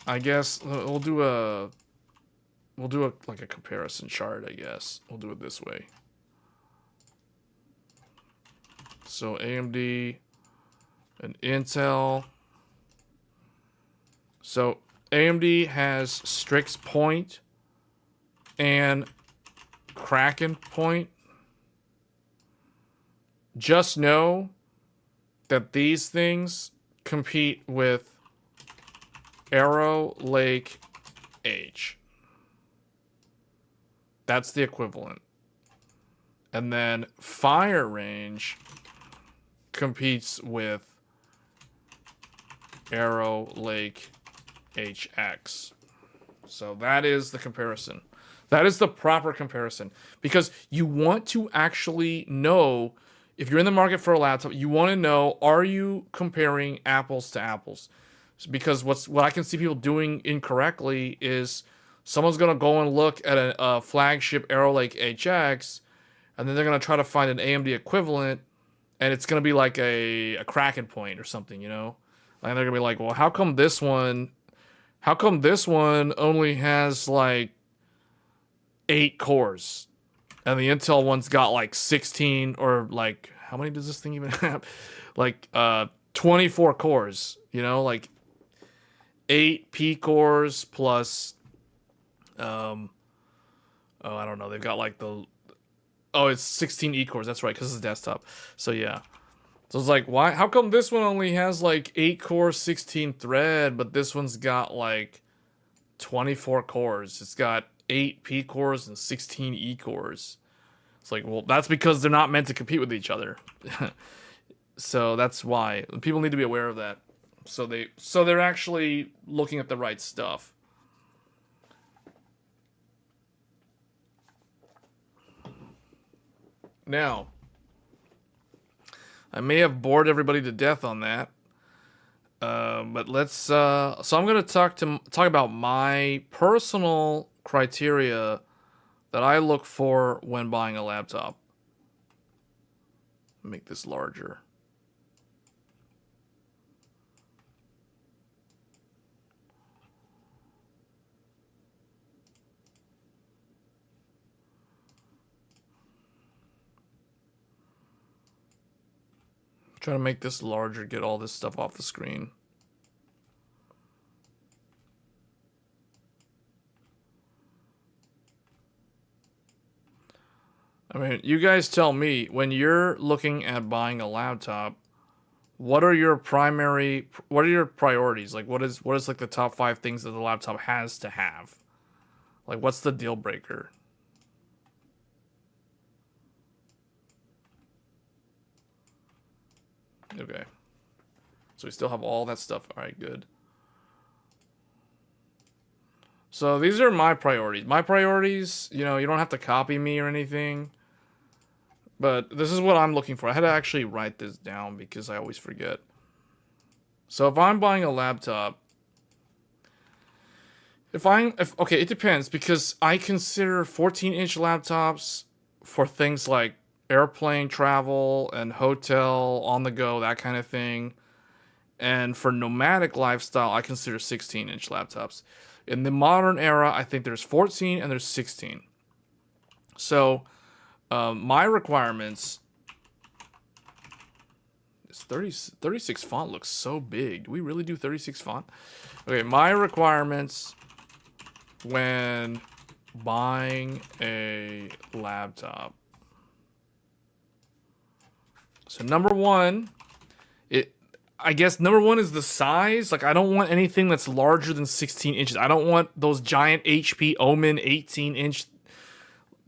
I guess we'll do a like a comparison chart, I guess. We'll do it this way. So AMD and Intel. So AMD has Strix Point and Kraken Point. Just know that these things compete with Arrow Lake H. That's the equivalent. And then Fire Range competes with Arrow Lake HX. So that is the comparison. That is the proper comparison. Because you want to actually know, if you're in the market for a laptop, you want to know, are you comparing apples to apples? Because what I can see people doing incorrectly is someone's going to go and look at a flagship Arrow Lake HX, and then they're going to try to find an AMD equivalent, and it's going to be like a Kraken Point or something, you know? And they're going to be like, well, how come this one only has like 8 cores? And the Intel one's got like 16, or like, how many does this thing even have? Like 24 cores, you know, like 8 P cores plus, I don't know. They've got like it's 16 E cores. That's right, because it's desktop. So yeah. So it's like, why? How come this one only has like 8 cores, 16 thread, but this one's got like 24 cores? It's got 8 P cores and 16 E cores. It's like, well, that's because they're not meant to compete with each other. So that's why people need to be aware of that. So they're actually looking at the right stuff. Now, I may have bored everybody to death on that, but let's. So I'm going to talk about my personal criteria that I look for when buying a laptop. Make this larger. Try to make this larger, get all this stuff off the screen. I mean, you guys tell me, when you're looking at buying a laptop, what are your priorities? Like, what is like the top 5 things that the laptop has to have? Like, what's the deal breaker? Okay. So we still have all that stuff. All right, good. So these are my priorities. My priorities, you know, you don't have to copy me or anything. But this is what I'm looking for. I had to actually write this down because I always forget. So if I'm buying a laptop, okay, it depends, because I consider 14-inch laptops for things like airplane travel and hotel, on the go, that kind of thing. And for nomadic lifestyle, I consider 16-inch laptops. In the modern era, I think there's 14 and there's 16. So my requirements, this 36 font looks so big. Do we really do 36 font? Okay, my requirements when buying a laptop. So number one, I guess number one is the size. Like, I don't want anything that's larger than 16 inches. I don't want those giant HP Omen 18-inch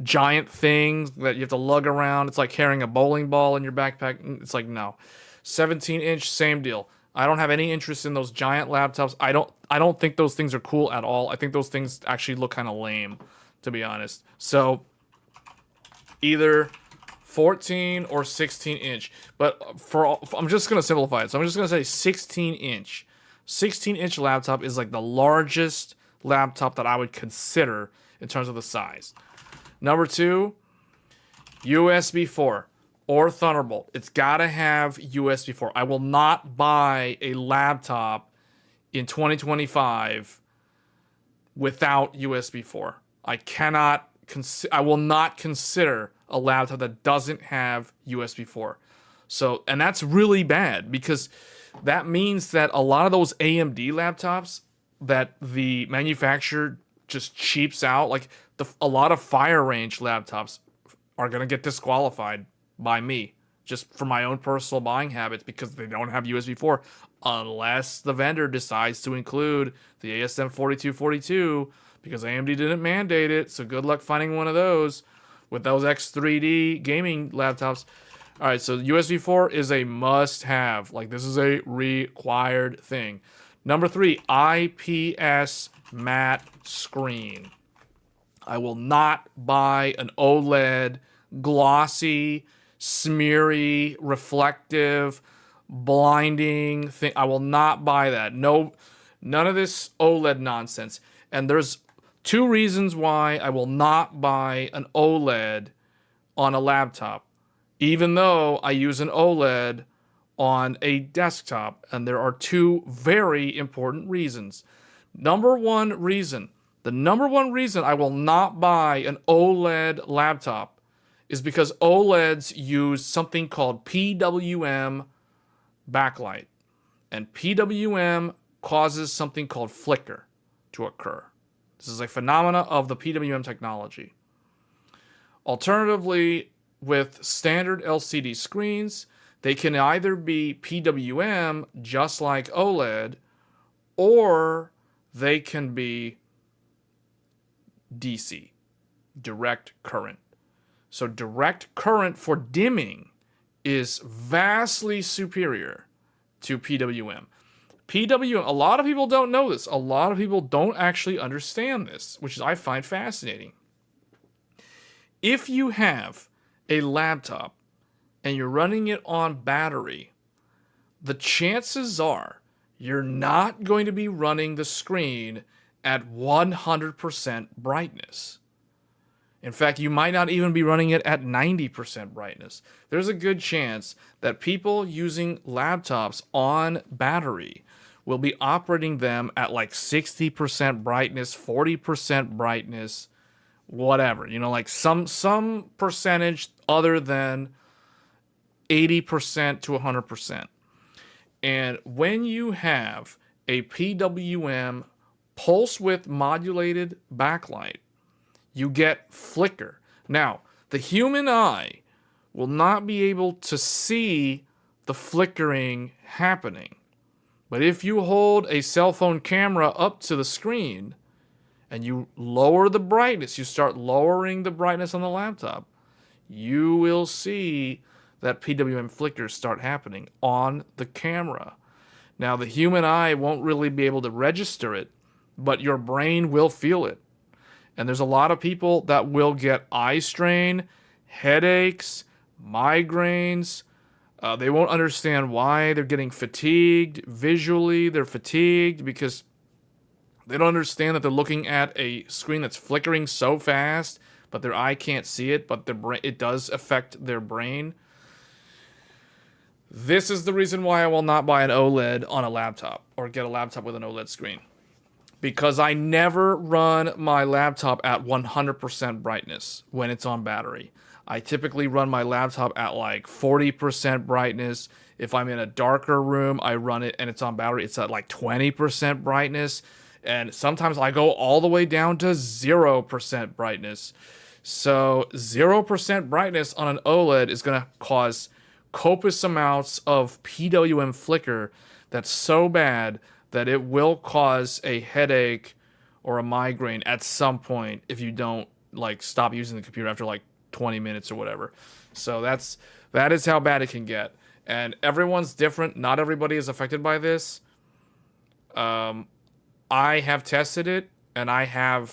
giant things that you have to lug around. It's like carrying a bowling ball in your backpack. It's like, no. 17-inch, same deal. I don't have any interest in those giant laptops. I don't think those things are cool at all. I think those things actually look kind of lame, to be honest. So either 14 or 16-inch. But I'm just going to simplify it. So I'm just going to say 16-inch. 16-inch laptop is like the largest laptop that I would consider in terms of the size. Number 2, USB 4 or Thunderbolt. It's got to have USB 4. I will not buy a laptop in 2025 without USB 4. I will not consider a laptop that doesn't have USB 4. So, and that's really bad because that means that a lot of those AMD laptops that the manufacturer just cheaps out, like a lot of Fire Range laptops are going to get disqualified by me just for my own personal buying habits because they don't have USB 4 unless the vendor decides to include the ASM 4242 because AMD didn't mandate it. So good luck finding one of those with those X3D gaming laptops. All right, so USB 4 is a must-have. Like, this is a required thing. Number 3, IPS matte screen. I will not buy an OLED, glossy, smeary, reflective, blinding thing. I will not buy that. No, none of this OLED nonsense. And there's 2 reasons why I will not buy an OLED on a laptop, even though I use an OLED on a desktop. And there are 2 very important reasons. The number one reason I will not buy an OLED laptop is because OLEDs use something called PWM backlight. And PWM causes something called flicker to occur. This is a phenomena of the PWM technology. Alternatively, with standard LCD screens, they can either be PWM, just like OLED, or they can be DC, direct current. So direct current for dimming is vastly superior to PWM. PWM, a lot of people don't know this. A lot of people don't actually understand this, which I find fascinating. If you have a laptop and you're running it on battery, the chances are you're not going to be running the screen at 100% brightness. In fact, you might not even be running it at 90% brightness. There's a good chance that people using laptops on battery will be operating them at like 60% brightness, 40% brightness, whatever. You know, like some percentage other than 80% to 100%. And when you have a PWM pulse width modulated backlight, you get flicker. Now, the human eye will not be able to see the flickering happening. But if you hold a cell phone camera up to the screen and you lower the brightness, you start lowering the brightness on the laptop, you will see that PWM flickers start happening on the camera. Now, the human eye won't really be able to register it, but your brain will feel it. And there's a lot of people that will get eye strain, headaches, migraines. They won't understand why they're getting fatigued. Visually, they're fatigued because they don't understand that they're looking at a screen that's flickering so fast, but their eye can't see it, but it does affect their brain. This is the reason why I will not buy an OLED on a laptop or get a laptop with an OLED screen. Because I never run my laptop at 100% brightness when it's on battery. I typically run my laptop at like 40% brightness. If I'm in a darker room, I run it and it's on battery. It's at like 20% brightness. And sometimes I go all the way down to 0% brightness. So 0% brightness on an OLED is going to cause copious amounts of PWM flicker that's so bad that it will cause a headache or a migraine at some point if you don't like stop using the computer after like 20 minutes or whatever. So that is how bad it can get. And everyone's different. Not everybody is affected by this. I have tested it and I have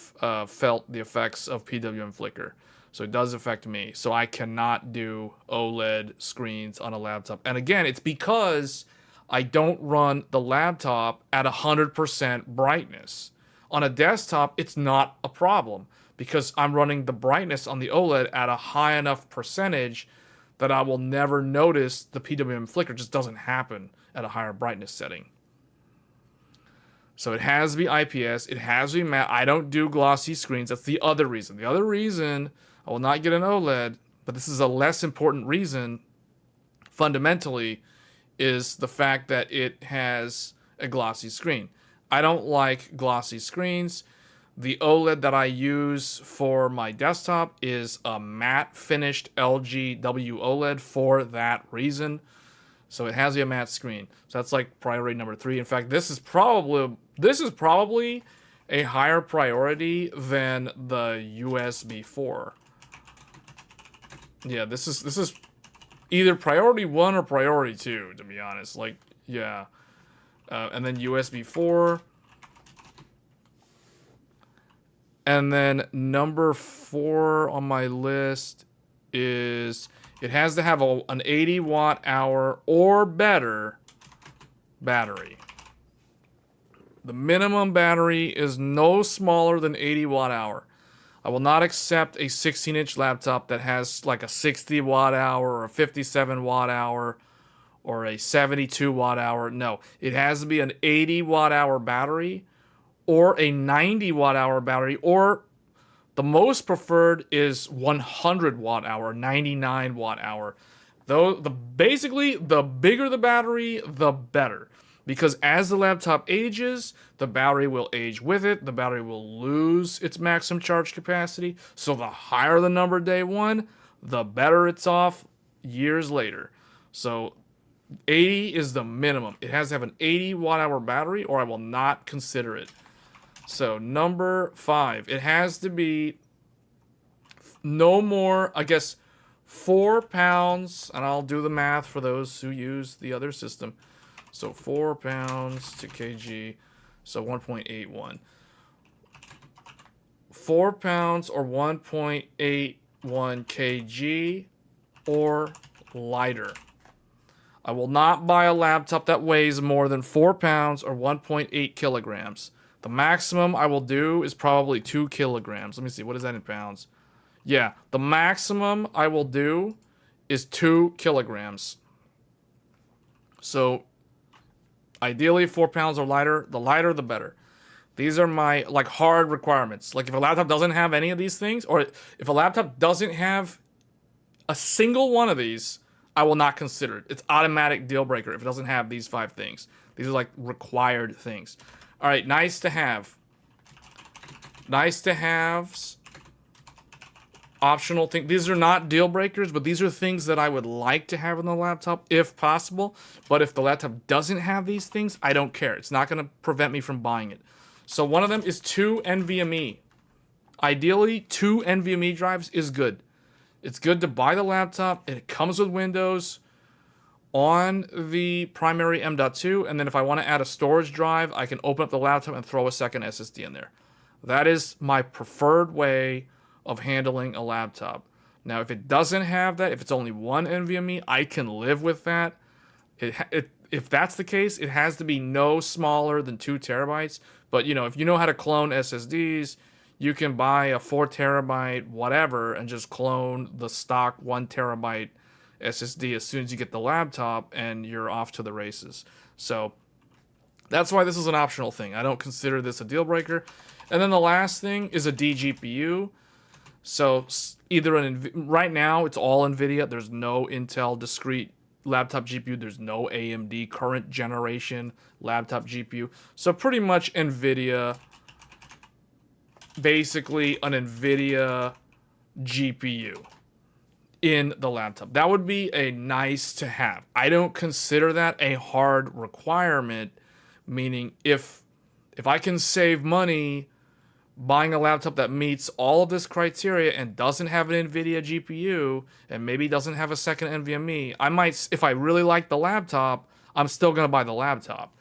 felt the effects of PWM flicker. So it does affect me. So I cannot do OLED screens on a laptop. And again, it's because I don't run the laptop at 100% brightness. On a desktop, it's not a problem because I'm running the brightness on the OLED at a high enough percentage that I will never notice the PWM flicker. It just doesn't happen at a higher brightness setting. So it has to be IPS. It has to be matte. I don't do glossy screens. That's the other reason. The other reason I will not get an OLED, but this is a less important reason fundamentally, is the fact that it has a glossy screen. I don't like glossy screens. The OLED that I use for my desktop is a matte finished LG WOLED for that reason. So it has a matte screen. So that's like priority number 3. In fact, this is probably a higher priority than the USB 4. Yeah, this is either priority 1 or priority 2, to be honest. Like, yeah. And then USB 4. And then number 4 on my list is it has to have an 80 watt hour or better battery. The minimum battery is no smaller than 80 watt hour. I will not accept a 16-inch laptop that has like a 60 watt hour or a 57 watt hour or a 72 watt hour. No, it has to be an 80 watt hour battery or a 90 watt hour battery, or the most preferred is 100 watt hour, 99 watt hour. Though basically the bigger the battery, the better. Because as the laptop ages, the battery will age with it. The battery will lose its maximum charge capacity. So the higher the number day 1, the better it's off years later. So 80 is the minimum. It has to have an 80 watt hour battery or I will not consider it. So number 5, it has to be no more, I guess, 4 pounds, and I'll do the math for those who use the other system. So 4 pounds to kg, so 1.81. 4 pounds or 1.81 kg or lighter. I will not buy a laptop that weighs more than 4 pounds or 1.8 kilograms. The maximum I will do is probably 2 kilograms. Let me see, what is that in pounds? Yeah, the maximum I will do is 2 kilograms. So ideally 4 pounds or lighter. The lighter, the better. These are my like hard requirements. Like if a laptop doesn't have any of these things, or if a laptop doesn't have a single one of these, I will not consider it. It's automatic deal breaker if it doesn't have these 5 things. These are like required things. All right, nice to have. Nice to haves. Optional thing. These are not deal breakers, but these are things that I would like to have on the laptop if possible. But if the laptop doesn't have these things, I don't care. It's not going to prevent me from buying it. So one of them is 2 NVMe. Ideally, 2 NVMe drives is good. It's good to buy the laptop. It comes with Windows on the primary M.2, and then if I want to add a storage drive, I can open up the laptop and throw a second SSD in there. That is my preferred way of handling a laptop. Now, if it doesn't have that, if it's only 1 NVMe, I can live with that. If that's the case, it has to be no smaller than 2 terabytes. But, you know, if you know how to clone SSDs, you can buy a 4 terabyte whatever and just clone the stock 1 terabyte SSD as soon as you get the laptop and you're off to the races. So that's why this is an optional thing. I don't consider this a deal breaker. And then the last thing is a DGPU. So either right now it's all NVIDIA. There's no Intel discrete laptop GPU. There's no AMD current generation laptop GPU. So pretty much NVIDIA, basically an NVIDIA GPU in the laptop. That would be a nice to have. I don't consider that a hard requirement, meaning if I can save money buying a laptop that meets all of this criteria and doesn't have an NVIDIA GPU and maybe doesn't have a second NVMe, I might, if I really like the laptop, I'm still going to buy the laptop.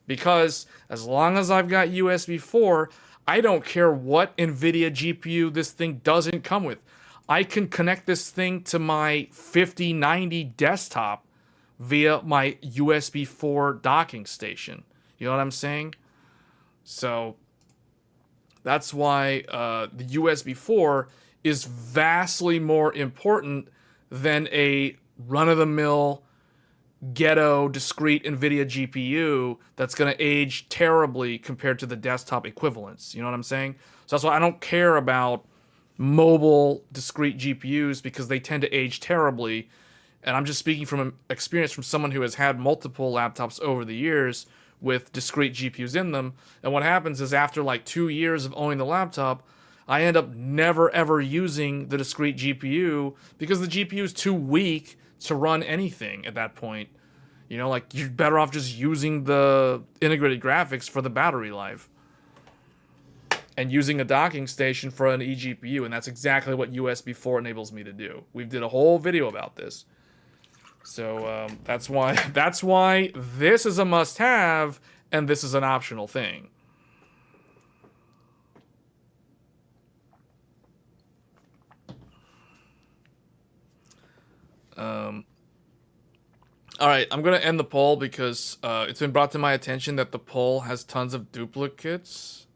Because as long as I've got USB 4, I don't care what NVIDIA GPU this thing doesn't come with. I can connect this thing to my 5090 desktop via my USB 4 docking station. You know what I'm saying? So That's why the USB 4 is vastly more important than a run-of-the-mill ghetto discrete NVIDIA GPU that's going to age terribly compared to the desktop equivalents. You know what I'm saying? So that's why I don't care about mobile discrete GPUs, because they tend to age terribly. And I'm just speaking from experience from someone who has had multiple laptops over the years with discrete GPUs in them. And what happens is, after like 2 years of owning the laptop, I end up never ever using the discrete GPU because the GPU is too weak to run anything at that point. You know, like, you're better off just using the integrated graphics for the battery life and using a docking station for an eGPU, and that's exactly what USB 4 enables me to do. We did a whole video about this. So that's why this is a must-have and this is an optional thing. All right, I'm going to end the poll because it's been brought to my attention that the poll has tons of duplicates.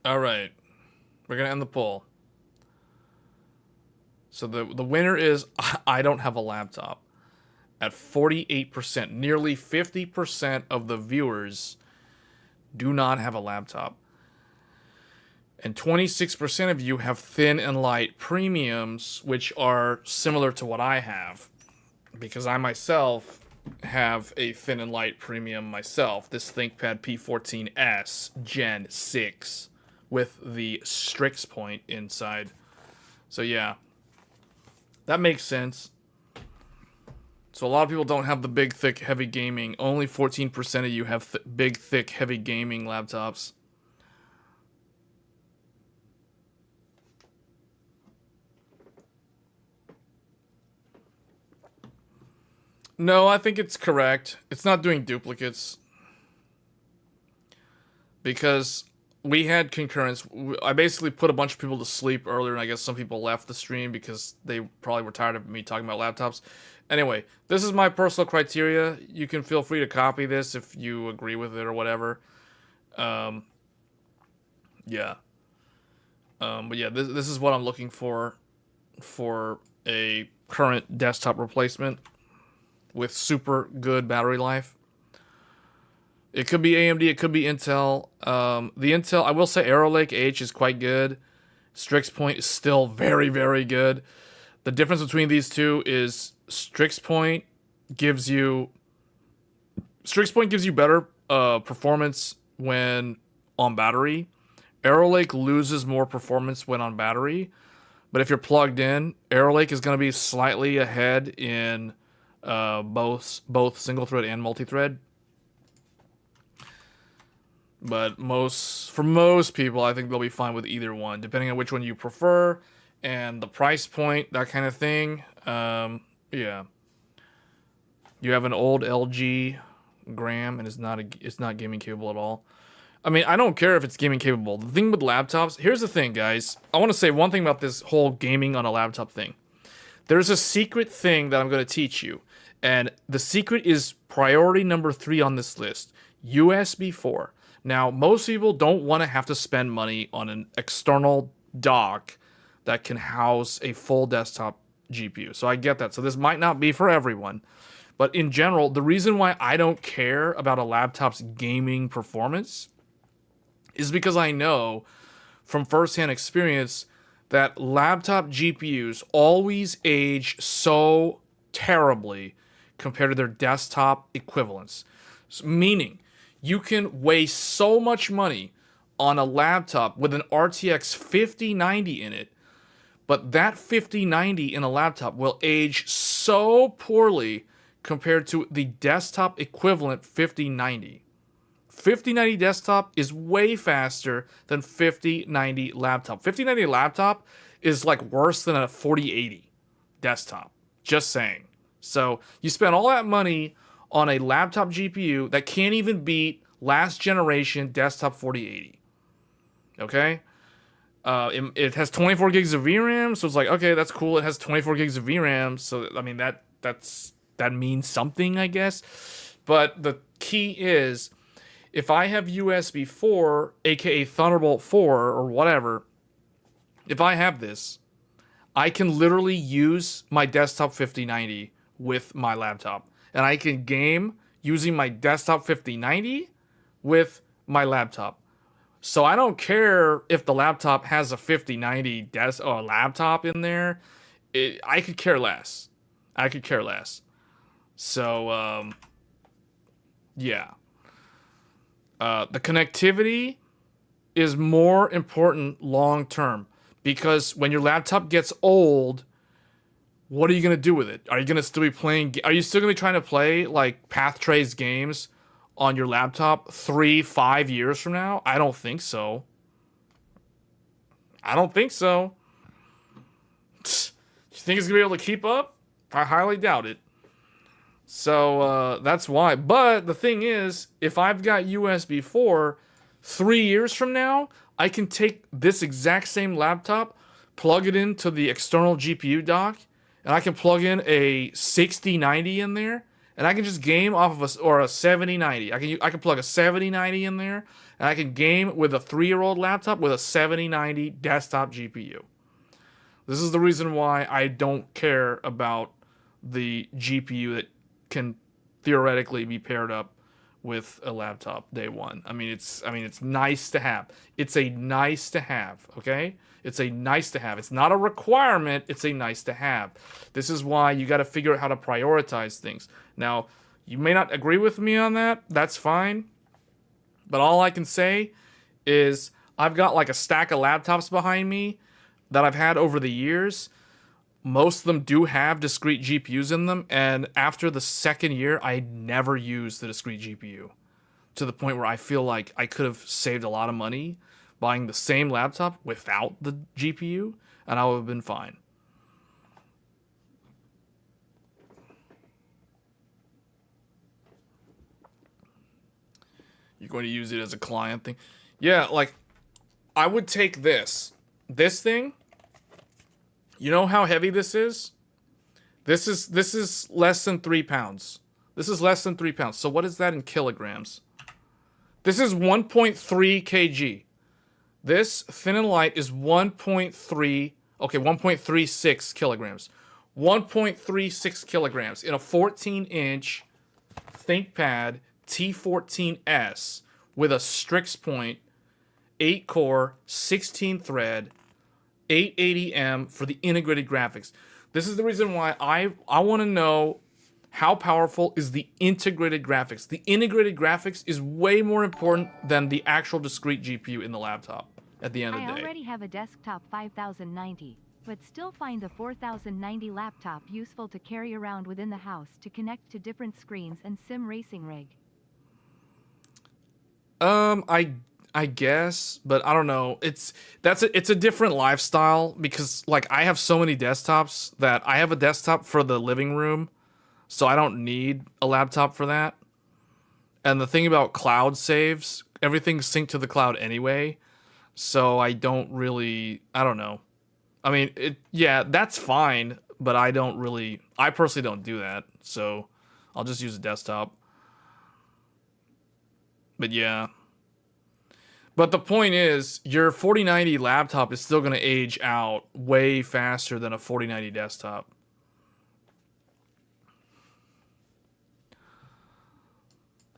All right, we're going to end the poll. So the winner is I don't have a laptop at 48%. Nearly 50% of the viewers do not have a laptop. And 26% of you have thin and light premiums, which are similar to what I have, because I myself have a thin and light premium myself. This ThinkPad P14S Gen 6 with the Strix point inside. So yeah, that makes sense. So a lot of people don't have the big, thick, heavy gaming. Only 14% of you have big, thick, heavy gaming laptops. No, I think it's correct. It's not doing duplicates. Because we had concurrence. I basically put a bunch of people to sleep earlier, and I guess some people left the stream because they probably were tired of me talking about laptops. Anyway, this is my personal criteria. You can feel free to copy this if you agree with it or whatever. Yeah. But yeah, this is what I'm looking for a current desktop replacement with super good battery life. It could be AMD, it could be Intel. The Intel, I will say Arrow Lake H is quite good. Strix Point is still very, very good. The difference between these two is Strix Point gives you better performance when on battery. Arrow Lake loses more performance when on battery. But if you're plugged in, Arrow Lake is going to be slightly ahead in both single thread and multi-thread. But for most people, I think they'll be fine with either one, depending on which one you prefer and the price point, that kind of thing. Yeah. You have an old LG Gram, and it's not gaming capable at all. I mean, I don't care if it's gaming capable. The thing with laptops, here's the thing, guys. I want to say one thing about this whole gaming on a laptop thing. There's a secret thing that I'm going to teach you, and the secret is priority number 3 on this list: USB 4. Now, most people don't want to have to spend money on an external dock that can house a full desktop GPU. So I get that. So this might not be for everyone. But in general, the reason why I don't care about a laptop's gaming performance is because I know from firsthand experience that laptop GPUs always age so terribly compared to their desktop equivalents. Meaning, you can waste so much money on a laptop with an RTX 5090 in it, but that 5090 in a laptop will age so poorly compared to the desktop equivalent 5090. 5090 desktop is way faster than 5090 laptop. 5090 laptop is like worse than a 4080 desktop. Just saying. So you spend all that money on a laptop GPU that can't even beat last generation desktop 4080. Okay? It has 24 gigs of VRAM, so it's like, okay, that's cool. It has 24 gigs of VRAM, so I mean that means something, I guess. But key is, if I have USB 4, aka Thunderbolt 4 or whatever, if I have this, I can literally use my desktop 5090 with my laptop. And I can game using my desktop 5090 with my laptop. So I don't care if the laptop has a 5090 desk or laptop in there. I could care less. I could care less. So, yeah. The connectivity is more important long term, because when your laptop gets old, what are you going to do with it? Are you going to still be playing? Are you still going to be trying to play like Path Trace games on your laptop 3-5 years from now? I don't think so. I don't think so. You think it's going to be able to keep up? I highly doubt it. So that's why. But the thing is, if I've got USB 4, 3 years from now, I can take this exact same laptop, plug it into the external GPU dock, and I can plug in a 6090 in there, and I can just game off of a 7090. I can plug a 7090 in there, and I can game with a 3-year-old laptop with a 7090 desktop GPU. This is the reason why I don't care about the GPU that can theoretically be paired up with a laptop day one. I mean, it's nice to have. It's a nice to have, okay? It's a nice to have. It's not a requirement, it's a nice to have. This is why you got to figure out how to prioritize things. Now, you may not agree with me on that. That's fine. But all I can say is I've got like a stack of laptops behind me that I've had over the years. Most of them do have discrete GPUs in them, and after the second year, I never used the discrete GPU, to the point where I feel like I could have saved a lot of money buying the same laptop without the GPU, and I would have been fine. You're going to use it as a client thing? Yeah, like, I would take this thing. You know how heavy this is? This is less than 3 pounds. This is less than 3 pounds. So what is that in kilograms? This is 1.3 kg. This thin and light is 1.36 kilograms. 1.36 kilograms in a 14-inch ThinkPad T14S with a Strix point, 8-core, 16-thread, 880M for the integrated graphics. This is the reason why I want to know how powerful is the integrated graphics. The integrated graphics is way more important than the actual discrete GPU in the laptop at the end of the day. I already have a desktop 5090, but still find the 4090 laptop useful to carry around within the house to connect to different screens and sim racing rig. I guess, but I don't know. It's a different lifestyle, because like I have so many desktops that I have a desktop for the living room, so I don't need a laptop for that. And the thing about cloud saves, everything's synced to the cloud anyway, so I don't know. I mean, yeah, that's fine, but I personally don't do that, so I'll just use a desktop. But yeah. But the point is, your 4090 laptop is still going to age out way faster than a 4090 desktop.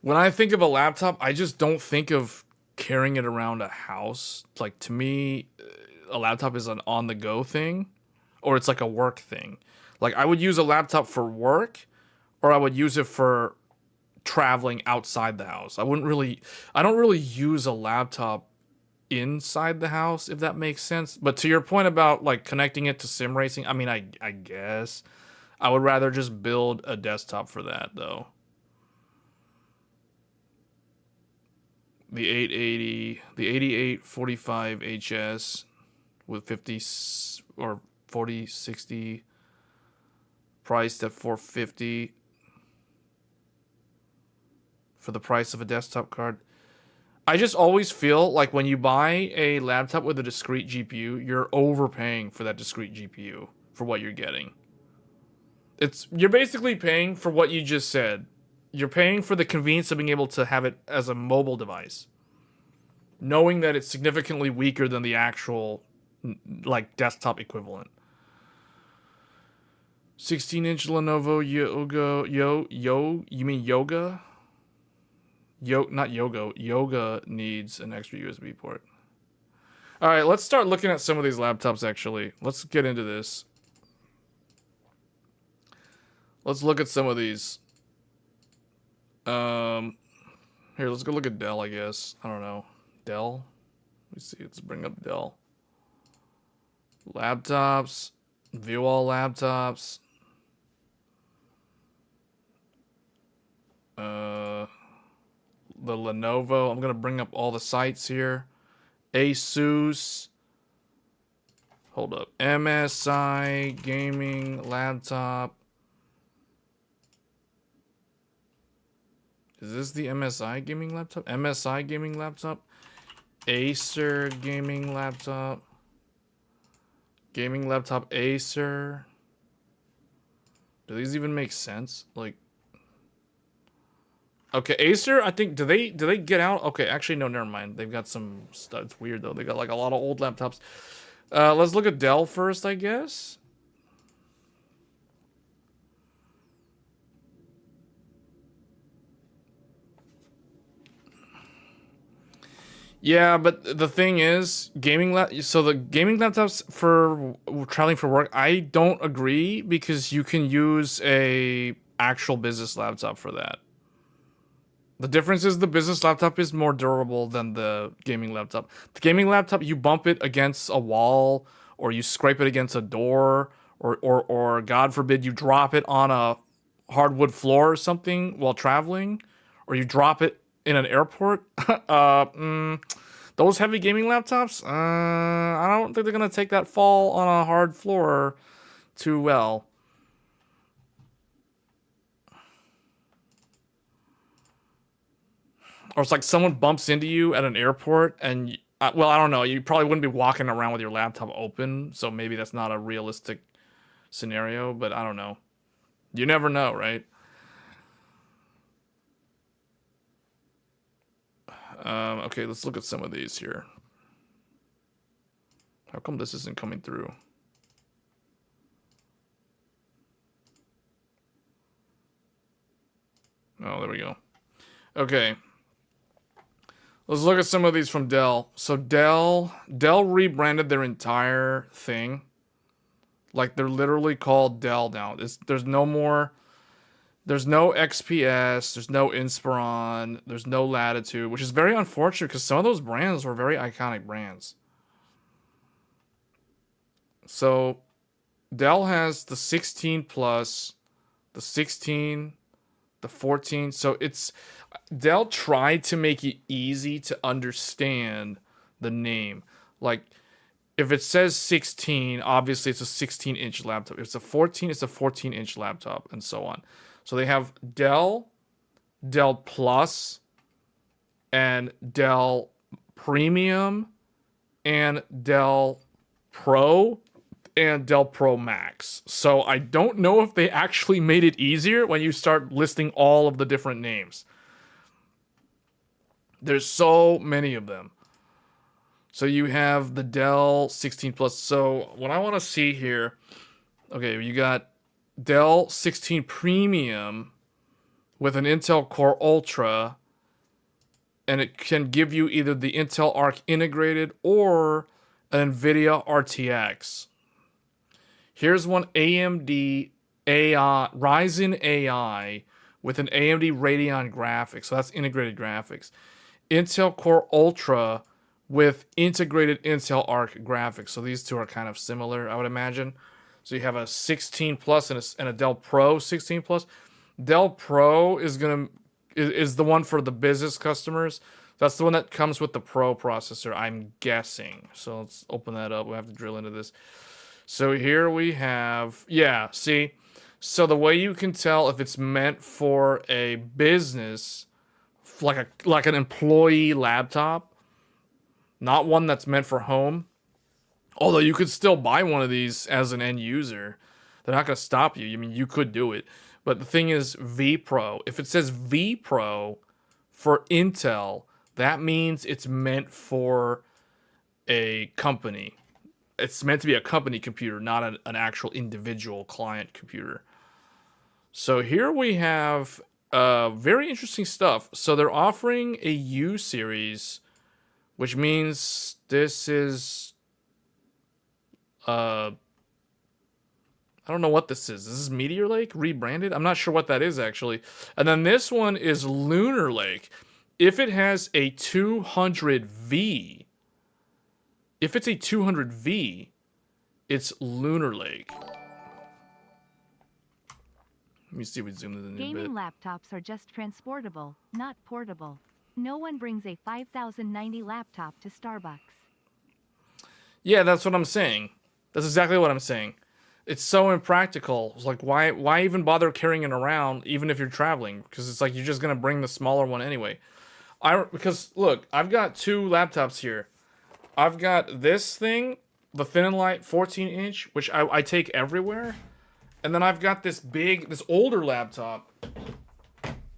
When I think of a laptop, I just don't think of carrying it around a house. Like, to me, a laptop is an on-the-go thing, or it's like a work thing. Like, I would use a laptop for work, or I would use it for traveling outside the house. I don't really use a laptop inside the house, if that makes sense. But to your point about like connecting it to sim racing, I mean, I guess I would rather just build a desktop for that, though. The 880, the 8845 HS with 50 or 4060 priced at $450 for the price of a desktop card. I just always feel like when you buy a laptop with a discrete GPU, you're overpaying for that discrete GPU for what you're getting. You're basically paying for what you just said. You're paying for the convenience of being able to have it as a mobile device, knowing that it's significantly weaker than the actual like desktop equivalent. 16-inch Lenovo you mean Yoga? Not Yoga. Yoga needs an extra USB port. All right, let's start looking at some of these laptops, actually. Let's get into this. Let's look at some of these. Here, let's go look at Dell, I guess. I don't know. Dell? Let me see. Let's bring up Dell. Laptops. View all laptops. The Lenovo. I'm going to bring up all the sites here. Asus. Hold up. MSI gaming laptop. Is this the MSI gaming laptop? MSI gaming laptop? Acer gaming laptop? Gaming laptop Acer? Do these even make sense? Like, okay, Acer, I think, do they get out? Okay, actually, no, never mind. They've got some stuff. It's weird, though. They got, like, a lot of old laptops. Let's look at Dell first, I guess. Yeah, but the thing is, so the gaming laptops for traveling for work, I don't agree because you can use a actual business laptop for that. The difference is the business laptop is more durable than the gaming laptop. The gaming laptop, you bump it against a wall or you scrape it against a door or God forbid you drop it on a hardwood floor or something while traveling or you drop it in an airport. Those heavy gaming laptops, I don't think they're going to take that fall on a hard floor too well. Or it's like someone bumps into you at an airport and, well, I don't know. You probably wouldn't be walking around with your laptop open, so maybe that's not a realistic scenario, but I don't know. You never know, right? Okay, let's look at some of these here. How come this isn't coming through? Oh, there we go. Okay. Let's look at some of these from Dell. So Dell rebranded their entire thing. Like, they're literally called Dell now. There's no more... There's no XPS, there's no Inspiron, there's no Latitude, which is very unfortunate because some of those brands were very iconic brands. So, Dell has the 16 Plus, the 16, the 14. So, Dell tried to make it easy to understand the name. Like, if it says 16, obviously it's a 16-inch laptop. If it's a 14, it's a 14-inch laptop, and so on. So they have Dell, Dell Plus, and Dell Premium, and Dell Pro, and Dell Pro Max. So I don't know if they actually made it easier when you start listing all of the different names. There's so many of them. So you have the Dell 16 Plus. So what I want to see here, okay, you got Dell 16 Premium with an Intel Core Ultra, and it can give you either the Intel Arc integrated or an NVIDIA RTX. Here's one AMD AI, Ryzen AI with an AMD Radeon graphics, so that's integrated graphics. Intel Core Ultra with integrated Intel Arc graphics, so these two are kind of similar, I would imagine. So you have a 16 Plus and a Dell Pro 16 Plus. Dell Pro is the one for the business customers. That's the one that comes with the Pro processor, I'm guessing. So let's open that up. We have to drill into this. So here we have, yeah, see? So the way you can tell if it's meant for a business, like an employee laptop, not one that's meant for home. Although you could still buy one of these as an end user. They're not going to stop you. I mean, you could do it. But the thing is V Pro. If it says V Pro for Intel, that means it's meant for a company. It's meant to be a company computer, not an actual individual client computer. So here we have very interesting stuff. So they're offering a U series, which means this is I don't know what this is. This is Meteor Lake rebranded? I'm not sure what that is actually. And then this one is Lunar Lake. If it has a 200V, if it's a 200V, it's Lunar Lake. Let me see if we zoom in a bit. Gaming laptops are just transportable, not portable. No one brings a 5090 laptop to Starbucks. Yeah, that's what I'm saying. That's exactly what I'm saying. It's so impractical. It's like, why even bother carrying it around, even if you're traveling? Because it's like you're just gonna bring the smaller one anyway. Because look, I've got two laptops here. I've got this thing, the Thin and Light 14-inch, which I take everywhere, and then I've got this older laptop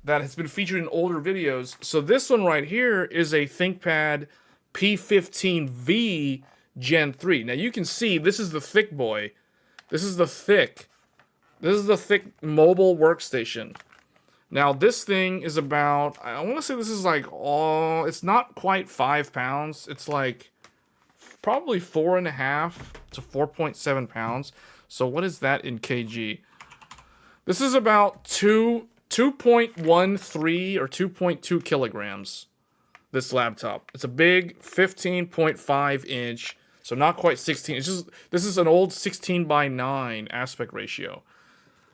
that has been featured in older videos. So this one right here is a ThinkPad P15V Gen 3. Now you can see this is the thick boy. This is the thick mobile workstation. Now this thing is about, I want to say this is like, it's not quite 5 pounds. It's like probably 4.5 to 4.7 pounds. So what is that in kg? This is about 2.13 or 2.2 kilograms. This laptop. It's a big 15.5 inch. So not quite 16. This is an old 16:9 aspect ratio.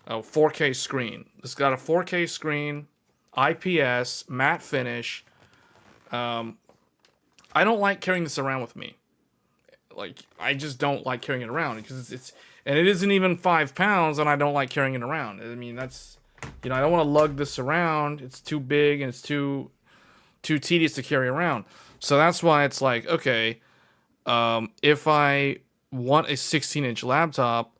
4K screen. It's got a 4K screen, IPS, matte finish. I don't like carrying this around with me. Like, I just don't like carrying it around because and it isn't even 5 pounds, and I don't like carrying it around. I mean, that's, I don't want to lug this around. It's too big and it's too tedious to carry around. So that's why it's like, okay, if I want a 16-inch laptop,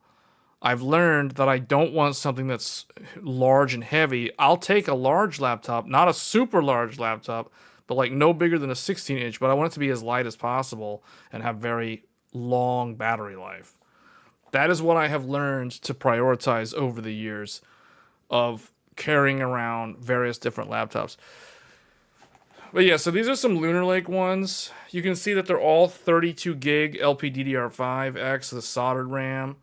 I've learned that I don't want something that's large and heavy. I'll take a large laptop, not a super large laptop, but like no bigger than a 16-inch, but I want it to be as light as possible and have very long battery life. That is what I have learned to prioritize over the years of carrying around various different laptops. But yeah, so these are some Lunar Lake ones. You can see that they're all 32 gig LPDDR5X, the soldered RAM.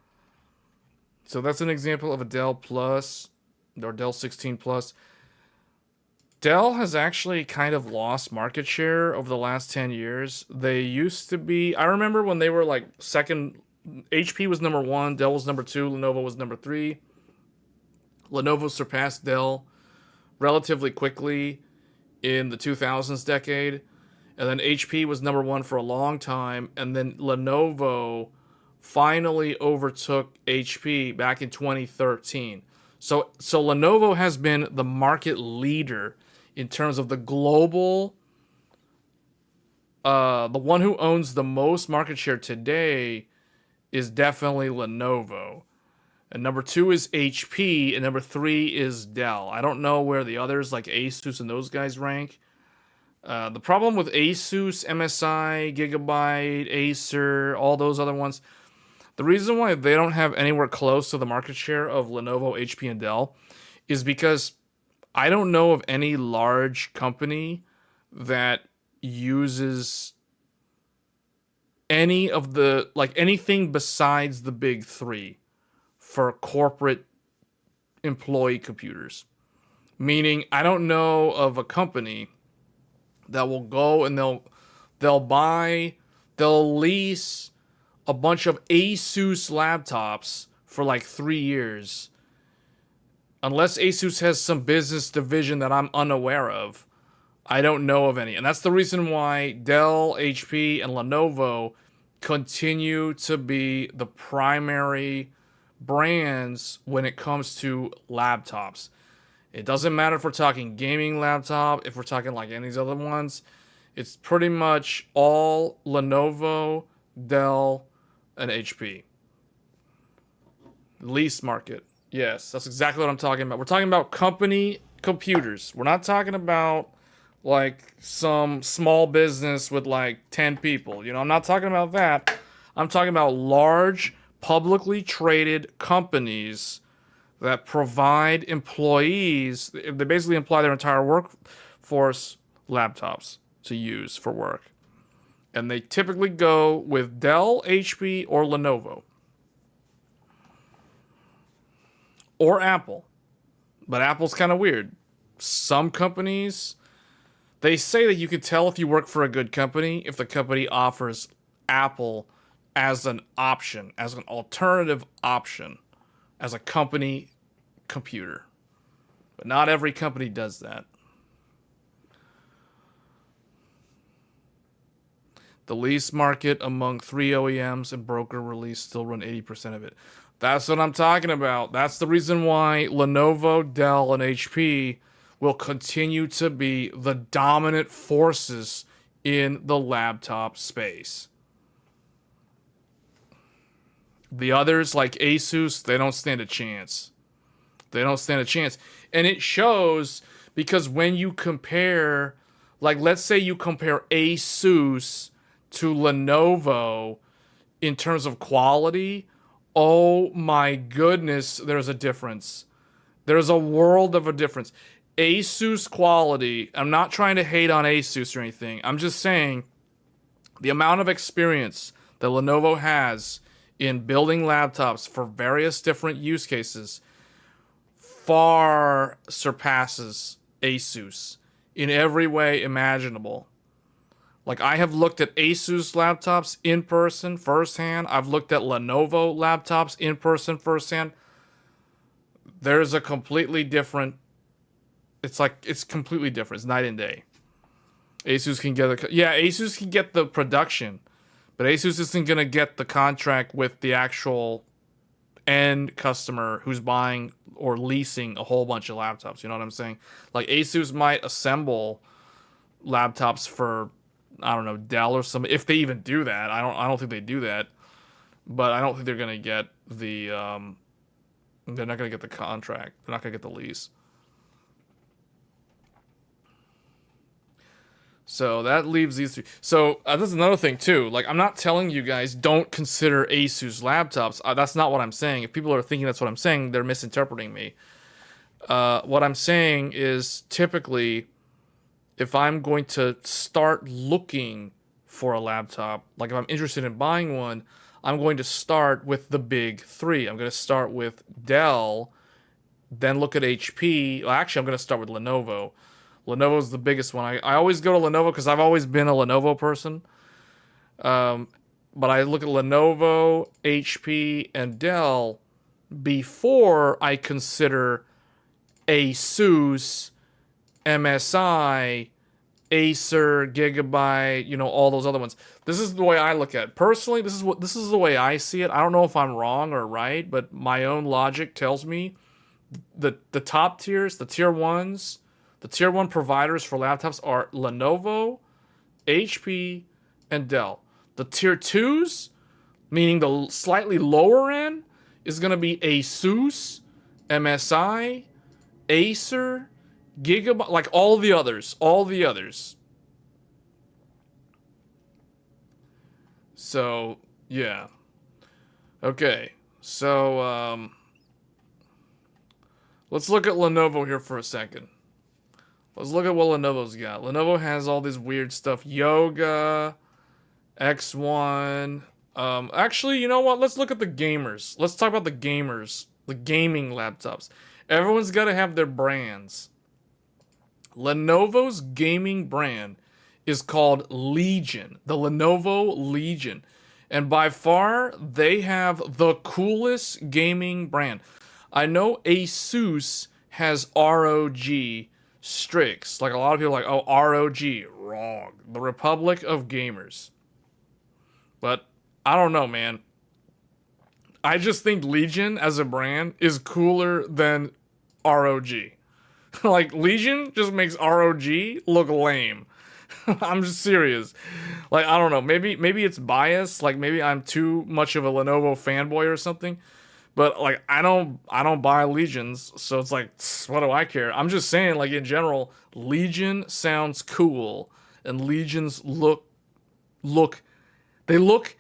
So that's an example of a Dell Plus, or Dell 16 Plus. Dell has actually kind of lost market share over the last 10 years. They used to be, I remember when they were like second, HP was number 1, Dell was number 2, Lenovo was number 3. Lenovo surpassed Dell relatively quickly in the 2000s decade. And then HP was number 1 for a long time. And then Lenovo finally overtook HP back in 2013. So Lenovo has been the market leader in terms of the global, the one who owns the most market share today is definitely Lenovo. And number 2 is HP, and number 3 is Dell. I don't know where the others, like Asus and those guys, rank. The problem with Asus, MSI, Gigabyte, Acer, all those other ones, the reason why they don't have anywhere close to the market share of Lenovo, HP, and Dell is because I don't know of any large company that uses any of the, like anything besides the big 3 for corporate employee computers. Meaning, I don't know of a company that will go and they'll lease a bunch of Asus laptops for like 3 years. Unless Asus has some business division that I'm unaware of, I don't know of any. And that's the reason why Dell, HP, and Lenovo continue to be the primary brands when it comes to laptops. It doesn't matter if we're talking gaming laptop, if we're talking like any of these other ones. It's pretty much all Lenovo, Dell, and HP. Least market. Yes, that's exactly what I'm talking about. We're talking about company computers. We're not talking about like some small business with like 10 people. You know, I'm not talking about that. I'm talking about large, publicly traded companies that provide employees, they basically imply their entire workforce laptops to use for work. And they typically go with Dell, HP, or Lenovo, or Apple. But Apple's kind of weird. Some companies, they say that you can tell if you work for a good company if the company offers Apple as an option, as an alternative option, as a company computer. But not every company does that. The lease market among 3 OEMs and broker release still run 80% of it. That's what I'm talking about. That's the reason why Lenovo, Dell, and HP will continue to be the dominant forces in the laptop space. The others, like Asus, they don't stand a chance. They don't stand a chance. And it shows because when you compare, like, let's say you compare Asus to Lenovo in terms of quality, oh my goodness, there's a difference. There's a world of a difference. Asus quality, I'm not trying to hate on Asus or anything. I'm just saying the amount of experience that Lenovo has in building laptops for various different use cases far surpasses Asus in every way imaginable. Like, I have looked at Asus laptops in person, firsthand. I've looked at Lenovo laptops in person, firsthand. There's a completely different... it's completely different. It's night and day. Asus can get Asus can get the production, but Asus isn't going to get the contract with the actual end customer who's buying or leasing a whole bunch of laptops. You know what I'm saying? Like, Asus might assemble laptops for, I don't know, Dell or something, if they even do that. I don't think they do that, but I don't think they're gonna get the they're not gonna get the contract. They're not gonna get the lease. So that leaves these three. So that's another thing too. Like, I'm not telling you guys don't consider Asus laptops. That's not what I'm saying. If people are thinking that's what I'm saying, they're misinterpreting me. What I'm saying is, typically, if I'm going to start looking for a laptop, like if I'm interested in buying one, I'm going to start with the big three. I'm going to start with Dell, then look at HP. Well, actually, I'm going to start with Lenovo. Lenovo's the biggest one. I always go to Lenovo because I've always been a Lenovo person. But I look at Lenovo, HP, and Dell before I consider Asus, MSI, Acer, Gigabyte, you know, all those other ones. This is the way I look at it. Personally, this is the way I see it. I don't know if I'm wrong or right, but my own logic tells me the top tiers, the tier ones, the tier one providers for laptops are Lenovo, HP, and Dell. The tier twos, meaning the slightly lower end, is going to be Asus, MSI, Acer, Gigabyte, like all the others. So, yeah. Okay. So, let's look at Lenovo here for a second. Let's look at what Lenovo's got. Lenovo has all this weird stuff. Yoga, X1. Actually, you know what? Let's look at the gamers. Let's talk about the gamers. The gaming laptops. Everyone's got to have their brands. Lenovo's gaming brand is called Legion. The Lenovo Legion. And by far, they have the coolest gaming brand. I know Asus has ROG Strix. Like, a lot of people are like, oh, ROG. Wrong. The Republic of Gamers. But I don't know, man. I just think Legion as a brand is cooler than ROG. Like, Legion just makes ROG look lame. I'm just serious. Like, I don't know. Maybe it's bias. Like, maybe I'm too much of a Lenovo fanboy or something. But like I don't buy Legions, so it's like what do I care? I'm just saying like in general, Legion sounds cool and Legions look they look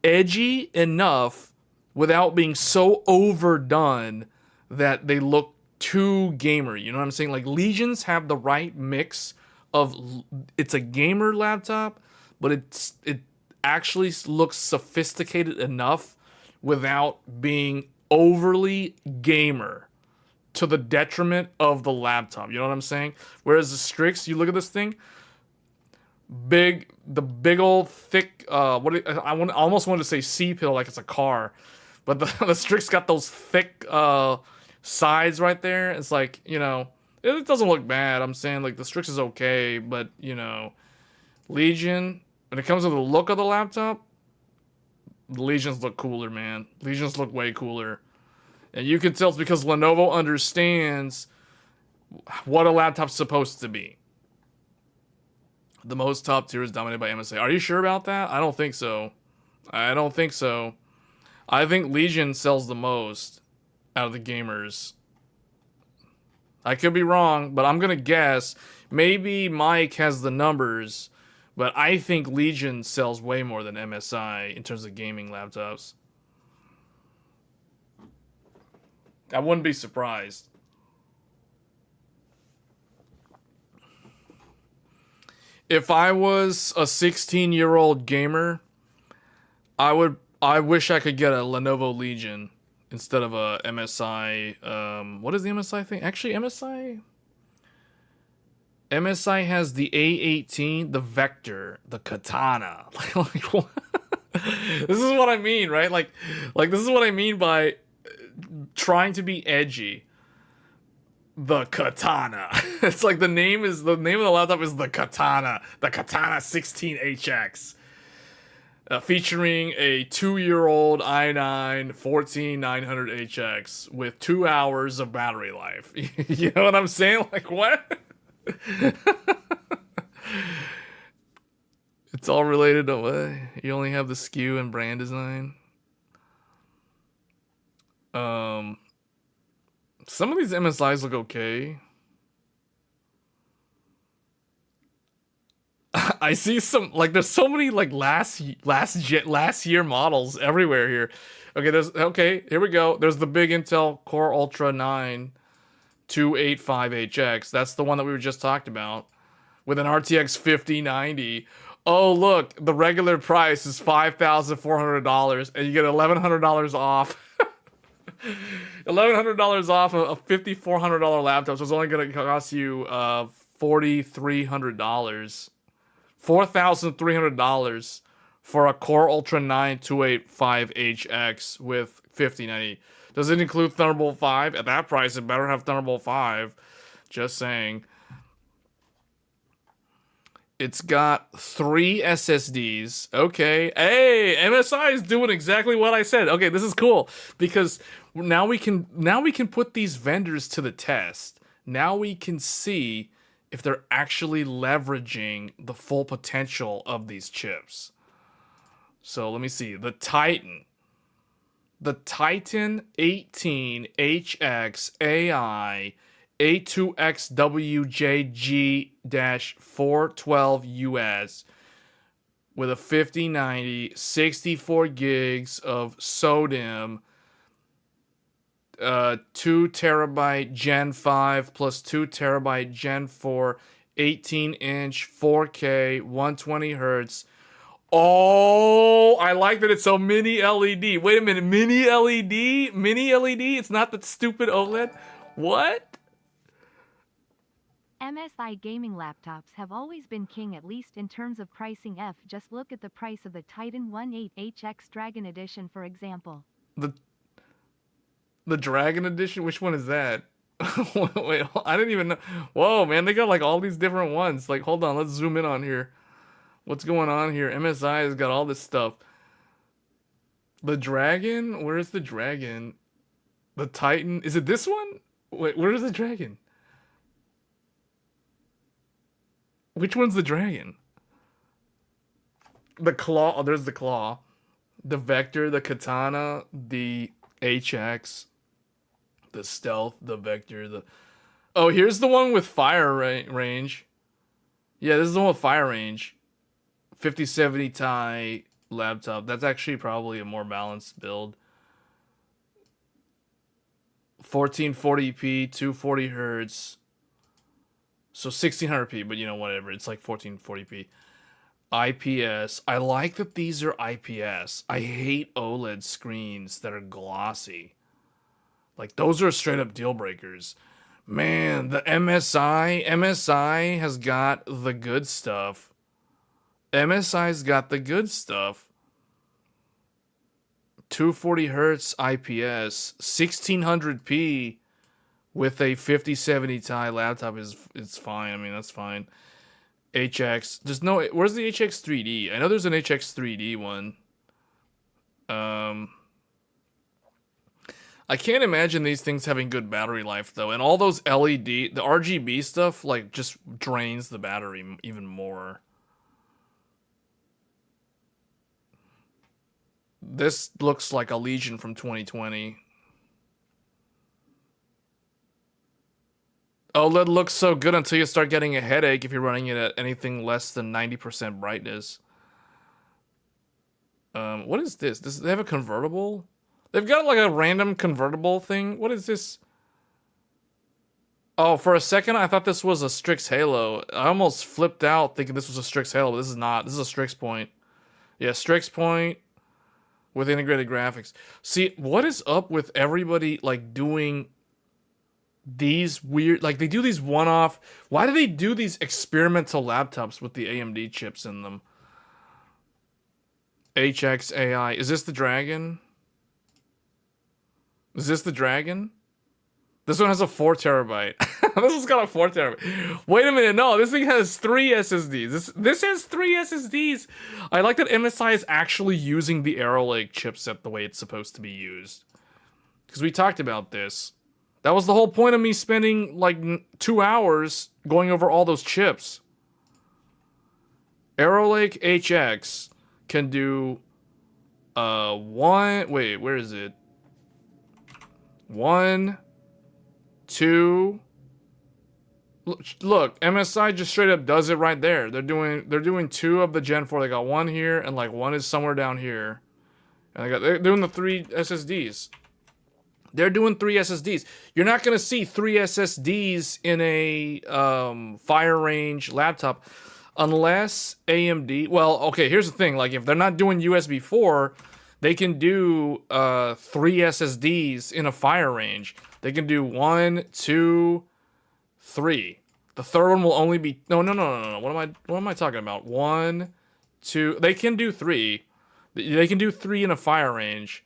edgy enough without being so overdone that they look too gamer. You know what I'm saying? Like Legions have the right mix of it's a gamer laptop, but it actually looks sophisticated enough without being overly gamer to the detriment of the laptop. You know what I'm saying? Whereas the Strix, you look at this thing, the big old thick I almost wanted to say C pill like it's a car, but the Strix got those thick sides right there. It's like, you know, it doesn't look bad. I'm saying like the Strix is okay, but you know, Legion, when it comes to the look of the laptop, the Legions look cooler, man. Legions look way cooler. And you can tell it's because Lenovo understands what a laptop's supposed to be. The most top tier is dominated by MSI. Are you sure about that? I don't think so. I don't think so. I think Legion sells the most out of the gamers. I could be wrong, but I'm going to guess. Maybe Mike has the numbers, but I think Legion sells way more than MSI in terms of gaming laptops. I wouldn't be surprised. If I was a 16-year-old gamer, I wish I could get a Lenovo Legion instead of a MSI. What is the MSI thing? Actually, MSI has the A18, the Vector, the Katana. Like what? This is what I mean, right? Like this is what I mean by trying to be edgy. The Katana. It's like the name of the laptop is the Katana 16HX, featuring a 2-year-old i9 14900HX with 2 hours of battery life. You know what I'm saying? Like what? It's all related to what? You only have the SKU and brand design. Some of these MSIs look okay. I see some like there's so many like last year models everywhere here. Okay, here we go. There's the big Intel Core Ultra 9 285HX. That's the one that we were just talked about with an RTX 5090. Oh, look, the regular price is $5,400 and you get $1,100 off. $1,100 off a $5,400 laptop, so it's only going to cost you $4,300. $4,300 for a Core Ultra 9 285HX with 5090. Does it include Thunderbolt 5? At that price, it better have Thunderbolt 5. Just saying. It's got 3 SSDs. Okay. Hey, MSI is doing exactly what I said. Okay, this is cool because now we can put these vendors to the test. Now we can see if they're actually leveraging the full potential of these chips. So let me see. The Titan 18HX AI A2XWJG-412US with a 5090, 64 gigs of SODIMM, 2 terabyte Gen 5 plus 2 terabyte Gen 4, 18-inch 4K 120 hertz. Oh, I like that it's so mini LED. Wait a minute, mini LED? Mini LED? It's not the stupid OLED? What? MSI gaming laptops have always been king, at least in terms of pricing. Just look at the price of the Titan 18HX Dragon Edition, for example. The Dragon Edition? Which one is that? Wait, I didn't even know. Whoa, man, they got like all these different ones. Like, hold on, let's zoom in on here. What's going on here? MSI has got all this stuff. The Dragon? Where's the Dragon? The Titan? Is it this one? Wait, where's the Dragon? Which one's the Dragon? The Claw. Oh, there's the Claw. The Vector, the Katana, the HX, the stealth, the vector, the... Oh, here's the one with fire range. Yeah, this is the one with fire range. 5070 Ti laptop. That's actually probably a more balanced build. 1440p, 240 hertz. So 1600p, but you know, whatever. It's like 1440p. IPS. I like that these are IPS. I hate OLED screens that are glossy. Like, those are straight up deal breakers. Man, the MSI has got the good stuff. MSI's got the good stuff. 240 hertz IPS, 1600p with a 5070 Ti laptop it's fine. I mean, that's fine. HX, there's no, where's the HX 3D? I know there's an HX 3D one. I can't imagine these things having good battery life though, and all those LED, the RGB stuff, like, just drains the battery even more. This looks like a Legion from 2020. OLED looks so good until you start getting a headache if you're running it at anything less than 90% brightness. What is this? They have a convertible? They've got like a random convertible thing. What is this? Oh, for a second I thought this was a Strix Halo. I almost flipped out thinking this was a Strix Halo, but this is not. This is a Strix Point. Yeah, Strix Point with integrated graphics. See, what is up with everybody like doing these weird, like, they do these one-off, why do they do these experimental laptops with the AMD chips in them? HX AI. Is this the Dragon? Is this the Dragon? This one has a 4 terabyte. This one's got a 4 terabyte. Wait a minute, no, this thing has 3 SSDs. This has 3 SSDs. I like that MSI is actually using the Arrow Lake chipset the way it's supposed to be used. Because we talked about this. That was the whole point of me spending like 2 hours going over all those chips. Arrow Lake HX can do wait, where is it? 1, 2. Look, MSI just straight up does it right there. They're doing 2 of the Gen 4. They got 1 here and like 1 is somewhere down here. And they're doing the 3 SSDs. They're doing 3 SSDs. You're not going to see 3 SSDs in a fire range laptop unless AMD... Well, okay, here's the thing. Like, if they're not doing USB 4, they can do 3 SSDs in a fire range. They can do 1, 2, 3. The third one will only be... No. What am I talking about? 1, 2... They can do 3. They can do 3 in a fire range.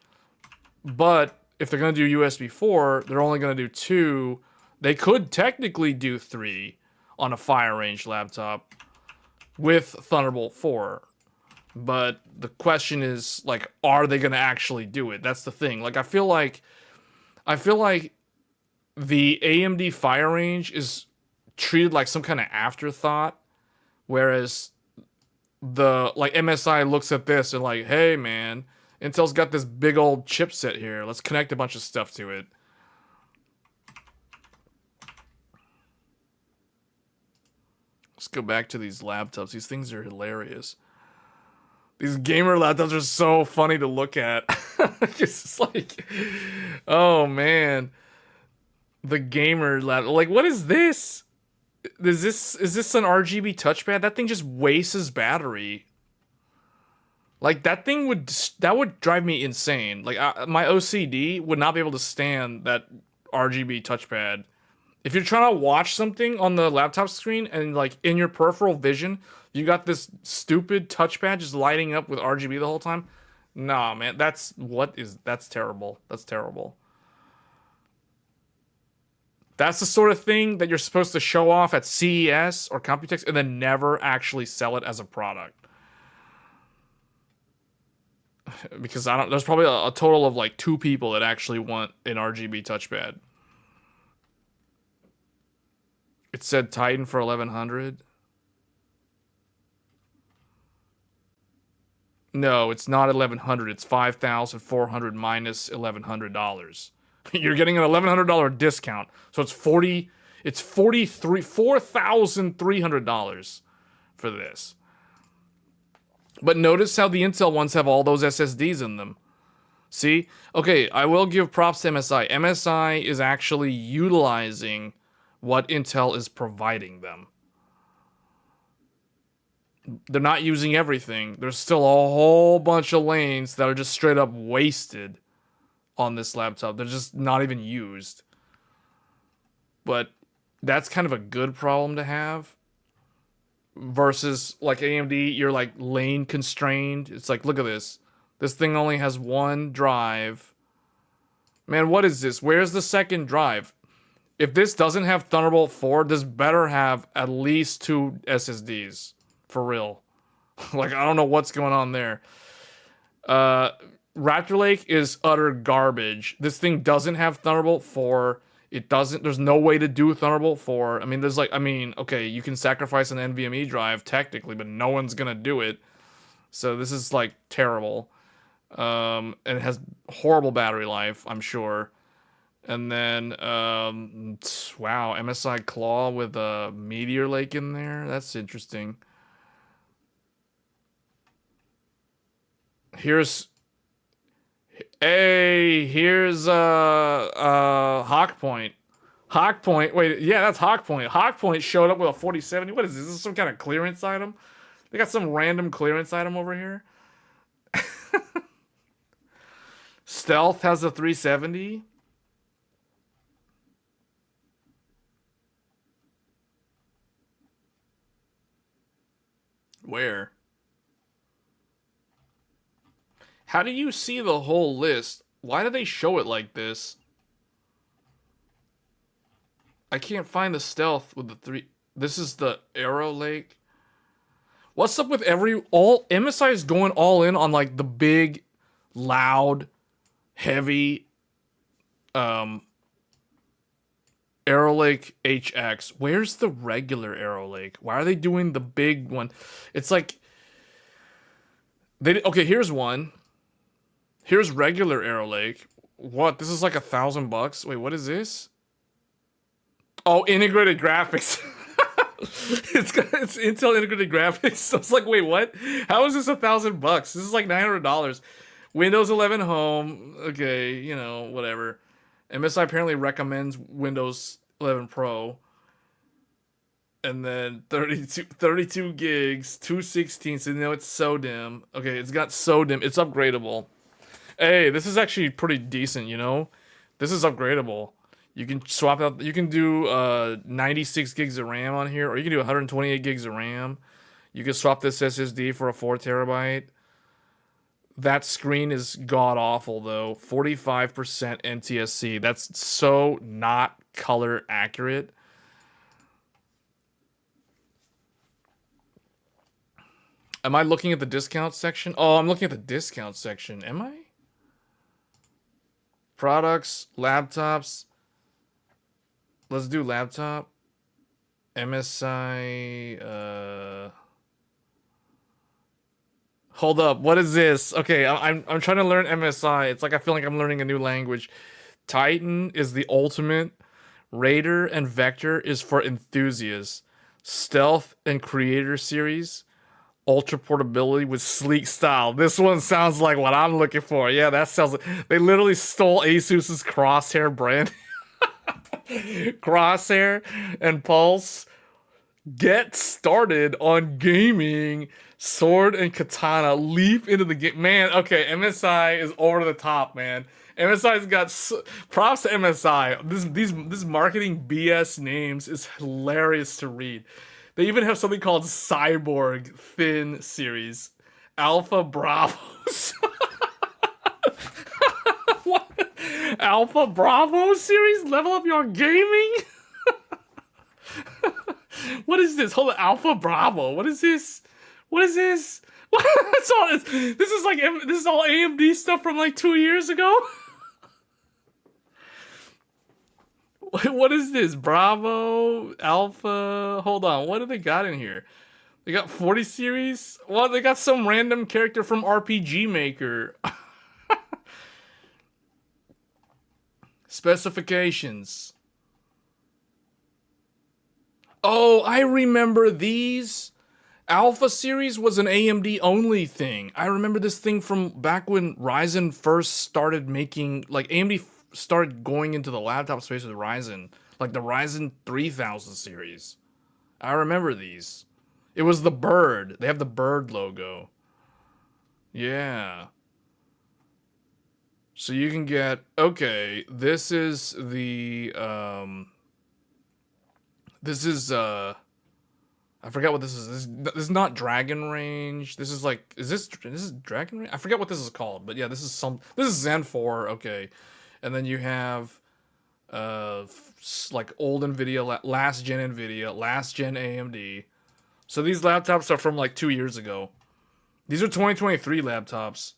But... if they're going to do USB 4, they're only going to do 2. They could technically do 3 on a fire range laptop with Thunderbolt 4. But the question is, like, are they going to actually do it? That's the thing. Like, I feel like the AMD fire range is treated like some kind of afterthought, whereas the, like, MSI looks at this and like, hey, man, Intel's got this big old chipset here. Let's connect a bunch of stuff to it. Let's go back to these laptops. These things are hilarious. These gamer laptops are so funny to look at. It's just like, oh man. The gamer laptop. Like, what is this? Is this an RGB touchpad? That thing just wastes battery. Like, that would drive me insane. Like, my OCD would not be able to stand that RGB touchpad. If you're trying to watch something on the laptop screen and, like, in your peripheral vision, you got this stupid touchpad just lighting up with RGB the whole time. Nah, man, that's terrible. That's terrible. That's the sort of thing that you're supposed to show off at CES or Computex and then never actually sell it as a product. Because there's probably a total of like 2 people that actually want an RGB touchpad. It said Titan for 1100. No, it's not 1,100. It's 5,400 minus $1,100. You're getting an $1,100 discount, so it's 40. It's $4,300 for this. But notice how the Intel ones have all those SSDs in them. See? Okay, I will give props to MSI. MSI is actually utilizing what Intel is providing them. They're not using everything. There's still a whole bunch of lanes that are just straight up wasted on this laptop. They're just not even used. But that's kind of a good problem to have. Versus like AMD, you're like lane constrained. It's like, look at this. This thing only has one drive. Man, what is this? Where's the second drive? If this doesn't have Thunderbolt 4, this better have at least 2 SSDs. For real. Like, I don't know what's going on there. Raptor Lake is utter garbage. This thing doesn't have Thunderbolt 4. It doesn't, there's no way to do Thunderbolt 4. I mean, okay, you can sacrifice an NVMe drive technically, but no one's gonna do it. So this is like terrible. And it has horrible battery life, I'm sure. And then, wow, MSI Claw with a Meteor Lake in there. That's interesting. Here's Hawkpoint. Hawkpoint, wait, yeah, that's Hawkpoint. Hawkpoint showed up with a 4070. What is this? Is this some kind of clearance item? They got some random clearance item over here. Stealth has a 370. Where? How do you see the whole list? Why do they show it like this? I can't find the Stealth with the 3. This is the Arrow Lake. What's up with all MSI is going all in on like the big, loud, heavy Arrow Lake HX. Where's the regular Arrow Lake? Why are they doing the big one? It's like okay, here's one. Here's regular Arrow Lake. What? This is like $1,000. Wait, what is this? Oh, integrated graphics. it's Intel integrated graphics. So it's like, wait, what? How is this $1,000? This is like $900. Windows 11 Home. Okay, you know, whatever. MSI apparently recommends Windows 11 Pro. And then 32 gigs, 216. So you know it's SODIMM. Okay, it's got SODIMM. It's upgradable. Hey, this is actually pretty decent, you know? This is upgradable. You can swap out, you can do 96 gigs of RAM on here, or you can do 128 gigs of RAM. You can swap this SSD for a 4 terabyte. That screen is god-awful, though. 45% NTSC. That's so not color accurate. Am I looking at the discount section? Oh, I'm looking at the discount section. Am I? Products, laptops. Let's do laptop. MSI. Hold up. What is this? Okay, I'm trying to learn MSI. It's like I feel like I'm learning a new language. Titan is the ultimate. Raider and Vector is for enthusiasts. Stealth and Creator Series. Ultra portability with sleek style. This one sounds like what I'm looking for. Yeah, that sounds like they literally stole Asus's Crosshair brand. Crosshair and Pulse. Get started on gaming. Sword and Katana. Leap into the game. Man, okay, MSI is over the top, man. MSI's got props to MSI. This marketing BS names is hilarious to read. They even have something called Cyborg Thin Series. Alpha Bravos. What? Alpha Bravo series? Level up your gaming? What is this? Hold on, Alpha Bravo. What is this? What is this? What's all this? This is all AMD stuff from like 2 years ago? What is this? Bravo, Alpha. Hold on. What do they got in here? They got 40 series? Well, they got some random character from RPG Maker. Specifications. Oh, I remember these. Alpha series was an AMD only thing. I remember this thing from back when Ryzen first started making, like AMD started going into the laptop space with Ryzen, like the Ryzen 3000 series. I remember these. It was the bird. They have the bird logo. Yeah. So you can get, okay, this is the I forgot what this is. This is not Dragon Range. This is like, this is Dragon Range? I forget what this is called, but yeah, this is Zen 4, okay. And then you have like old Nvidia, last gen Nvidia, last gen AMD. So these laptops are from like 2 years ago. These are 2023 laptops.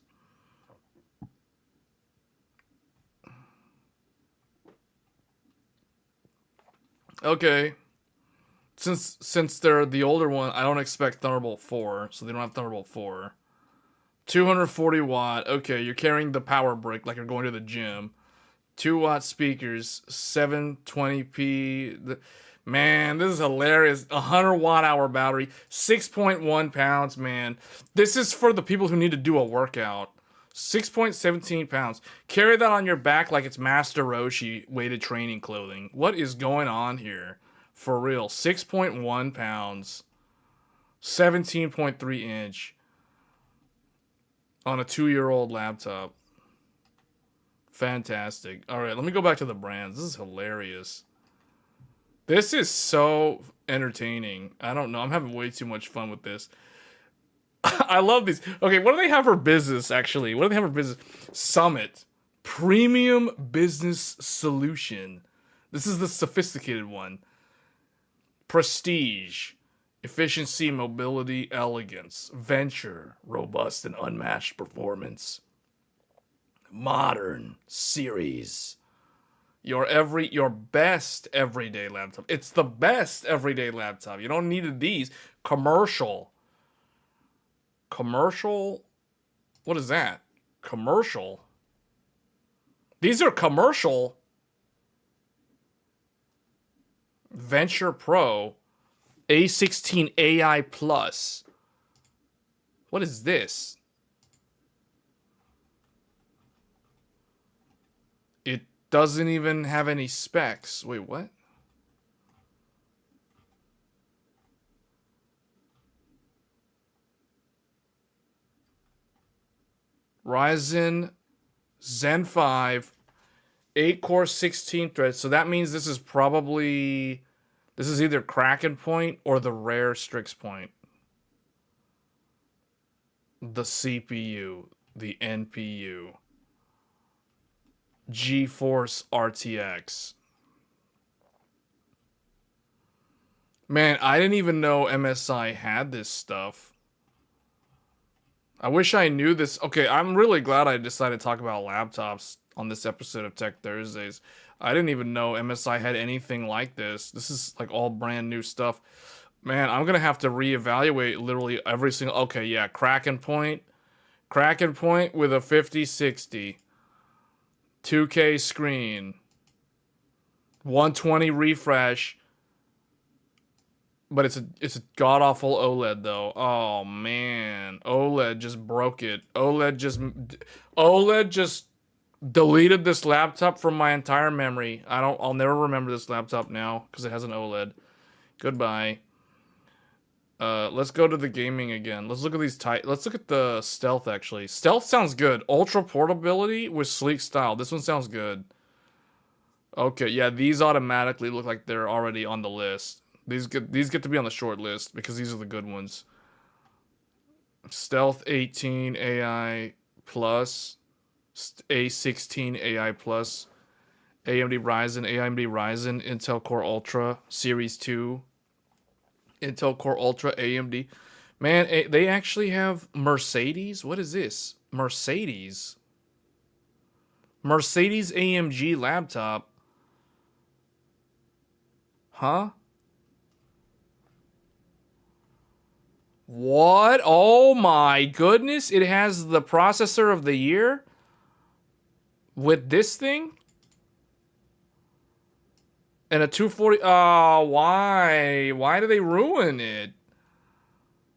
Okay. Since they're the older one, I don't expect Thunderbolt 4, so they don't have Thunderbolt 4. 240 watt. Okay, you're carrying the power brick like you're going to the gym. 2 watt speakers, 720p. Man, this is hilarious. 100 watt hour battery, 6.1 pounds, man. This is for the people who need to do a workout. 6.17 pounds. Carry that on your back like it's Master Roshi weighted training clothing. What is going on here? For real. 6.1 pounds. 17.3 inch. On a 2-year-old laptop. Fantastic. Alright, let me go back to the brands. This is hilarious. This is so entertaining. I don't know. I'm having way too much fun with this. I love these. Okay, what do they have for business, actually? What do they have for business? Summit. Premium Business Solution. This is the sophisticated one. Prestige. Efficiency, mobility, elegance. Venture. Robust and unmatched performance. Modern. Series. Your best everyday laptop. It's the best everyday laptop. You don't need these. Commercial. Commercial? What is that? Commercial? These are commercial. Venture Pro. A16 AI Plus. What is this? It doesn't even have any specs. Wait, what? Ryzen Zen 5, 8-core, 16 threads. So that means this is probably, this is either Kraken point or the rare Strix point. The CPU, the NPU. GeForce RTX. Man, I didn't even know MSI had this stuff. I wish I knew this. Okay, I'm really glad I decided to talk about laptops on this episode of Tech Thursdays. I didn't even know MSI had anything like this. This is like all brand new stuff. Man, I'm gonna have to reevaluate literally every single. Okay, yeah, Kraken point with a 5060, 2K screen, 120 refresh. But it's a god awful OLED though. Oh man, OLED just broke it. OLED just deleted this laptop from my entire memory. I'll never remember this laptop now because it has an OLED. Goodbye. Let's go to the gaming again. Let's look at these let's look at the stealth actually. Stealth sounds good. Ultra portability with sleek style. This one sounds good. Okay, yeah, these automatically look like they're already on the list. These get to be on the short list because these are the good ones. Stealth 18 AI Plus, A16 AI Plus, AMD Ryzen, Intel Core Ultra Series 2, Intel Core Ultra AMD. Man, they actually have Mercedes. What is this? Mercedes AMG laptop. Huh? What? Oh my goodness. It has the processor of the year with this thing? And a 240. Oh, why? Why do they ruin it?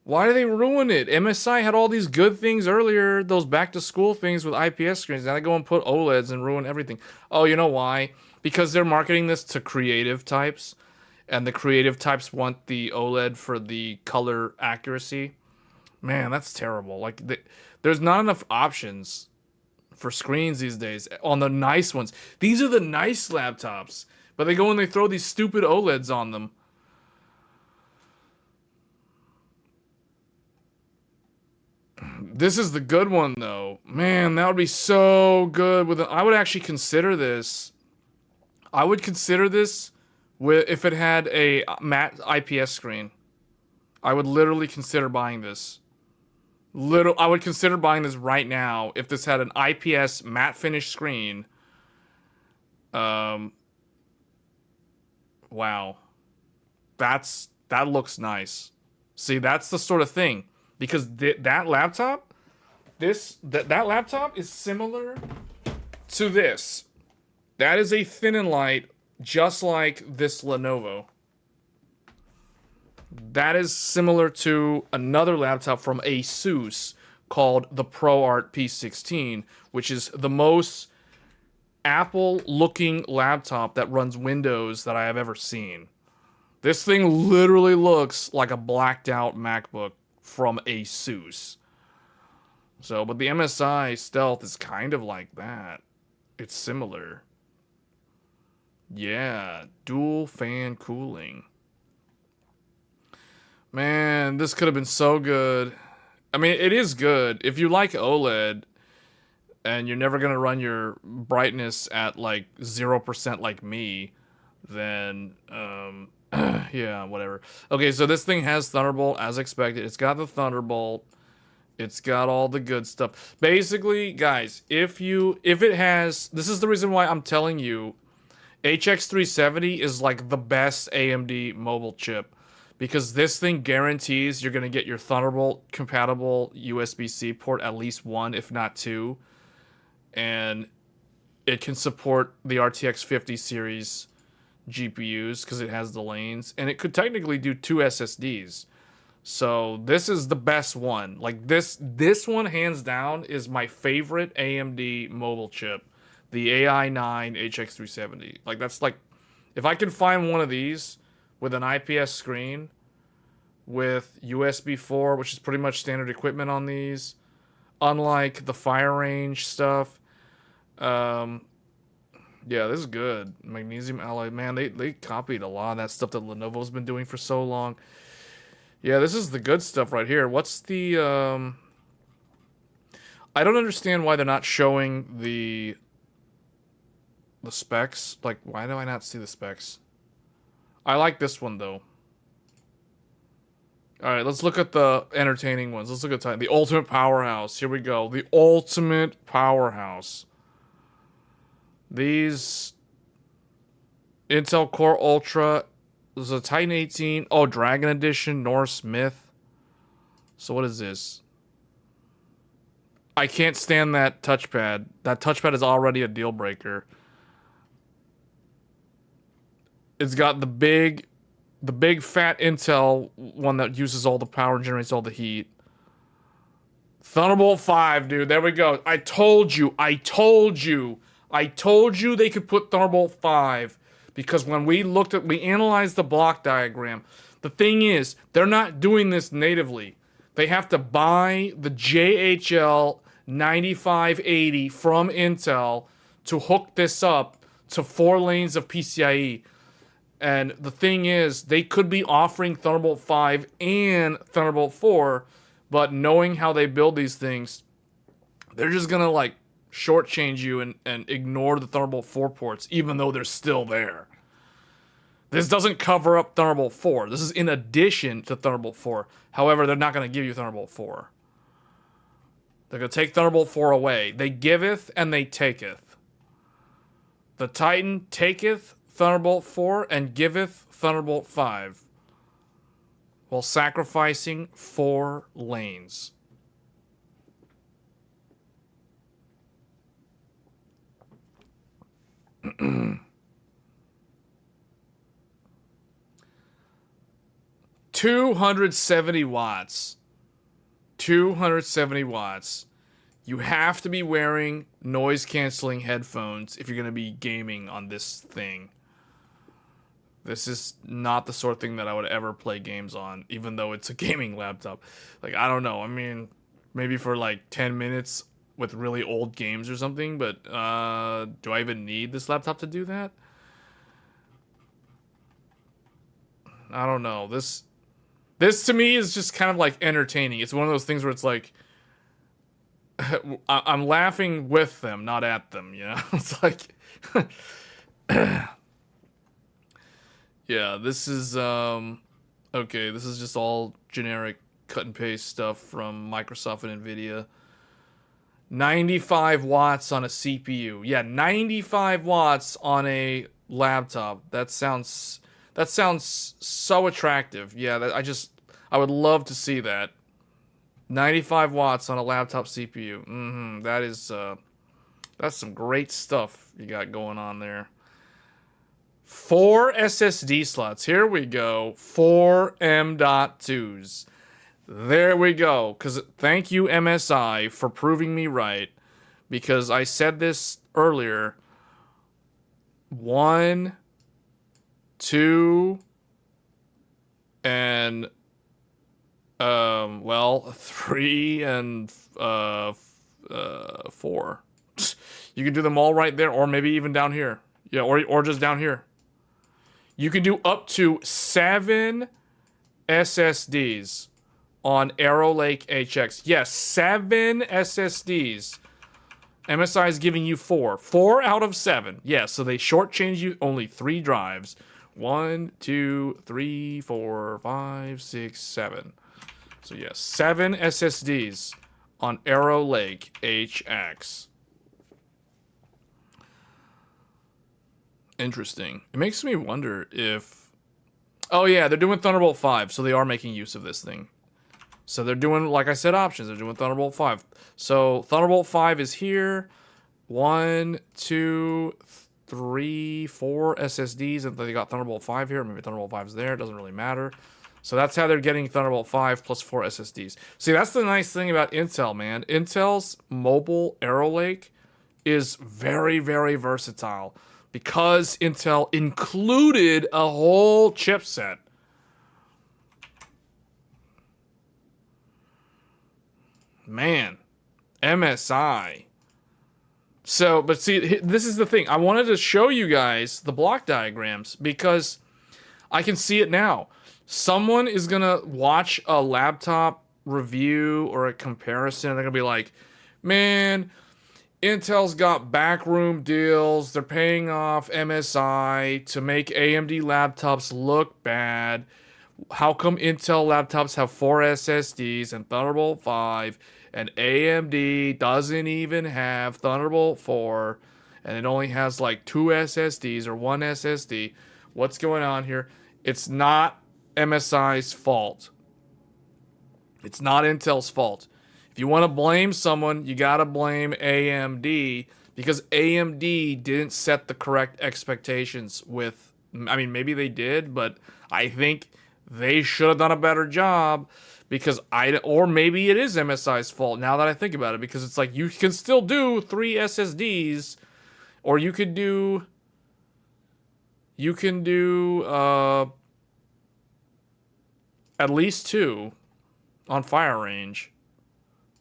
Why do they ruin it? MSI had all these good things earlier, those back to school things with IPS screens. Now they go and put OLEDs and ruin everything. Oh, you know why? Because they're marketing this to creative types, and the creative types want the OLED for the color accuracy. Man, that's terrible. Like, there's not enough options for screens these days on the nice ones. These are the nice laptops, but they go and they throw these stupid OLEDs on them. This is the good one, though. Man, that would be so good. I would actually consider this. I would consider this if it had a matte IPS screen. I would literally consider buying this. I would consider buying this right now if this had an IPS matte finish screen. Wow. That looks nice. See, that's the sort of thing. Because that laptop, that laptop is similar to this. That is a thin and light, just like this Lenovo. That is similar to another laptop from Asus called the ProArt P16, which is the most Apple-looking laptop that runs Windows that I have ever seen. This thing literally looks like a blacked-out MacBook from Asus. So, but the MSI Stealth is kind of like that. It's similar. Yeah, dual fan cooling. Man, this could have been so good. I mean, it is good. If you like OLED and you're never going to run your brightness at like 0% like me, then yeah, whatever. Okay, so this thing has Thunderbolt as expected. It's got the Thunderbolt. It's got all the good stuff. Basically, guys, if it has, this is the reason why I'm telling you HX370 is like the best AMD mobile chip, because this thing guarantees you're going to get your Thunderbolt compatible USB-C port, at least one, if not two. And it can support the RTX 50 series GPUs because it has the lanes, and it could technically do 2 SSDs. So this is the best one. Like this one hands down is my favorite AMD mobile chip, the AI9 HX370. Like that's like, if I can find one of these with an IPS screen with USB 4, which is pretty much standard equipment on these, unlike the Fire Range stuff. Yeah, this is good. Magnesium alloy. Man, they copied a lot of that stuff that Lenovo's been doing for so long. Yeah, this is the good stuff right here. What's the, I don't understand why they're not showing the specs. Like, why do I not see the specs? I like this one, though. Alright, let's look at the entertaining ones. Let's look at the Ultimate Powerhouse. Here we go. The Ultimate Powerhouse. These Intel Core Ultra. There's a Titan 18. Oh, Dragon Edition, Norse Myth. So what is this? I can't stand that touchpad. That touchpad is already a deal breaker. It's got the big fat Intel one that uses all the power and generates all the heat. Thunderbolt 5, dude. There we go. I told you they could put Thunderbolt 5, because when we analyzed the block diagram, the thing is, they're not doing this natively. They have to buy the JHL 9580 from Intel to hook this up to 4 lanes of PCIe. And the thing is, they could be offering Thunderbolt 5 and Thunderbolt 4, but knowing how they build these things, they're just gonna like shortchange you and ignore the Thunderbolt 4 ports, even though they're still there. This doesn't cover up Thunderbolt 4. This is in addition to Thunderbolt 4. However, they're not going to give you Thunderbolt 4. They're going to take Thunderbolt 4 away. They giveth and they taketh. The Titan taketh Thunderbolt 4 and giveth Thunderbolt 5. while sacrificing 4 lanes. $270. 270 watts. You have to be wearing noise-canceling headphones if you're going to be gaming on this thing. This is not the sort of thing that I would ever play games on, even though it's a gaming laptop. Like, I don't know. I mean, maybe for like 10 minutes with really old games or something, but do I even need this laptop to do that? I don't know. This to me is just kind of like entertaining. It's one of those things where it's like, I'm laughing with them, not at them, you know? It's like, yeah, this is, okay, this is just all generic cut and paste stuff from Microsoft and NVIDIA. 95 watts on a CPU. Yeah, 95 watts on a laptop. That sounds so attractive. Yeah, I would love to see that. 95 watts on a laptop CPU. That's some great stuff you got going on there. 4 SSD slots. Here we go. 4 M.2s. There we go. Thank you, MSI, for proving me right. Because I said this earlier. 1, 2, and 3 and 4. You can do them all right there, or maybe even down here. Yeah, or just down here. You can do up to 7 SSDs on Arrow Lake HX. Yes, 7 SSDs. MSI is giving you 4. 4 out of 7. Yes, so they shortchange you only 3 drives. 1, 2, 3, 4, 5, 6, 7. So yes, 7 SSDs on Arrow Lake HX. Interesting. It makes me wonder if... Oh yeah, they're doing Thunderbolt 5, so they are making use of this thing. So they're doing, like I said, options. They're doing Thunderbolt 5. So Thunderbolt 5 is here. 1, 2, 3, 4 SSDs, and they got Thunderbolt 5 here. Maybe Thunderbolt 5 is there. It doesn't really matter. So that's how they're getting Thunderbolt 5 plus 4 SSDs. See, that's the nice thing about Intel, man. Intel's mobile Arrow Lake is very, very versatile because Intel included a whole chipset. Man, MSI. So, but see, this is the thing. I wanted to show you guys the block diagrams because I can see it now. Someone is going to watch a laptop review or a comparison, and they're going to be like, man, Intel's got backroom deals. They're paying off MSI to make AMD laptops look bad. How come Intel laptops have 4 SSDs and Thunderbolt 5, and AMD doesn't even have Thunderbolt 4, and it only has like 2 SSDs or 1 SSD? What's going on here? It's not MSI's fault. It's not Intel's fault. If you want to blame someone, you got to blame AMD because AMD didn't set the correct expectations with... I mean, maybe they did, but I think they should have done a better job because or maybe it is MSI's fault now that I think about it, because it's like you can still do 3 SSDs, or you can do at least 2 on fire range.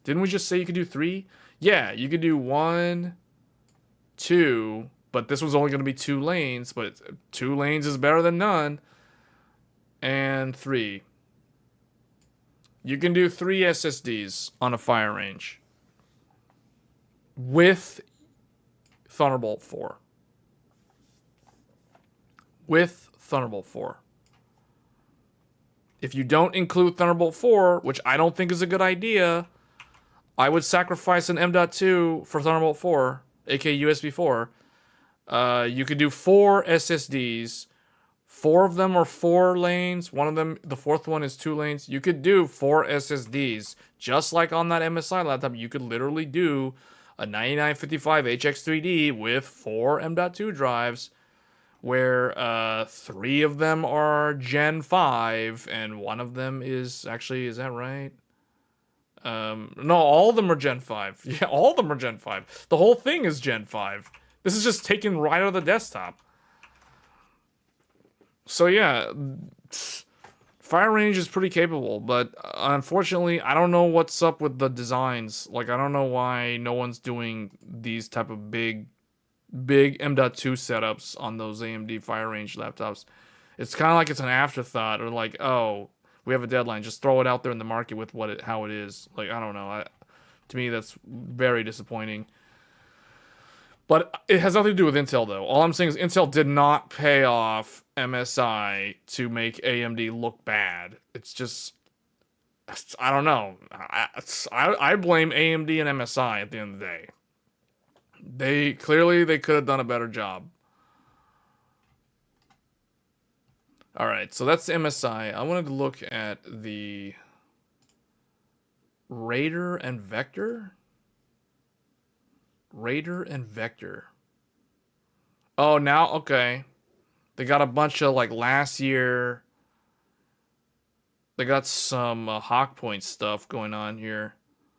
Didn't we just say you could do 3? Yeah, you could do 1, 2, but this was only going to be 2 lanes, but 2 lanes is better than none. And 3. You can do 3 SSDs on a fire range with Thunderbolt 4. With Thunderbolt 4. If you don't include Thunderbolt 4, which I don't think is a good idea, I would sacrifice an M.2 for Thunderbolt 4, aka USB 4. You could do 4 SSDs, 4 of them are 4 lanes. One of them, the 4th one is 2 lanes. You could do 4 SSDs. Just like on that MSI laptop, you could literally do a 9955 HX3D with 4 M.2 drives, where 3 of them are Gen 5, and 1 of them is actually, is that right? No, all of them are Gen 5. Yeah, all of them are Gen 5. The whole thing is Gen 5. This is just taken right out of the desktop. So yeah, Fire Range is pretty capable, but unfortunately, I don't know what's up with the designs. Like, I don't know why no one's doing these type of big M.2 setups on those AMD Fire Range laptops. It's kind of like it's an afterthought, or like, oh, we have a deadline, just throw it out there in the market with how it is. Like, I don't know. To me, that's very disappointing. But it has nothing to do with Intel, though. All I'm saying is Intel did not pay off MSI to make AMD look bad. It's just, I don't know. I blame AMD and MSI at the end of the day. They could have done a better job. All right, so that's the MSI. I wanted to look at the Raider and Vector. Raider and Vector. Oh, now, okay. They got a bunch of, like, last year. They got some Hawkpoint stuff going on here.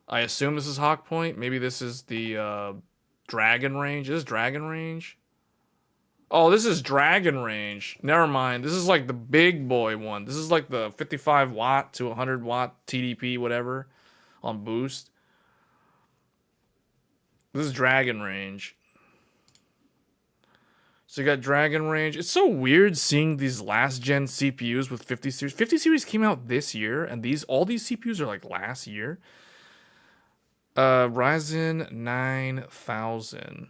I assume this is Hawkpoint. Maybe this is the Dragon Range. Is this Dragon Range? Oh, this is Dragon Range. Never mind. This is like the big boy one. This is like the 55 watt to 100 watt TDP, whatever, on boost. This is Dragon Range. So you got Dragon Range. It's so weird seeing these last gen CPUs with 50 series. 50 series came out this year, and all these CPUs are like last year. Ryzen 9000.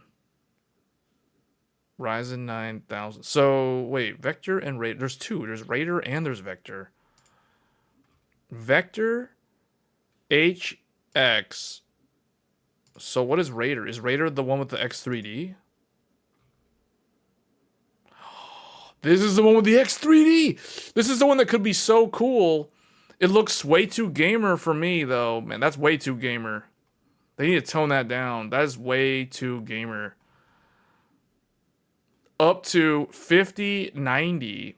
Ryzen 9000. So, wait, Vector and Raider. There's 2. There's Raider and there's Vector. Vector, HX. So what is Raider? Is Raider the one with the X3D? This is the one with the X3D! This is the one that could be so cool. It looks way too gamer for me, though. Man, that's way too gamer. They need to tone that down. That is way too gamer. Up to 5090.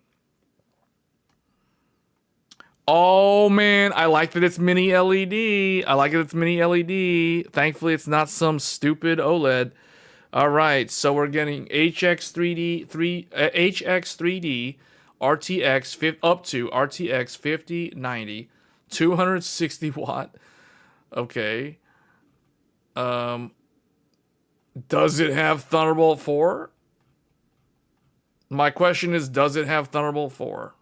Oh man, I like that it's mini LED. I like that it's mini LED. Thankfully, it's not some stupid OLED. All right, so we're getting HX3D, HX3D, RTX up to RTX 5090, 260 watt. Okay. Does it have Thunderbolt 4? My question is, does it have Thunderbolt 4?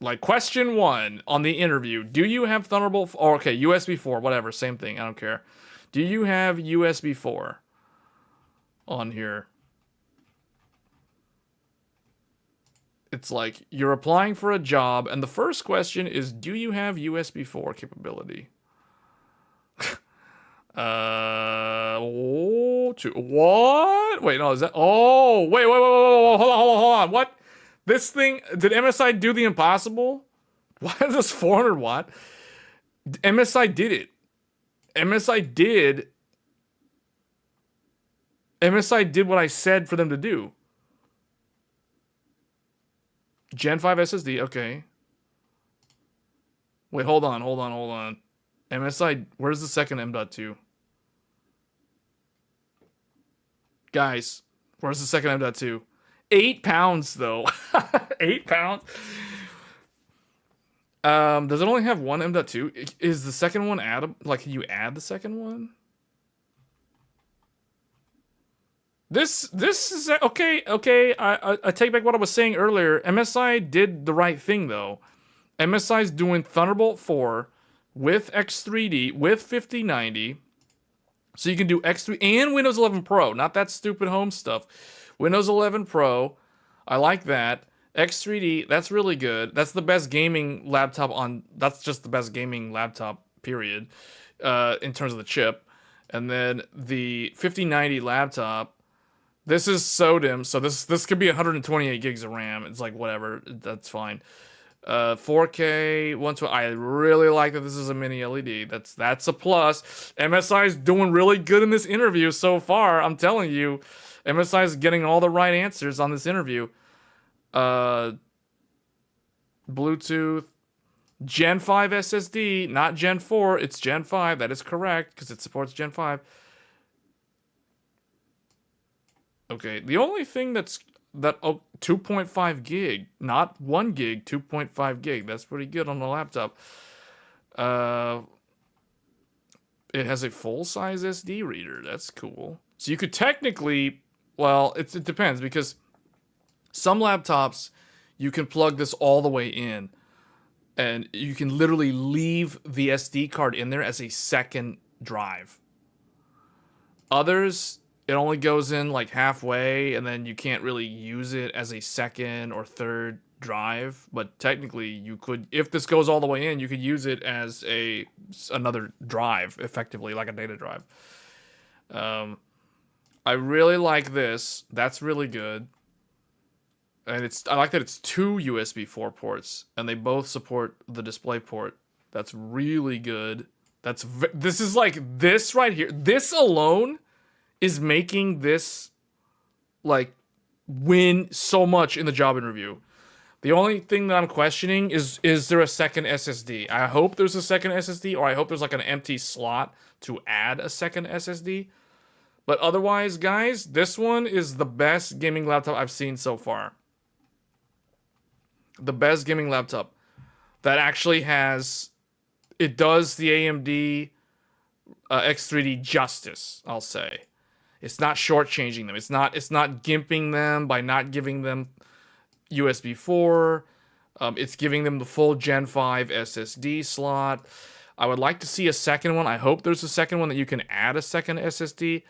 Like, question 1 on the interview. Do you have Thunderbolt 4? Oh, okay, USB 4, whatever, same thing, I don't care. Do you have USB 4 on here? It's like, you're applying for a job, and the first question is, do you have USB 4 capability? What? Wait, no, is that? Oh, wait, hold on. What? This thing, did MSI do the impossible? Why is this 400 watt? MSI did it. MSI did what I said for them to do. Gen 5 SSD, okay. Wait, hold on. MSI, where's the second M.2? Guys, where's the second M.2? 8 pounds, though. 8 pounds? Does it only have one M.2? Is the second one like, can you add the second one? This is okay. I take back what I was saying earlier. MSI did the right thing, though. MSI's doing Thunderbolt 4 with X3D with 5090, so you can do X3 and Windows 11 Pro. Not that stupid home stuff. Windows 11 Pro, I like that. X3D, that's really good. That's the best gaming laptop on. That's just the best gaming laptop, period, in terms of the chip. And then the 5090 laptop This is SODIMM, so this could be 128 gigs of RAM. It's like whatever, that's fine. 4K 120. I really like that this is a mini LED. That's a plus. MSI is doing really good in this interview so far. I'm telling you, MSI is getting all the right answers on this interview. Bluetooth, Gen 5 SSD, not Gen 4. It's Gen 5. That is correct because it supports Gen 5. Okay, the only thing that 2.5 gig, not 1 gig, 2.5 gig. That's pretty good on the laptop. It has a full-size SD reader. That's cool. So you could technically, well, it depends because some laptops you can plug this all the way in, and you can literally leave the SD card in there as a second drive. Others, it only goes in like halfway, and then you can't really use it as a second or third drive. But technically, you could, if this goes all the way in, you could use it as another drive, effectively, like a data drive. I really like this. That's really good. And I like that it's 2 USB 4 ports, and they both support the display port. That's really good. This is like this right here. This alone is making this like win so much in the job interview. The only thing that I'm questioning is there a second SSD? I hope there's a second SSD, or I hope there's like an empty slot to add a second SSD. But otherwise, guys, this one is the best gaming laptop I've seen so far. The best gaming laptop that actually has, it does the AMD X3D justice, I'll say. It's not shortchanging them. It's not gimping them by not giving them USB 4. It's giving them the full Gen 5 SSD slot. I would like to see a second one. I hope there's a second one that you can add a second SSD.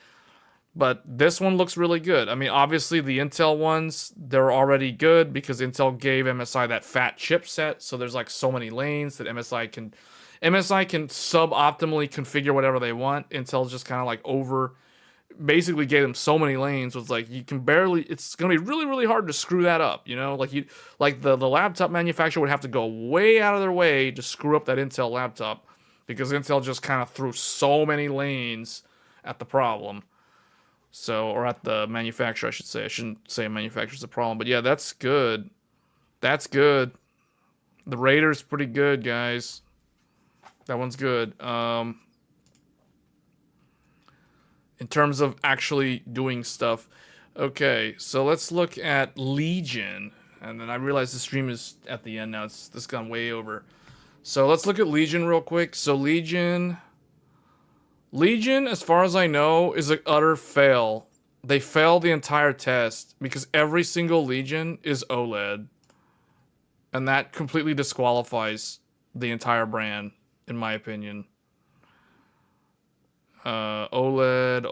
But this one looks really good. I mean, obviously the Intel ones, they're already good because Intel gave MSI that fat chipset. So there's like so many lanes that MSI can suboptimally configure whatever they want. Intel's just kind of like basically gave them so many lanes. It's like you can barely, it's going to be really, really hard to screw that up. You know, like the laptop manufacturer would have to go way out of their way to screw up that Intel laptop because Intel just kind of threw so many lanes at the problem. So, or at the manufacturer, I should say. I shouldn't say a manufacturer's a problem, but yeah, that's good. That's good. The Raider's pretty good, guys. That one's good. In terms of actually doing stuff. Okay, so let's look at Legion. And then I realize the stream is at the end now. This gone way over. So let's look at Legion real quick. So Legion, as far as I know, is an utter fail. They failed the entire test because every single Legion is OLED. And that completely disqualifies the entire brand, in my opinion. OLED.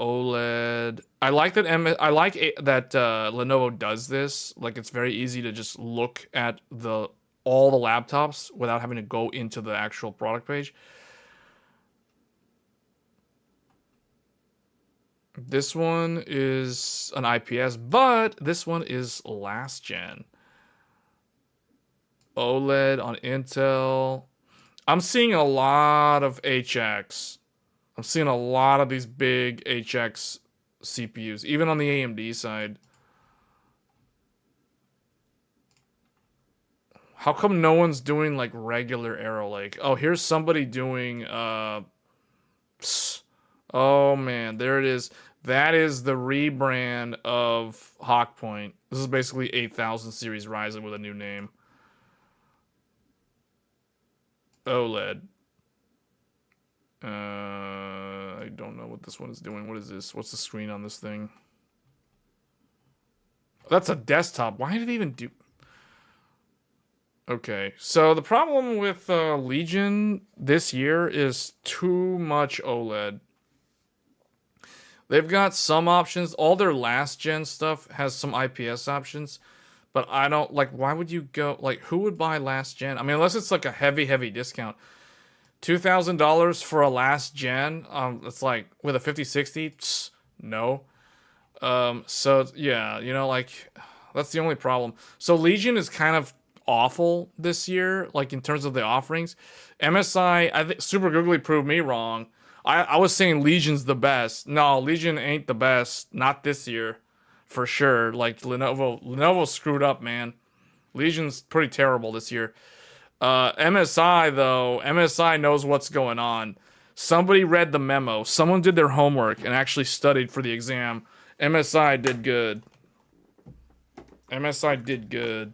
I like that Lenovo does this. Like, it's very easy to just look at all the laptops without having to go into the actual product page. This one is an IPS, but this one is last gen. OLED on Intel. I'm seeing a lot of HX. I'm seeing a lot of these big HX CPUs, even on the AMD side. How come no one's doing like regular Arrow Lake? Oh, here's somebody doing oh man, there it is. That is the rebrand of Hawkpoint. This is basically 8000 series Ryzen with a new name. OLED. I don't know what this one is doing. What is this? What's the screen on this thing? That's a desktop. Why did it even do... Okay, so the problem with Legion this year is too much OLED. They've got some options. All their last gen stuff has some IPS options, but I don't like. Why would you go? Like, who would buy last gen? I mean, unless it's like a heavy discount. $2,000 for a last gen. It's like with a 5060. No. So yeah, you know, like that's the only problem. So Legion is kind of awful this year, like in terms of the offerings. MSI, I think Super Googly proved me wrong. I was saying Legion's the best. No, Legion ain't the best. Not this year, for sure. Like Lenovo screwed up, man. Legion's pretty terrible this year. MSI though, MSI knows what's going on. Somebody read the memo. Someone did their homework and actually studied for the exam. MSI did good. MSI did good.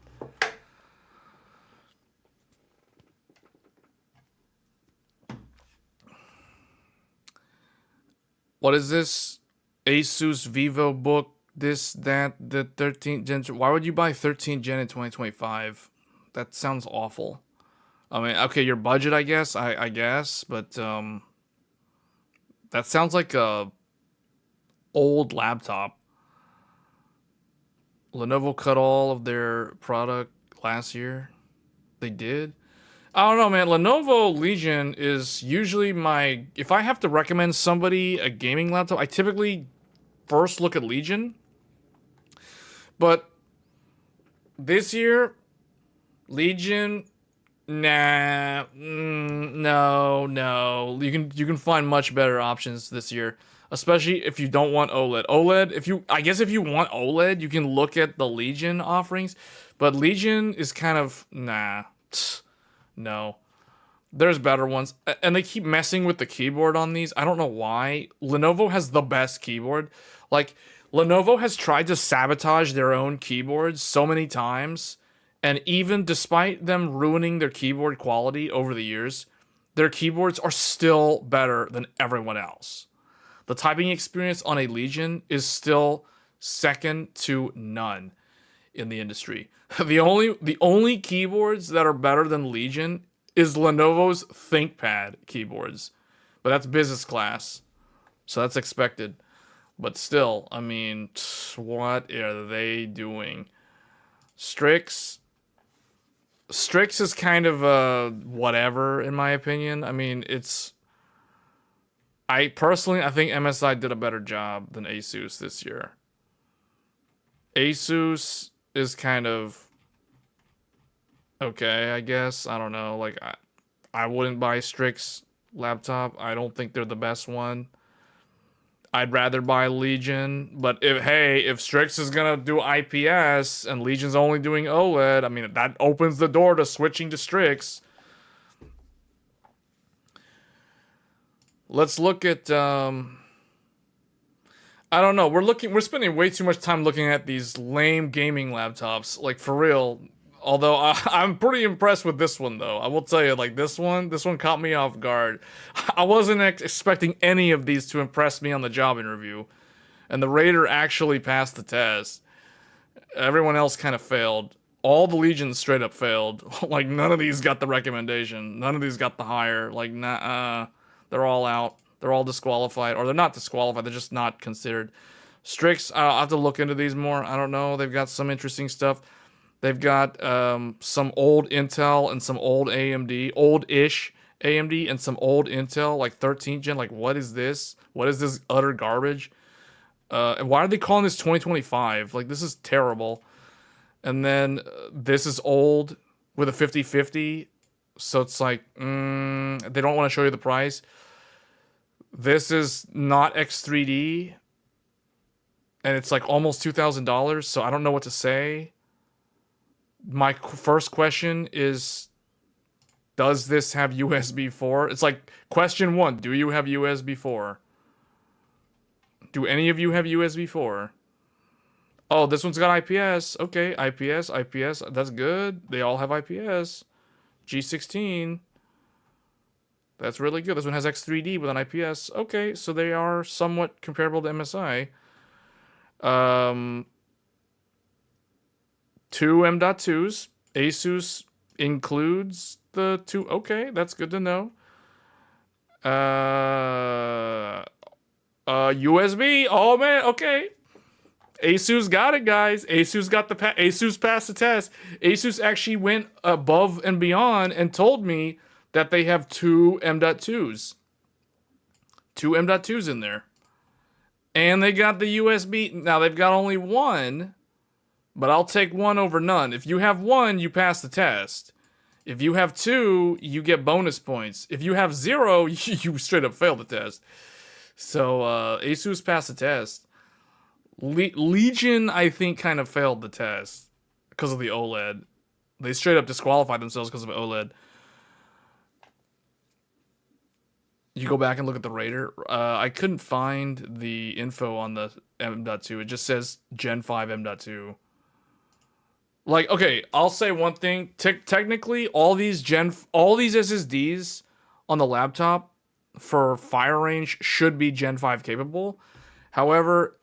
What is this? Asus Vivo book. This, that, the 13th gen. Why would you buy 13th gen in 2025? That sounds awful. I mean, okay, your budget, I guess. I guess, but that sounds like a old laptop. Lenovo cut all of their product last year. They did. I don't know, man. Lenovo Legion is usually my. If I have to recommend somebody a gaming laptop, I typically first look at Legion. But this year, Legion, nah, no. You can find much better options this year, especially if you don't want OLED. I guess if you want OLED, you can look at the Legion offerings, but Legion is kind of nah. No. There's better ones. And they keep messing with the keyboard on these. I don't know why. Lenovo has the best keyboard. Like, Lenovo has tried to sabotage their own keyboards so many times. And even despite them ruining their keyboard quality over the years, their keyboards are still better than everyone else. The typing experience on a Legion is still second to none in the industry. The only keyboards that are better than Legion is Lenovo's ThinkPad keyboards. But that's business class. So that's expected. But still, I mean, what are they doing? Strix is kind of whatever in my opinion. I mean, I think MSI did a better job than Asus this year. Asus is kind of okay, I guess. I don't know. Like, I wouldn't buy Strix laptop. I don't think they're the best one. I'd rather buy Legion, but if Strix is gonna do IPS and Legion's only doing OLED, I mean that opens the door to switching to Strix. Let's look at I don't know. We're spending way too much time looking at these lame gaming laptops, like for real. Although I'm pretty impressed with this one, though. I will tell you, like this one caught me off guard. I wasn't expecting any of these to impress me on the job interview, and the Raider actually passed the test. Everyone else kind of failed. All the Legions straight up failed. Like none of these got the recommendation. None of these got the hire. Like nah, they're all out. They're all disqualified, or they're not disqualified. They're just not considered. Strix, I'll have to look into these more. I don't know. They've got some interesting stuff. They've got some old Intel and some old AMD, old-ish AMD and some old Intel, like 13th gen. Like, what is this? What is this utter garbage? And why are they calling this 2025? Like, this is terrible. And then this is old with a 5050. So it's like, they don't want to show you the price. This is not X3D. And it's like almost $2,000. So I don't know what to say. My first question is, does this have USB 4? It's like question 1, do you have USB 4? Do any of you have USB 4? Oh, this one's got IPS. Okay, IPS, that's good. They all have IPS. G16. That's really good. This one has X3D with an IPS. Okay, so they are somewhat comparable to MSI. 2 M.2s. Asus includes the 2. Okay, that's good to know. USB. Oh man, okay. Asus got it, guys. Asus passed the test. Asus actually went above and beyond and told me that they have 2 M.2s. 2 M.2s in there. And they got the USB. Now they've got only one, but I'll take one over none. If you have one, you pass the test. If you have two, you get bonus points. If you have zero, you straight up fail the test. So Asus passed the test. Legion, I think, kind of failed the test because of the OLED. They straight up disqualified themselves because of OLED. You go back and look at the Raider. I couldn't find the info on the M.2. It just says Gen 5 M.2. Like, okay, I'll say one thing. Technically, all these SSDs on the laptop for fire range should be Gen 5 capable. However,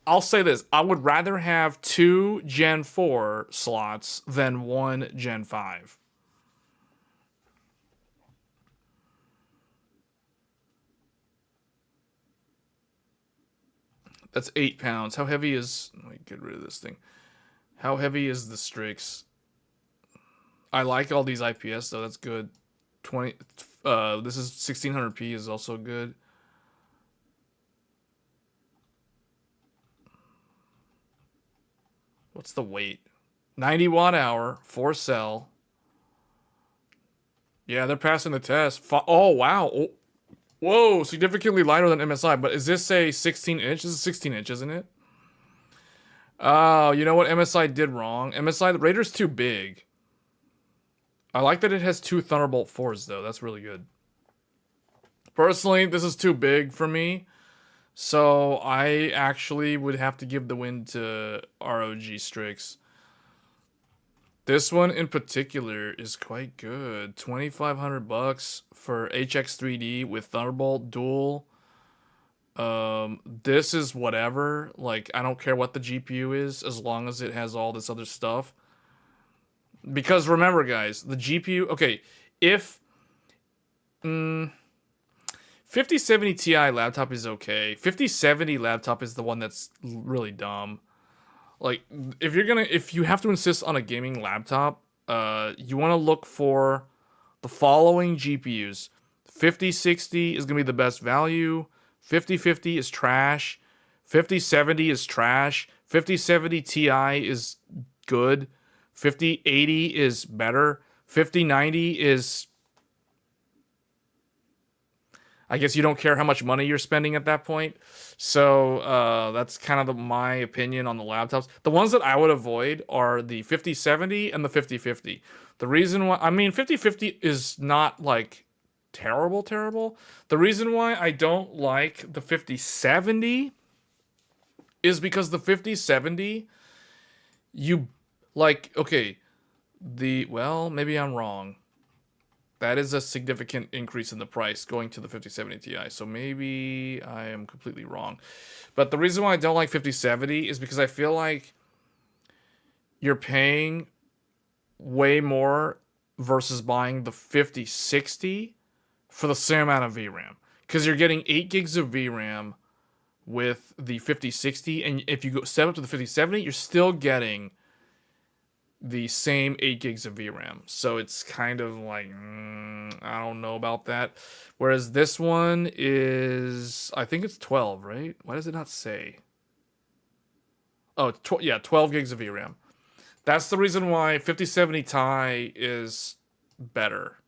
I'll say this, I would rather have 2 Gen 4 slots than 1 Gen 5. That's 8 pounds. How heavy is... Let me get rid of this thing. How heavy is the Strix? I like all these IPS, though. That's good. This is 1600p is also good. What's the weight? 90 watt hour, 4 cell. Yeah, they're passing the test. Oh, wow. Oh. Whoa, significantly lighter than MSI. But is this a 16 inch? This is 16 inch, isn't it? Oh, you know what MSI did wrong? MSI, the Raider's too big. I like that it has 2 Thunderbolt 4s, though. That's really good. Personally, this is too big for me. So I actually would have to give the win to ROG Strix. This one in particular is quite good. $2,500 for HX3D with Thunderbolt dual. This is whatever. Like, I don't care what the GPU is as long as it has all this other stuff. Because remember, guys, the GPU... Okay, if... 5070 Ti laptop is okay. 5070 laptop is the one that's really dumb. Like, if you have to insist on a gaming laptop, you want to look for the following GPUs. 5060 is going to be the best value. 5050 is trash. 5070 is trash. 5070 Ti is good. 5080 is better. 5090 is... I guess you don't care how much money you're spending at that point. So that's kind of my opinion on the laptops. The ones that I would avoid are the 5070 and the 5050. The reason why... I mean, 5050 is not, like, terrible. The reason why I don't like the 5070 is because the 5070, you... Like, okay, well, maybe I'm wrong. That is a significant increase in the price going to the 5070 Ti. So maybe I am completely wrong. But the reason why I don't like 5070 is because I feel like you're paying way more versus buying the 5060 for the same amount of VRAM. Because you're getting 8 gigs of VRAM with the 5060. And if you go step up to the 5070, you're still getting the same 8 gigs of VRAM. So it's kind of like, I don't know about that. Whereas this one is, I think it's 12, right? Why does it not say? Oh, yeah, 12 gigs of VRAM. That's the reason why 5070 Ti is better,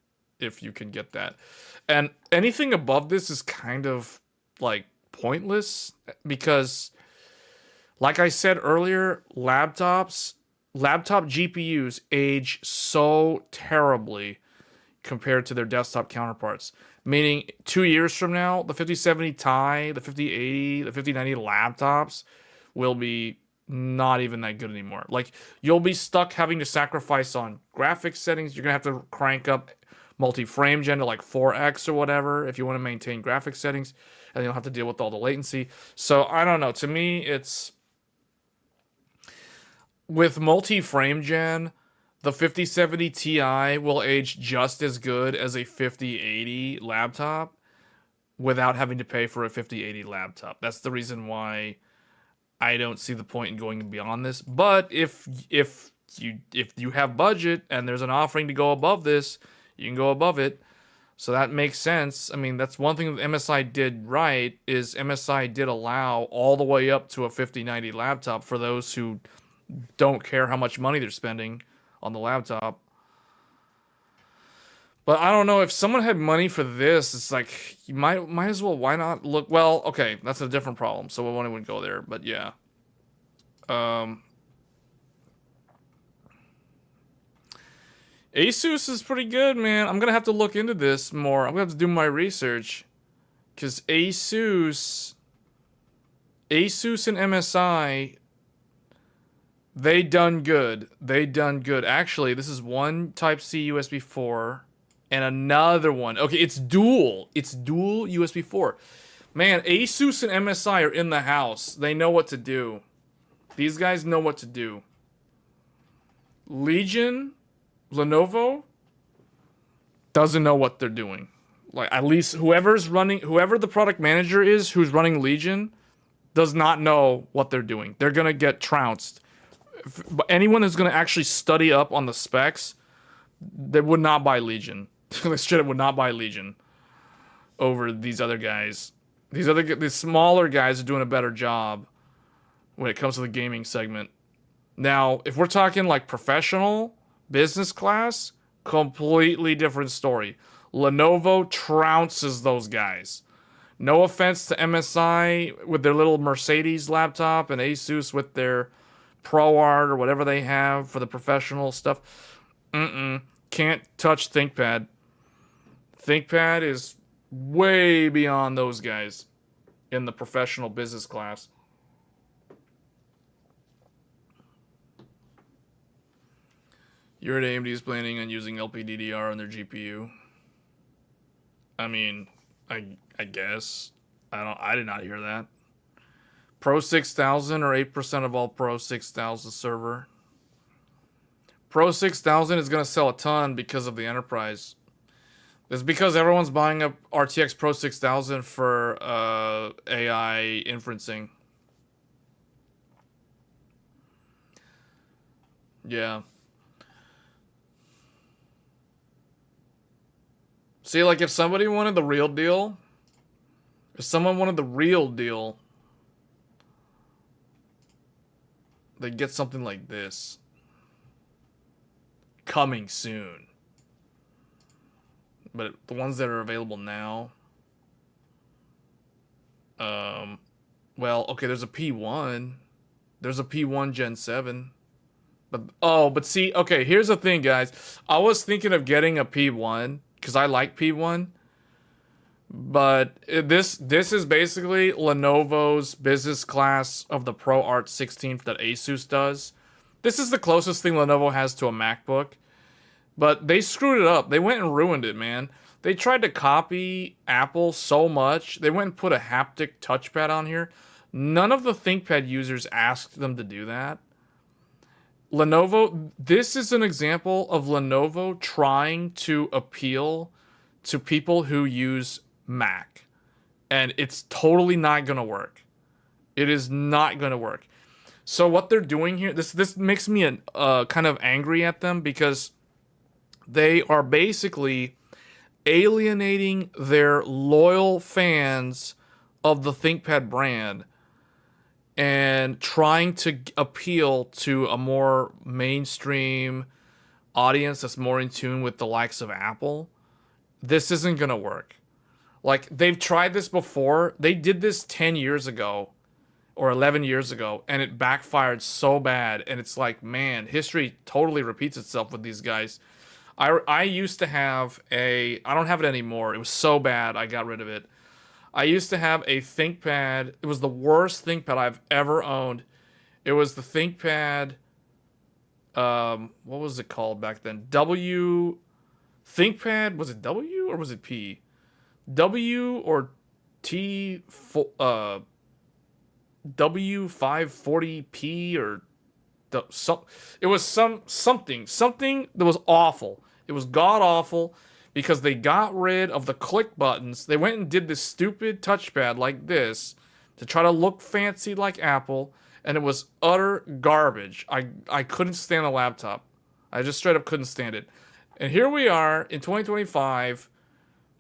if you can get that. And anything above this is kind of, like, pointless. Because, like I said earlier, laptop GPUs age so terribly compared to their desktop counterparts. Meaning, 2 years from now, the 5070 Ti, the 5080, the 5090 laptops will be not even that good anymore. Like, you'll be stuck having to sacrifice on graphics settings. You're going to have to crank up multi-frame gen to like 4x or whatever if you want to maintain graphics settings. And you'll have to deal with all the latency. So, I don't know. To me, it's... With multi-frame gen, the 5070 Ti will age just as good as a 5080 laptop without having to pay for a 5080 laptop. That's the reason why I don't see the point in going beyond this. But if you have budget and there's an offering to go above this, you can go above it. So that makes sense. I mean, that's one thing that MSI did right is MSI did allow all the way up to a 5090 laptop for those who don't care how much money they're spending on the laptop. But I don't know if someone had money for this. It's like you might as well. Why not look? Well, okay, that's a different problem. So we won't even go there. But yeah, Asus is pretty good, man. I'm gonna have to look into this more. I'm gonna have to do my research because Asus and MSI, they done good. They done good. Actually, this is one Type-C USB 4 and another one. Okay, it's dual. It's dual USB 4. Man, Asus and MSI are in the house. They know what to do. These guys know what to do. Legion, Lenovo doesn't know what they're doing. Like, at least whoever the product manager is who's running Legion does not know what they're doing. They're gonna get trounced. But anyone who's gonna actually study up on the specs, they would not buy Legion. They straight up would not buy Legion over these other guys. These smaller guys are doing a better job when it comes to the gaming segment. Now, if we're talking like professional, business class, completely different story. Lenovo trounces those guys. No offense to MSI with their little Mercedes laptop and Asus with their ProArt or whatever they have for the professional stuff. Can't touch ThinkPad. ThinkPad is way beyond those guys in the professional business class. You're at AMD's planning on using LPDDR on their GPU. I mean, I guess. I did not hear that. Pro 6000 or 8% of all Pro 6000 server. Pro 6000 is going to sell a ton because of the enterprise. It's because everyone's buying up RTX Pro 6000 for AI inferencing. Yeah. See, like, if somebody wanted the real deal, they'd get something like this. Coming soon. But the ones that are available now, well, okay, there's a P1. There's a P1 Gen 7. But see, okay, here's the thing, guys. I was thinking of getting a P1 because I like P1. But this is basically Lenovo's business class of the ProArt 16 that Asus does. This is the closest thing Lenovo has to a MacBook. But they screwed it up. They went and ruined it, man. They tried to copy Apple so much. They went and put a haptic touchpad on here. None of the ThinkPad users asked them to do that. Lenovo, this is an example of Lenovo trying to appeal to people who use Mac. And it's totally not going to work. It is not going to work. So what they're doing here, this makes me kind of angry at them because they are basically alienating their loyal fans of the ThinkPad brand and trying to appeal to a more mainstream audience that's more in tune with the likes of Apple. This isn't going to work. Like, they've tried this before. They did this 10 years ago or 11 years ago, and it backfired so bad. And it's like, man, history totally repeats itself with these guys. I used to have I don't have it anymore. It was so bad, I got rid of it. I used to have a ThinkPad. It was the worst ThinkPad I've ever owned. It was the ThinkPad, what was it called back then? ThinkPad, was it W or was it P? W or T, W540P or it was something that was awful. It was god awful because they got rid of the click buttons. They went and did this stupid touchpad like this to try to look fancy like Apple, and it was utter garbage. I couldn't stand the laptop. I just straight up couldn't stand it. And here we are in 2025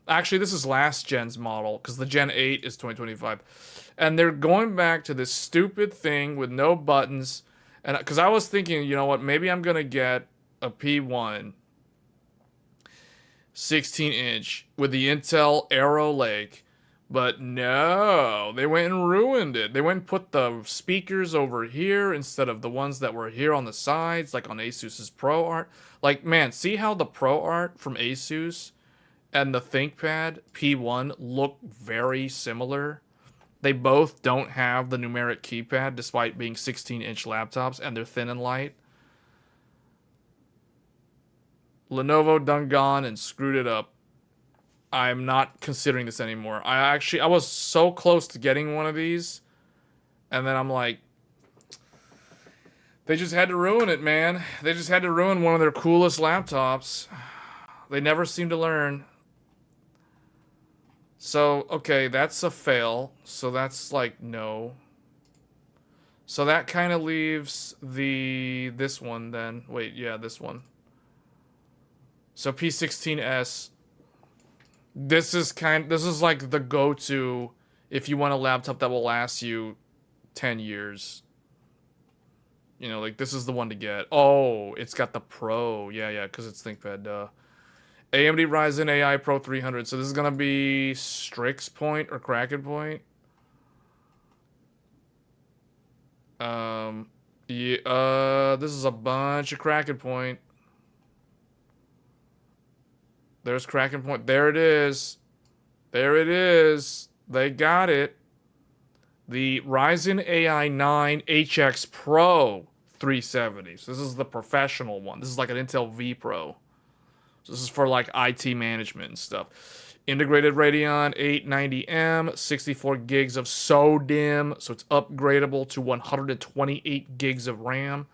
Actually, this is last gen's model because the Gen 8 is 2025. And they're going back to this stupid thing with no buttons. And because I was thinking, you know what, maybe I'm going to get a P1 16-inch with the Intel Arrow Lake. But no, they went and ruined it. They went and put the speakers over here instead of the ones that were here on the sides, like on Asus's Pro Art. Like, man, see how the Pro Art from Asus and the ThinkPad P1 look very similar? They both don't have the numeric keypad despite being 16-inch laptops, and they're thin and light. Lenovo done gone and screwed it up. I'm not considering this anymore. I was so close to getting one of these, and then I'm like, they just had to ruin it, man. They just had to ruin one of their coolest laptops. They never seem to learn. So, okay, that's a fail. So that's like, no. So that kind of leaves this one then. Wait, yeah, this one. So P16S. This is like the go-to if you want a laptop that will last you 10 years. You know, like this is the one to get. Oh, it's got the Pro. Yeah, because it's ThinkPad, duh. AMD Ryzen AI Pro 300. So this is going to be Strix point or Kraken point. This is a bunch of Kraken point. There's Kraken point. There it is. There it is. They got it. The Ryzen AI 9 HX Pro 370. So this is the professional one. This is like an Intel V Pro. So this is for like IT management and stuff. Integrated Radeon 890M, 64 gigs of SODIMM. So it's upgradable to 128 gigs of RAM.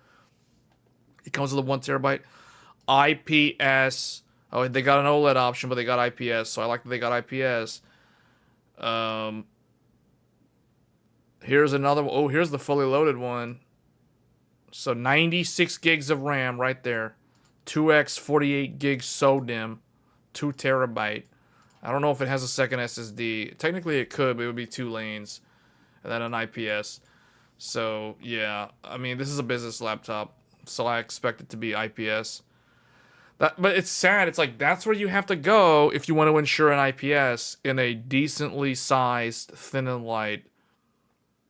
It comes with a 1 terabyte IPS. Oh, they got an OLED option, but they got IPS, so I like that they got IPS. Here's another one. Oh, here's the fully loaded one. So 96 gigs of RAM right there. 2x 48 gigs SODIMM. 2 terabyte. I don't know if it has a second SSD. Technically it could, but it would be 2 lanes. And then an IPS. So, yeah. I mean, this is a business laptop, so I expect it to be IPS. But it's sad. It's like that's where you have to go if you want to ensure an IPS in a decently sized, thin and light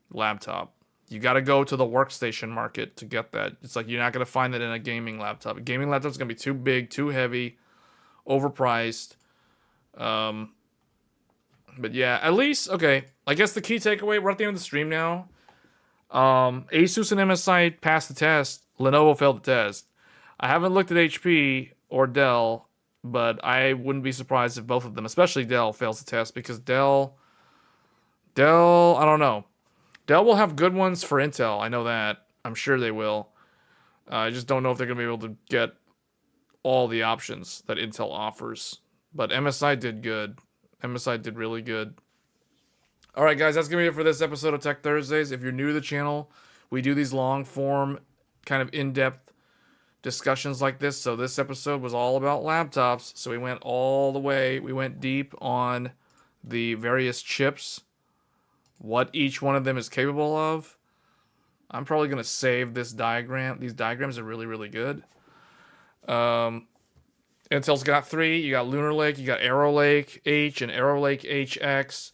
laptop. You got to go to the workstation market to get that. It's like you're not going to find that in a gaming laptop. A gaming laptop is going to be too big, too heavy, overpriced. But yeah, at least, okay. I guess the key takeaway, we're at the end of the stream now. Asus and MSI passed the test. Lenovo failed the test. I haven't looked at HP or Dell, but I wouldn't be surprised if both of them, especially Dell, fails the test because Dell, I don't know. Dell will have good ones for Intel. I know that. I'm sure they will. I just don't know if they're going to be able to get all the options that Intel offers. But MSI did good. MSI did really good. All right, guys, that's going to be it for this episode of Tech Thursdays. If you're new to the channel, we do these long-form, kind of in-depth discussions like this. So this episode was all about laptops. So we went all the way. We went deep on the various chips, what each one of them is capable of. I'm probably going to save this diagram. These diagrams are really, really good. Intel's got 3. You got Lunar Lake, you got Arrow Lake H and Arrow Lake HX.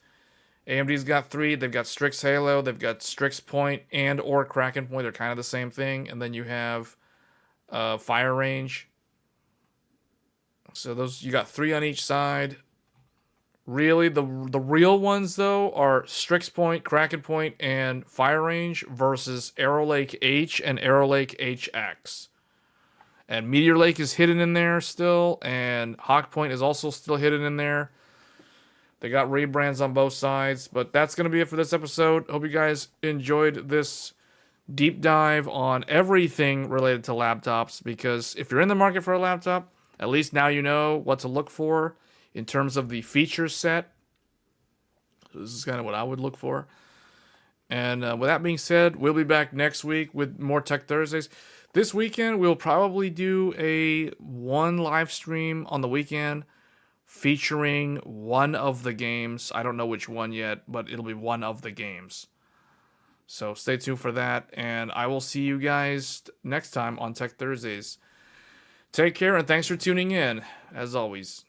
AMD's got 3. They've got Strix Halo. They've got Strix Point and or Kraken Point. They're kind of the same thing. And then you have Fire Range. So those, you got 3 on each side. Really, the real ones though are Strix Point, Kraken Point, and Fire Range versus Arrow Lake H and Arrow Lake HX. And Meteor Lake is hidden in there still, and Hawk Point is also still hidden in there. They got rebrands on both sides, but that's going to be it for this episode. Hope you guys enjoyed this deep dive on everything related to laptops, because if you're in the market for a laptop, at least now you know what to look for in terms of the feature set. So this is kind of what I would look for. And with that being said, we'll be back next week with more Tech Thursdays. This weekend, we'll probably do one live stream on the weekend featuring one of the games. I don't know which one yet, but it'll be one of the games. So stay tuned for that, and I will see you guys next time on Tech Thursdays. Take care, and thanks for tuning in, as always.